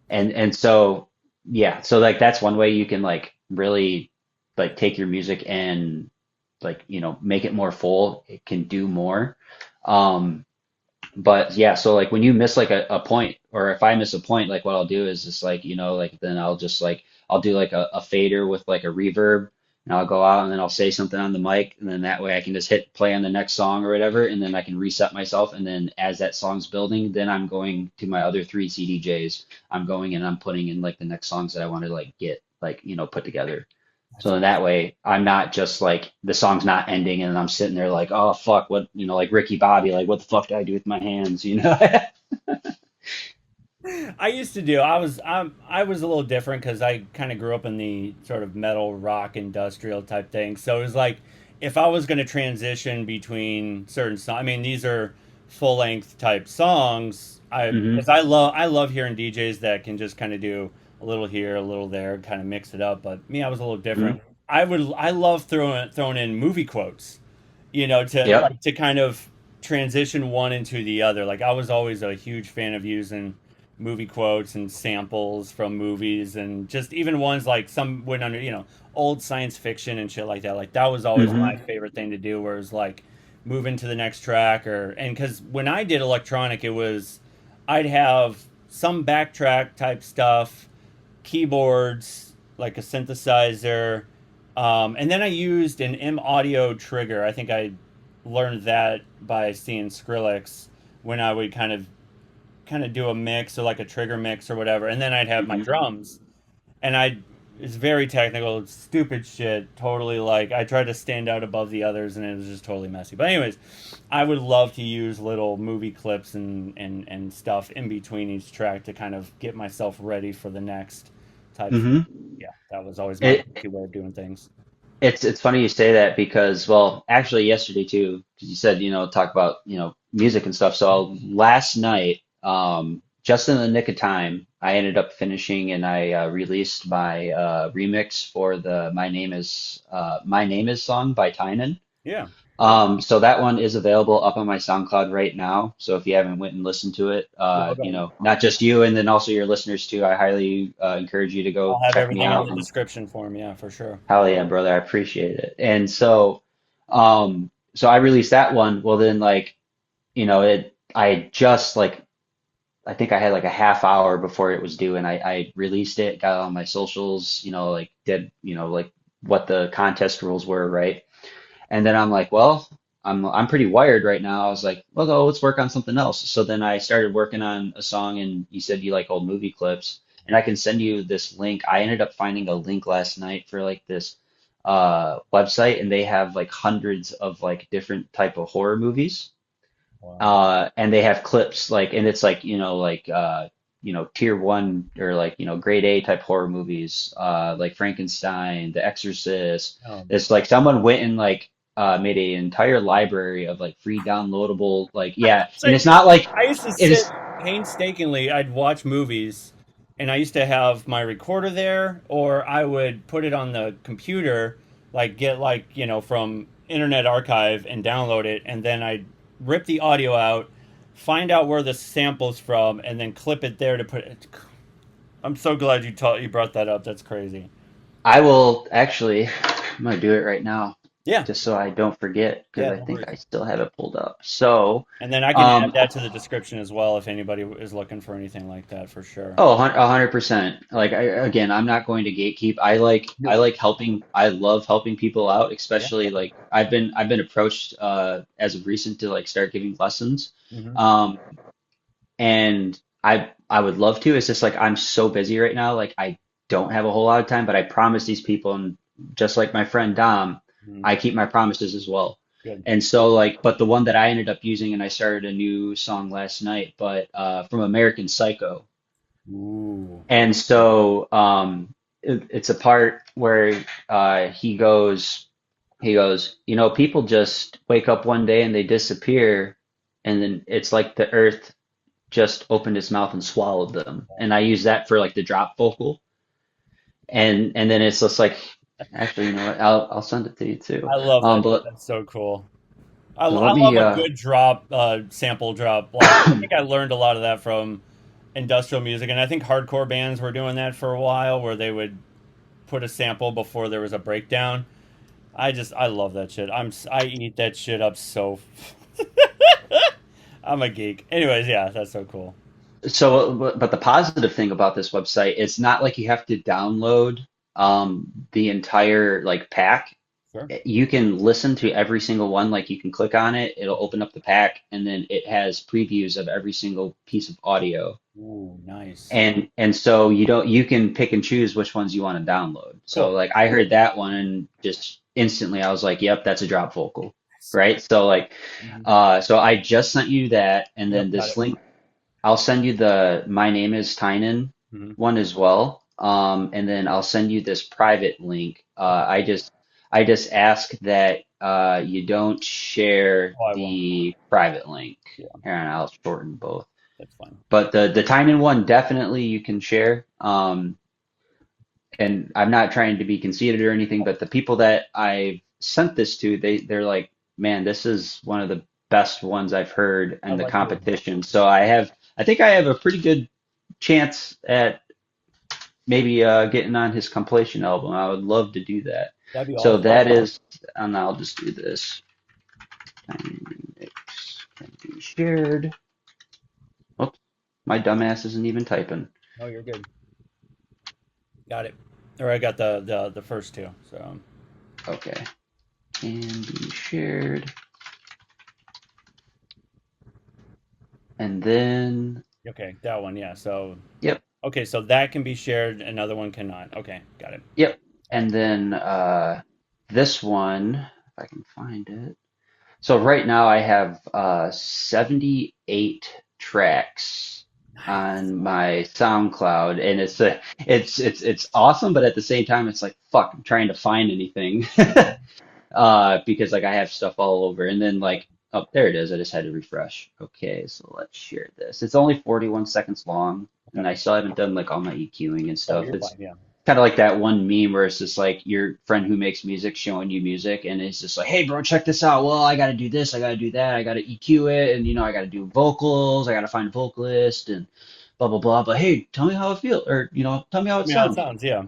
[SPEAKER 2] And so yeah, so like that's one way you can like really like take your music and like, make it more full. It can do more. Um, but yeah, so like when you miss like a point, or if I miss a point, like what I'll do is just like, like then I'll just like I'll do like a fader with like a reverb, and I'll go out and then I'll say something on the mic, and then that way I can just hit play on the next song or whatever, and then I can reset myself, and then as that song's building, then I'm going to my other three CDJs. I'm going and I'm putting in like the next songs that I want to like get like, put together.
[SPEAKER 1] That's
[SPEAKER 2] So in that way, I'm not just like the song's not ending and I'm sitting there like, oh fuck, what, like Ricky Bobby, like what the fuck did I do with my hands?
[SPEAKER 1] I used to do. I was a little different because I kind of grew up in the sort of metal rock industrial type thing. So it was like if I was going to transition between certain songs, I mean these are full length type songs. I
[SPEAKER 2] hmm
[SPEAKER 1] because I love hearing DJs that can just kind of do a little here, a little there, kind of mix it up. But me, I was a little
[SPEAKER 2] hmm
[SPEAKER 1] different. I love throwing in movie quotes, to
[SPEAKER 2] Yep.
[SPEAKER 1] like to kind of transition one into the other. Like I was always a huge fan of using movie quotes and samples from movies and just even ones like some went under, old science fiction and shit like that. Like that was always my
[SPEAKER 2] hmm
[SPEAKER 1] favorite thing to do, where it's like move into the next track and because when I did electronic, it was I'd have some backtrack type stuff, keyboards, like a synthesizer, and then I used an M audio trigger. I think I learned that by seeing Skrillex when I would kind of do a mix or like a trigger mix or whatever, and then I'd have my
[SPEAKER 2] hmm
[SPEAKER 1] drums, and I it's very technical, stupid shit. Totally like I tried to stand out above the others, and it was just totally messy. But anyways, I would love to use little movie clips and stuff in between each track to kind of get myself ready for the next type.
[SPEAKER 2] hmm
[SPEAKER 1] Yeah, that was always my
[SPEAKER 2] It,
[SPEAKER 1] go-to way of doing things.
[SPEAKER 2] it's funny you say that because, well, actually yesterday too, because you said, talk about, music and stuff. So last night, just in the nick of time, I ended up finishing and I released my remix for the My Name Is song by Tynan.
[SPEAKER 1] Yeah.
[SPEAKER 2] So that one is available up on my SoundCloud right now. So if you haven't went and listened to it,
[SPEAKER 1] Well done.
[SPEAKER 2] not just you, and then also your listeners too, I highly encourage you to go
[SPEAKER 1] I'll have
[SPEAKER 2] check me
[SPEAKER 1] everything in
[SPEAKER 2] out.
[SPEAKER 1] the description for him. Yeah, for sure.
[SPEAKER 2] Hell yeah, brother. I appreciate it. And so I released that one. Well, then like, I just like, I think I had like a half hour before it was due and I released it, got it on my socials, like did, like what the contest rules were, right? And then I'm like, well, I'm pretty wired right now. I was like, well, no, let's work on something else. So then I started working on a song, and you said you like old movie clips, and I can send you this link. I ended up finding a link last night for like this website, and they have like hundreds of like different type of horror movies.
[SPEAKER 1] Wow.
[SPEAKER 2] And they have clips like, and it's like, tier one or like, grade A type horror movies, like Frankenstein, The Exorcist.
[SPEAKER 1] Oh,
[SPEAKER 2] It's like someone went and like made an entire library of like free downloadable, like, yeah.
[SPEAKER 1] so
[SPEAKER 2] And it's not like
[SPEAKER 1] I used to
[SPEAKER 2] it
[SPEAKER 1] sit
[SPEAKER 2] is,
[SPEAKER 1] painstakingly. I'd watch movies, and I used to have my recorder there, or I would put it on the computer, like get like from Internet Archive and download it, and then I'd rip the audio out, find out where the sample's from, and then clip it there to put it. I'm so glad you brought that up. That's crazy.
[SPEAKER 2] I will actually, I'm gonna do it right now.
[SPEAKER 1] Yeah.
[SPEAKER 2] just so I don't forget because
[SPEAKER 1] Yeah,
[SPEAKER 2] I
[SPEAKER 1] no
[SPEAKER 2] think
[SPEAKER 1] worries.
[SPEAKER 2] I still have it pulled up. So,
[SPEAKER 1] And then I can add
[SPEAKER 2] um,
[SPEAKER 1] that to the description as well if anybody is looking for anything like that for sure.
[SPEAKER 2] oh, 100%. Like again, I'm not going to gatekeep. I
[SPEAKER 1] No.
[SPEAKER 2] like helping. I love helping people out,
[SPEAKER 1] Yeah.
[SPEAKER 2] especially like I've been approached as of recent to like start giving lessons.
[SPEAKER 1] Hmm.
[SPEAKER 2] Um, and I would love to. It's just like I'm so busy right now. Like I don't have a whole lot of time, but I promise these people, and just like my friend Dom,
[SPEAKER 1] Hmm.
[SPEAKER 2] I keep my promises as well.
[SPEAKER 1] Good.
[SPEAKER 2] And so like, but the one that I ended up using, and I started a new song last night, but from American Psycho.
[SPEAKER 1] Ooh.
[SPEAKER 2] And so it's a part where he goes, people just wake up one day and they disappear, and then it's like the earth just opened its mouth and swallowed them. And I use that for like the drop vocal. And then it's just like, actually, you know what? I'll send it to you too.
[SPEAKER 1] I love that.
[SPEAKER 2] But
[SPEAKER 1] That's so cool.
[SPEAKER 2] so
[SPEAKER 1] I
[SPEAKER 2] let
[SPEAKER 1] love
[SPEAKER 2] me
[SPEAKER 1] a good drop, sample drop. Like I think I learned a lot of that from industrial music, and I think hardcore bands were doing that for a while, where they would put a sample before there was a breakdown. I love that shit. I eat that shit up so. I'm a geek. Anyways, yeah, that's so cool.
[SPEAKER 2] but the positive thing about this website, it's not like you have to download the entire like pack.
[SPEAKER 1] Sure.
[SPEAKER 2] You can listen to every single one. Like you can click on it, it'll open up the pack, and then it has previews of every single piece of audio.
[SPEAKER 1] Ooh, nice.
[SPEAKER 2] And so you can pick and choose which ones you want to download. So
[SPEAKER 1] Cool.
[SPEAKER 2] like I heard that one and just instantly I was like, yep, that's a drop vocal.
[SPEAKER 1] So,
[SPEAKER 2] Right? So like
[SPEAKER 1] mhm.
[SPEAKER 2] so I just sent you that, and then
[SPEAKER 1] Yep, got
[SPEAKER 2] this
[SPEAKER 1] it.
[SPEAKER 2] link, I'll send you the My Name is Tynan
[SPEAKER 1] Hmm.
[SPEAKER 2] one as well. And then I'll send you this private link.
[SPEAKER 1] Okay.
[SPEAKER 2] I just ask that you don't share
[SPEAKER 1] Oh, I won't.
[SPEAKER 2] the private link.
[SPEAKER 1] Yeah,
[SPEAKER 2] Here, and I'll shorten both.
[SPEAKER 1] that's fine.
[SPEAKER 2] But the Tynan one definitely you can share. And I'm not trying to be conceited or anything, but the people that I've sent this to, they're like, man, this is one of the best ones I've heard
[SPEAKER 1] I
[SPEAKER 2] in the
[SPEAKER 1] like it.
[SPEAKER 2] competition. So I think I have a pretty good chance at maybe getting on his compilation album. I would love to do that.
[SPEAKER 1] That'd be
[SPEAKER 2] So
[SPEAKER 1] awesome.
[SPEAKER 2] that is, and I'll just do this. Tiny remix can be shared. Oops, my dumbass isn't even typing.
[SPEAKER 1] No, you're good. Got it. Or I got the first two. So
[SPEAKER 2] Okay, can be shared. And then,
[SPEAKER 1] okay, that one. Yeah. So
[SPEAKER 2] yep,
[SPEAKER 1] okay, so that can be shared. Another one cannot. Okay, got it.
[SPEAKER 2] yep.
[SPEAKER 1] All right.
[SPEAKER 2] And then this one, if I can find it. So right now I have 78 tracks
[SPEAKER 1] Nice.
[SPEAKER 2] on my SoundCloud, and it's awesome, but at the same time it's like fuck, I'm trying to find anything because like I have stuff all over, and then like oh there it is. I just had to refresh. Okay, so let's share this. It's only 41 seconds long, and
[SPEAKER 1] Okay.
[SPEAKER 2] I still haven't done like all my EQing and
[SPEAKER 1] Oh,
[SPEAKER 2] stuff.
[SPEAKER 1] you're
[SPEAKER 2] It's
[SPEAKER 1] fine. Yeah.
[SPEAKER 2] kind of like that one meme where it's just like your friend who makes music showing you music, and it's just like, hey, bro, check this out. Well, I got to do this, I got to do that, I got to EQ it, and I got to do vocals, I got to find a vocalist, and blah blah blah. But hey, tell me how it feels, or tell me how
[SPEAKER 1] I
[SPEAKER 2] it
[SPEAKER 1] mean, how it
[SPEAKER 2] sounds.
[SPEAKER 1] sounds. Yeah.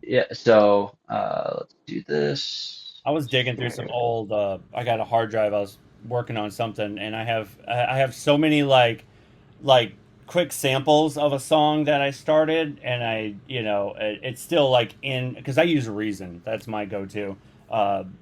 [SPEAKER 2] Yeah. So let's do this.
[SPEAKER 1] I was digging through some
[SPEAKER 2] Share.
[SPEAKER 1] old. I got a hard drive. I was working on something, and I have so many like quick samples of a song that I started, and it's still like in because I use Reason. That's my go-to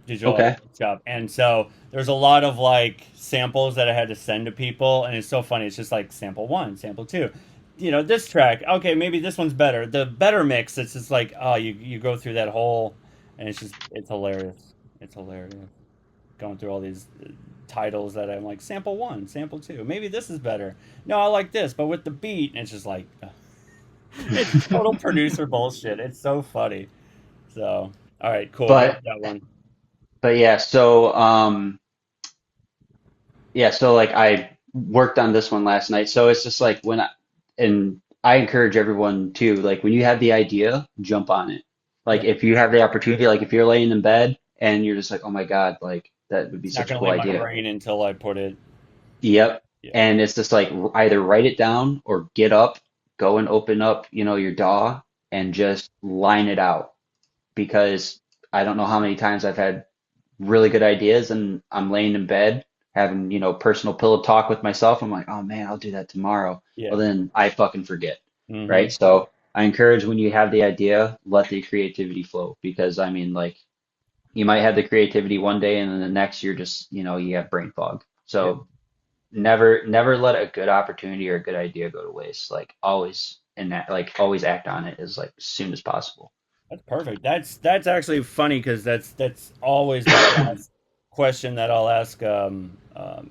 [SPEAKER 1] digital
[SPEAKER 2] Okay.
[SPEAKER 1] audio shop, and so there's a lot of like samples that I had to send to people, and it's so funny. It's just like sample one, sample two. This track. Okay, maybe this one's better. The better mix. It's just like oh, you go through that whole, and it's hilarious. It's hilarious going through all these titles that I'm like sample one, sample two. Maybe this is better. No, I like this, but with the beat, and it's just like it's total producer bullshit. It's so funny. So, all right, cool. I got
[SPEAKER 2] but
[SPEAKER 1] that one.
[SPEAKER 2] but yeah. So like I worked on this one last night. So it's just like and I encourage everyone to like when you have the idea, jump on it. Like
[SPEAKER 1] Yep.
[SPEAKER 2] if you have the opportunity, like if you're laying in bed and you're just like, oh my God, like that would be
[SPEAKER 1] It's not
[SPEAKER 2] such a
[SPEAKER 1] gonna
[SPEAKER 2] cool
[SPEAKER 1] leave my
[SPEAKER 2] idea.
[SPEAKER 1] brain until I put it.
[SPEAKER 2] Yep.
[SPEAKER 1] Yeah.
[SPEAKER 2] And it's just like either write it down or get up, go and open up, your DAW and just line it out because I don't know how many times I've had really good ideas and I'm laying in bed having, personal pillow talk with myself. I'm like, oh man, I'll do that tomorrow. Well,
[SPEAKER 1] Yeah.
[SPEAKER 2] then I fucking forget, right?
[SPEAKER 1] Mm-hmm.
[SPEAKER 2] So I encourage when you have the idea, let the creativity flow because I mean, like, you might have the creativity one day and then the next you're just, you have brain fog.
[SPEAKER 1] Yeah.
[SPEAKER 2] So never let a good opportunity or a good idea go to waste. Like always and that like always act on it as like as soon as possible.
[SPEAKER 1] That's perfect. That's actually funny because that's always my last question that I'll ask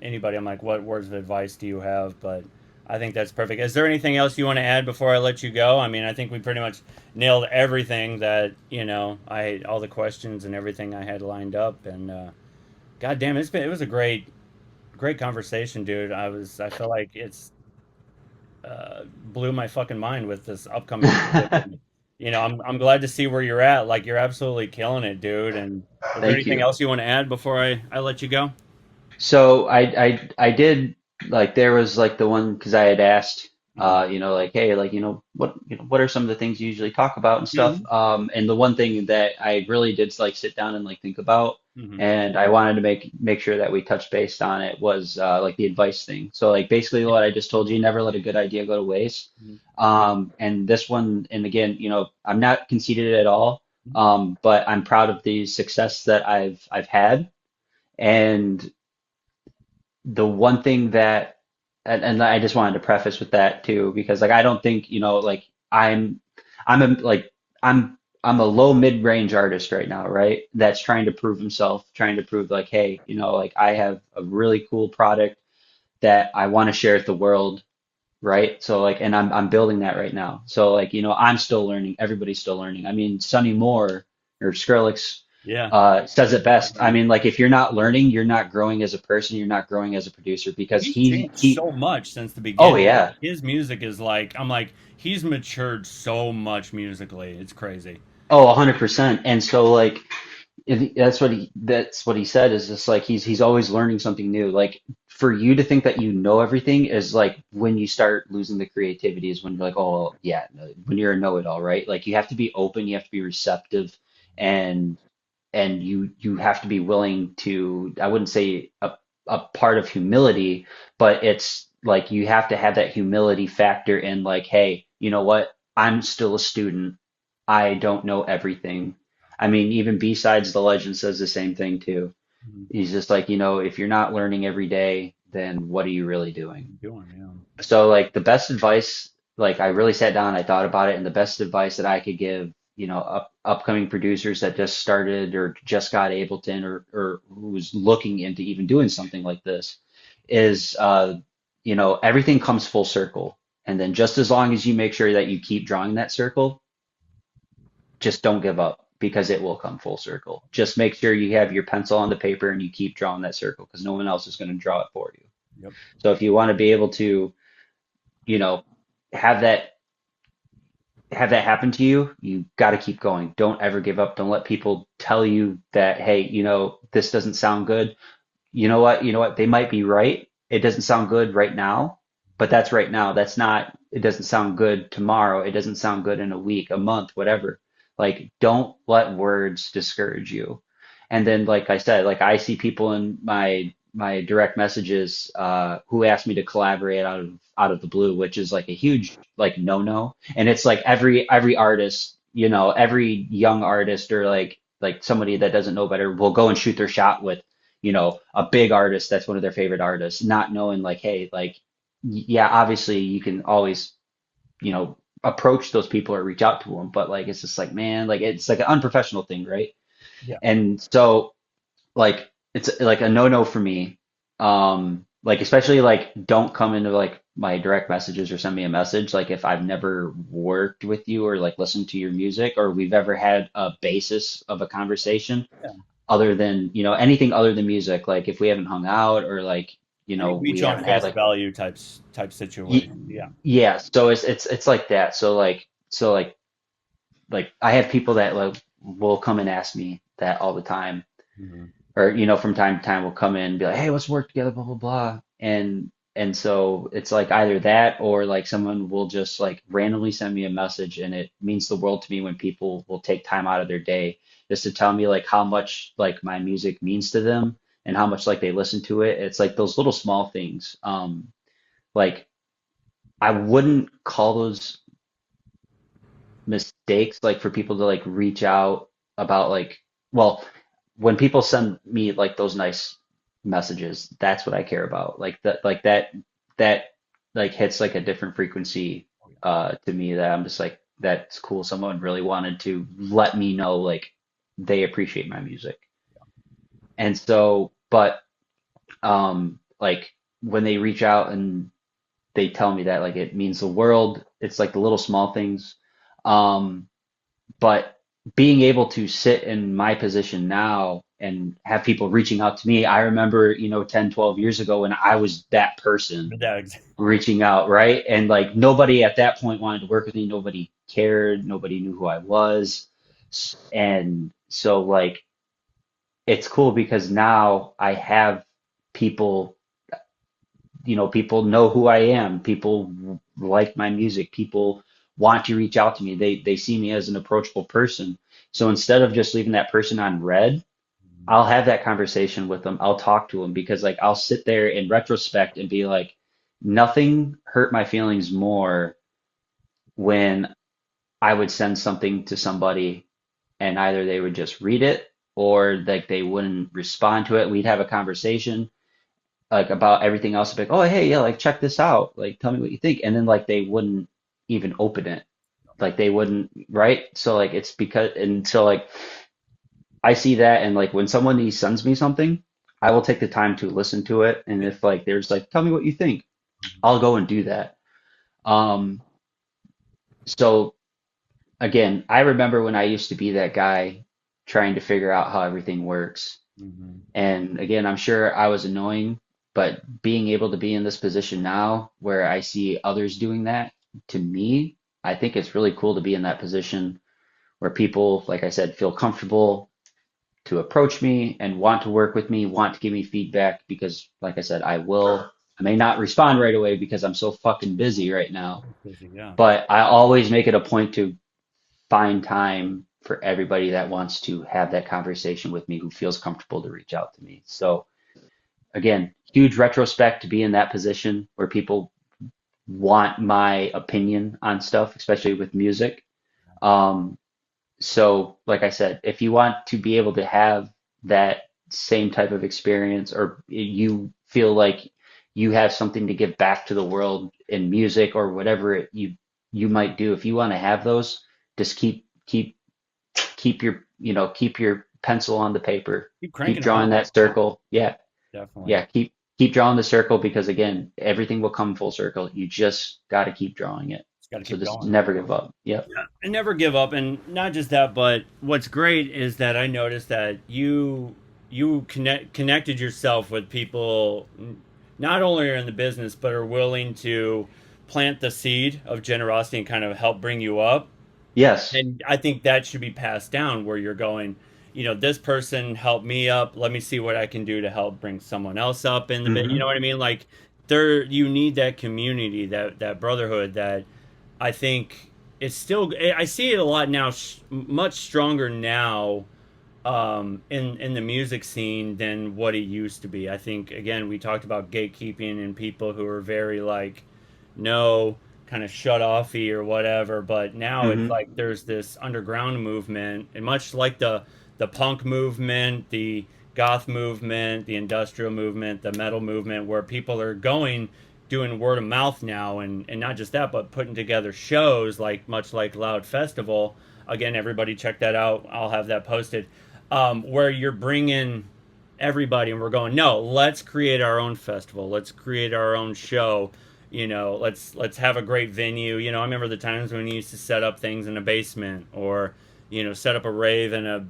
[SPEAKER 1] anybody. I'm like, what words of advice do you have? But I think that's perfect. Is there anything else you want to add before I let you go? I mean, I think we pretty much nailed everything that I all the questions and everything I had lined up. And God damn, it was a great conversation, dude. I feel like it's blew my fucking mind with this upcoming music. And, I'm glad to see where you're at. Like you're absolutely killing it, dude. And is there
[SPEAKER 2] Thank
[SPEAKER 1] anything
[SPEAKER 2] you.
[SPEAKER 1] else you want to add before I let you go?
[SPEAKER 2] So I did like there was like the one because I had asked
[SPEAKER 1] Hmm.
[SPEAKER 2] like hey like what are some of the things you usually talk about and stuff
[SPEAKER 1] Hmm.
[SPEAKER 2] and the one thing that I really did like sit down and like think about
[SPEAKER 1] Hmm.
[SPEAKER 2] and I wanted to make sure that we touched based on it was like the advice thing. So like basically what I just told you, never let a good idea go to waste. And this one and again, I'm not conceited at all, but I'm proud of the success that I've had. And the one thing that and I just wanted to preface with that too because like I don't think like I'm a like I'm a low mid-range artist right now, right? That's trying to prove himself, trying to prove like hey, like I have a really cool product that I want to share with the world, right? So like and I'm building that right now. So like I'm still learning, everybody's still learning. I mean Sonny Moore or Skrillex
[SPEAKER 1] Yeah.
[SPEAKER 2] says it best. I mean, like if you're not learning, you're not growing as a person, you're not growing as a producer because
[SPEAKER 1] He's changed
[SPEAKER 2] he
[SPEAKER 1] so much since the
[SPEAKER 2] oh
[SPEAKER 1] beginning.
[SPEAKER 2] yeah.
[SPEAKER 1] His music is like I'm like he's matured so much musically. It's crazy.
[SPEAKER 2] Oh, 100%. And so like that's what he said is just like he's always learning something new. Like for you to think that you know everything is like when you start losing the creativity is when you're like, oh yeah, no, when you're a know-it-all, right? Like you have to be open, you have to be receptive and you have to be willing to I wouldn't say a part of humility, but it's like you have to have that humility factor in like, hey, you know what? I'm still a student. I don't know everything. I mean, even B-Sides the Legend says the same thing too.
[SPEAKER 1] Mhm.
[SPEAKER 2] He's just like, if you're not learning every day, then what are you really doing?
[SPEAKER 1] Doing, yeah.
[SPEAKER 2] So like the best advice, like I really sat down, I thought about it, and the best advice that I could give, upcoming producers that just started or just got Ableton or who's looking into even doing something like this is, everything comes full circle. And then just as long as you make sure that you keep drawing that circle, just don't give up because it will come full circle. Just make sure you have your pencil on the paper and you keep drawing that circle because no one else is going to draw it for you.
[SPEAKER 1] Yep.
[SPEAKER 2] So if you want to be able to you know, have that happen to you, you got to keep going. Don't ever give up. Don't let people tell you that, hey, this doesn't sound good. You know what? You know what? They might be right. It doesn't sound good right now, but that's right now. That's not, it doesn't sound good tomorrow. It doesn't sound good in a week, a month, whatever. Like, don't let words discourage you. And then, like I said, like I see people in my direct messages who ask me to collaborate out of the blue, which is like a huge like no. And it's like every artist, every young artist or like somebody that doesn't know better will go and shoot their shot with a big artist that's one of their favorite artists, not knowing like, hey, like, yeah, obviously you can always, approach those people or reach out to them, but like, it's just like, man, like, it's like an unprofessional thing, right?
[SPEAKER 1] Yeah.
[SPEAKER 2] And so, like, it's like a no for me. Like, especially like, don't come into like my direct messages or send me a message. Like, if I've never worked with you or like listened to your music or we've ever had a basis of a conversation
[SPEAKER 1] Yeah.
[SPEAKER 2] other than anything other than music like if we haven't hung out or like
[SPEAKER 1] Any
[SPEAKER 2] we
[SPEAKER 1] reach on
[SPEAKER 2] haven't had
[SPEAKER 1] face
[SPEAKER 2] like
[SPEAKER 1] value type
[SPEAKER 2] y-
[SPEAKER 1] situation. Yeah.
[SPEAKER 2] yeah so it's like that so like I have people that like will come and ask me that all the time
[SPEAKER 1] Hmm.
[SPEAKER 2] or from time to time will come in and be like hey let's work together blah blah blah And so it's like either that or like someone will just like randomly send me a message, and it means the world to me when people will take time out of their day just to tell me like how much like my music means to them and how much like they listen to it. It's like those little small things. Like I wouldn't call those mistakes like for people to like reach out about like, well, when people send me like those nice messages, that's what I care about. That like hits like a different frequency to me, that I'm just like, that's cool. Someone really wanted to let me know like they appreciate my music. And so, but like when they reach out and they tell me that like it means the world, it's like the little small things. Um, but being able to sit in my position now and have people reaching out to me, I remember, 10, 12 years ago when I was that person
[SPEAKER 1] Yeah,
[SPEAKER 2] reaching out, right? And like nobody at that point wanted to work with me. Nobody cared. Nobody knew who I was. And so like it's cool because now I have people, people know who I am. People like my music. People want to reach out to me. They see me as an approachable person. So instead of just leaving that person on red, I'll have that conversation with them. I'll talk to them because like I'll sit there in retrospect and be like, nothing hurt my feelings more when I would send something to somebody and either they would just read it or like they wouldn't respond to it. We'd have a conversation like about everything else, like, oh hey, yeah, like check this out, like tell me what you think, and then like they wouldn't even open it, like they wouldn't, right? So like it's because, and so like I see that, and like when someone sends me something, I will take the time to listen to it, and if like there's like tell me what you think, I'll go and do that. Um, so again, I remember when I used to be that guy trying to figure out how everything works.
[SPEAKER 1] Mhm.
[SPEAKER 2] And again, I'm sure I was annoying, but being able to be in this position now where I see others doing that, to me, I think it's really cool to be in that position where people, like I said, feel comfortable to approach me and want to work with me, want to give me feedback because, like I said, I will. I may not respond right away because I'm so fucking busy right now,
[SPEAKER 1] Yeah, for
[SPEAKER 2] but I always make it a point to find time for everybody that wants to have that conversation with me, who feels comfortable to reach out to me. So again, huge retrospect to be in that position where people want my opinion on stuff, especially with music. Um, so, like I said, if you want to be able to have that same type of experience, or you feel like you have something to give back to the world in music or whatever you might do, if you want to have those, just keep your keep your pencil on the paper,
[SPEAKER 1] keep
[SPEAKER 2] keep
[SPEAKER 1] cranking them
[SPEAKER 2] drawing
[SPEAKER 1] out.
[SPEAKER 2] that circle. Yeah,
[SPEAKER 1] Definitely.
[SPEAKER 2] yeah, keep drawing the circle because again, everything will come full circle. You just got to keep drawing it.
[SPEAKER 1] Just got to
[SPEAKER 2] So
[SPEAKER 1] keep
[SPEAKER 2] just
[SPEAKER 1] going.
[SPEAKER 2] never give up. Yep.
[SPEAKER 1] And never give up. And not just that, but what's great is that I noticed that you connected yourself with people not only are in the business but are willing to plant the seed of generosity and kind of help bring you up.
[SPEAKER 2] Yes.
[SPEAKER 1] And I think that should be passed down where you're going, this person helped me up. Let me see what I can do to help bring someone else up in the bit. You
[SPEAKER 2] Hmm.
[SPEAKER 1] know what I mean? Like there, you need that community, that brotherhood that I think it's still, I see it a lot now, much stronger now in the music scene than what it used to be. I think again we talked about gatekeeping and people who are very like no kind of shut offy or whatever, but now it's
[SPEAKER 2] Hmm.
[SPEAKER 1] like there's this underground movement, and much like the punk movement, the goth movement, the industrial movement, the metal movement, where people are going doing word of mouth now, and not just that, but putting together shows like much like Loud Festival. Again, everybody check that out. I'll have that posted where you're bringing everybody and we're going, no, let's create our own festival, let's create our own show, let's have a great venue. I remember the times when we used to set up things in a basement, or set up a rave in a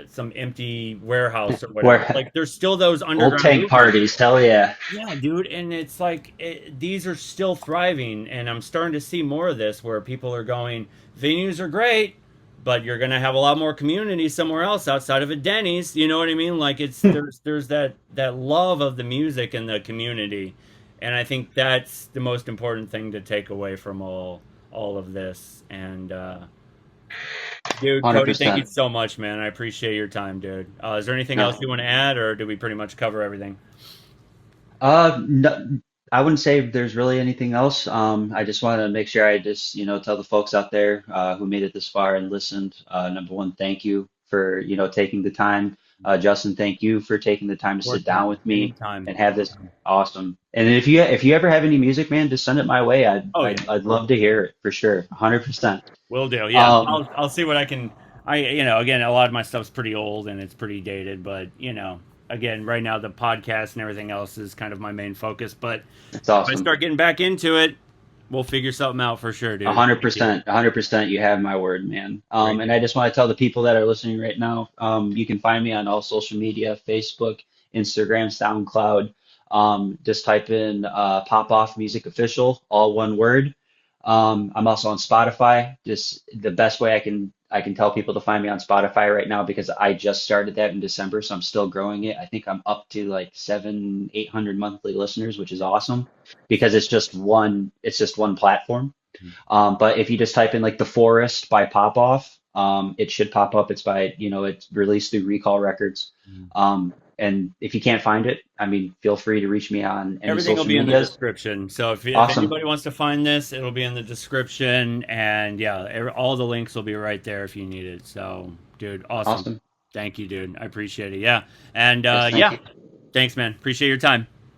[SPEAKER 1] some empty warehouse or whatever.
[SPEAKER 2] Where
[SPEAKER 1] Like there's still those
[SPEAKER 2] old
[SPEAKER 1] underground
[SPEAKER 2] tank
[SPEAKER 1] movements.
[SPEAKER 2] parties, hell yeah.
[SPEAKER 1] Yeah, dude, and it's like these are still thriving, and I'm starting to see more of this where people are going, venues are great, but you're gonna have a lot more community somewhere else outside of a Denny's. You know what I mean? Like it's there's that love of the music and the community, And I think that's the most important thing to take away from all of this. And dude, Cody, thank you
[SPEAKER 2] 100%.
[SPEAKER 1] so much, man. I appreciate your time, dude. Is there anything else
[SPEAKER 2] No.
[SPEAKER 1] you want to add, or did we pretty much cover everything?
[SPEAKER 2] No, I wouldn't say there's really anything else. I just want to make sure I just, tell the folks out there who made it this far and listened. Number one, thank you for, taking the time. Justin, thank you for taking the time
[SPEAKER 1] Of
[SPEAKER 2] to
[SPEAKER 1] course,
[SPEAKER 2] sit down
[SPEAKER 1] man.
[SPEAKER 2] with me
[SPEAKER 1] Anytime.
[SPEAKER 2] and have this
[SPEAKER 1] Anytime.
[SPEAKER 2] awesome. And if you ever have any music, man, just send it my way. I'd
[SPEAKER 1] Oh yeah.
[SPEAKER 2] I'd, I'd love to hear it for sure. 100%.
[SPEAKER 1] Will do. Yeah,
[SPEAKER 2] Um,
[SPEAKER 1] I'll see what I can. Again, a lot of my stuff's pretty old and it's pretty dated, but again, right now the podcast and everything else is kind of my main focus. But
[SPEAKER 2] it's
[SPEAKER 1] if I
[SPEAKER 2] awesome.
[SPEAKER 1] start getting back into it, we'll figure something out for sure,
[SPEAKER 2] A
[SPEAKER 1] dude.
[SPEAKER 2] hundred
[SPEAKER 1] Thank you.
[SPEAKER 2] percent, 100%. You have my word, man.
[SPEAKER 1] Great
[SPEAKER 2] And I
[SPEAKER 1] deal.
[SPEAKER 2] just want to tell the people that are listening right now, you can find me on all social media, Facebook, Instagram, SoundCloud. Just type in Pop Off Music Official, all one word. I'm also on Spotify. Just the best way I can tell people to find me on Spotify right now because I just started that in December, so I'm still growing it. I think I'm up to like 800 monthly listeners, which is awesome because it's just one platform. But if you just type in like The Forest by Popoff, it should pop up. It's released through Recall Records. And if you can't find it, I mean, feel free to reach me on any
[SPEAKER 1] Everything will
[SPEAKER 2] social
[SPEAKER 1] be in the
[SPEAKER 2] medias.
[SPEAKER 1] description. So if
[SPEAKER 2] Awesome.
[SPEAKER 1] anybody wants to find this, it'll be in the description, and yeah, all the links will be right there if you need it. So, dude, awesome.
[SPEAKER 2] Awesome.
[SPEAKER 1] Thank you, dude. I appreciate it. Yeah, and
[SPEAKER 2] Yes, thank
[SPEAKER 1] yeah,
[SPEAKER 2] you.
[SPEAKER 1] thanks, man. Appreciate your time.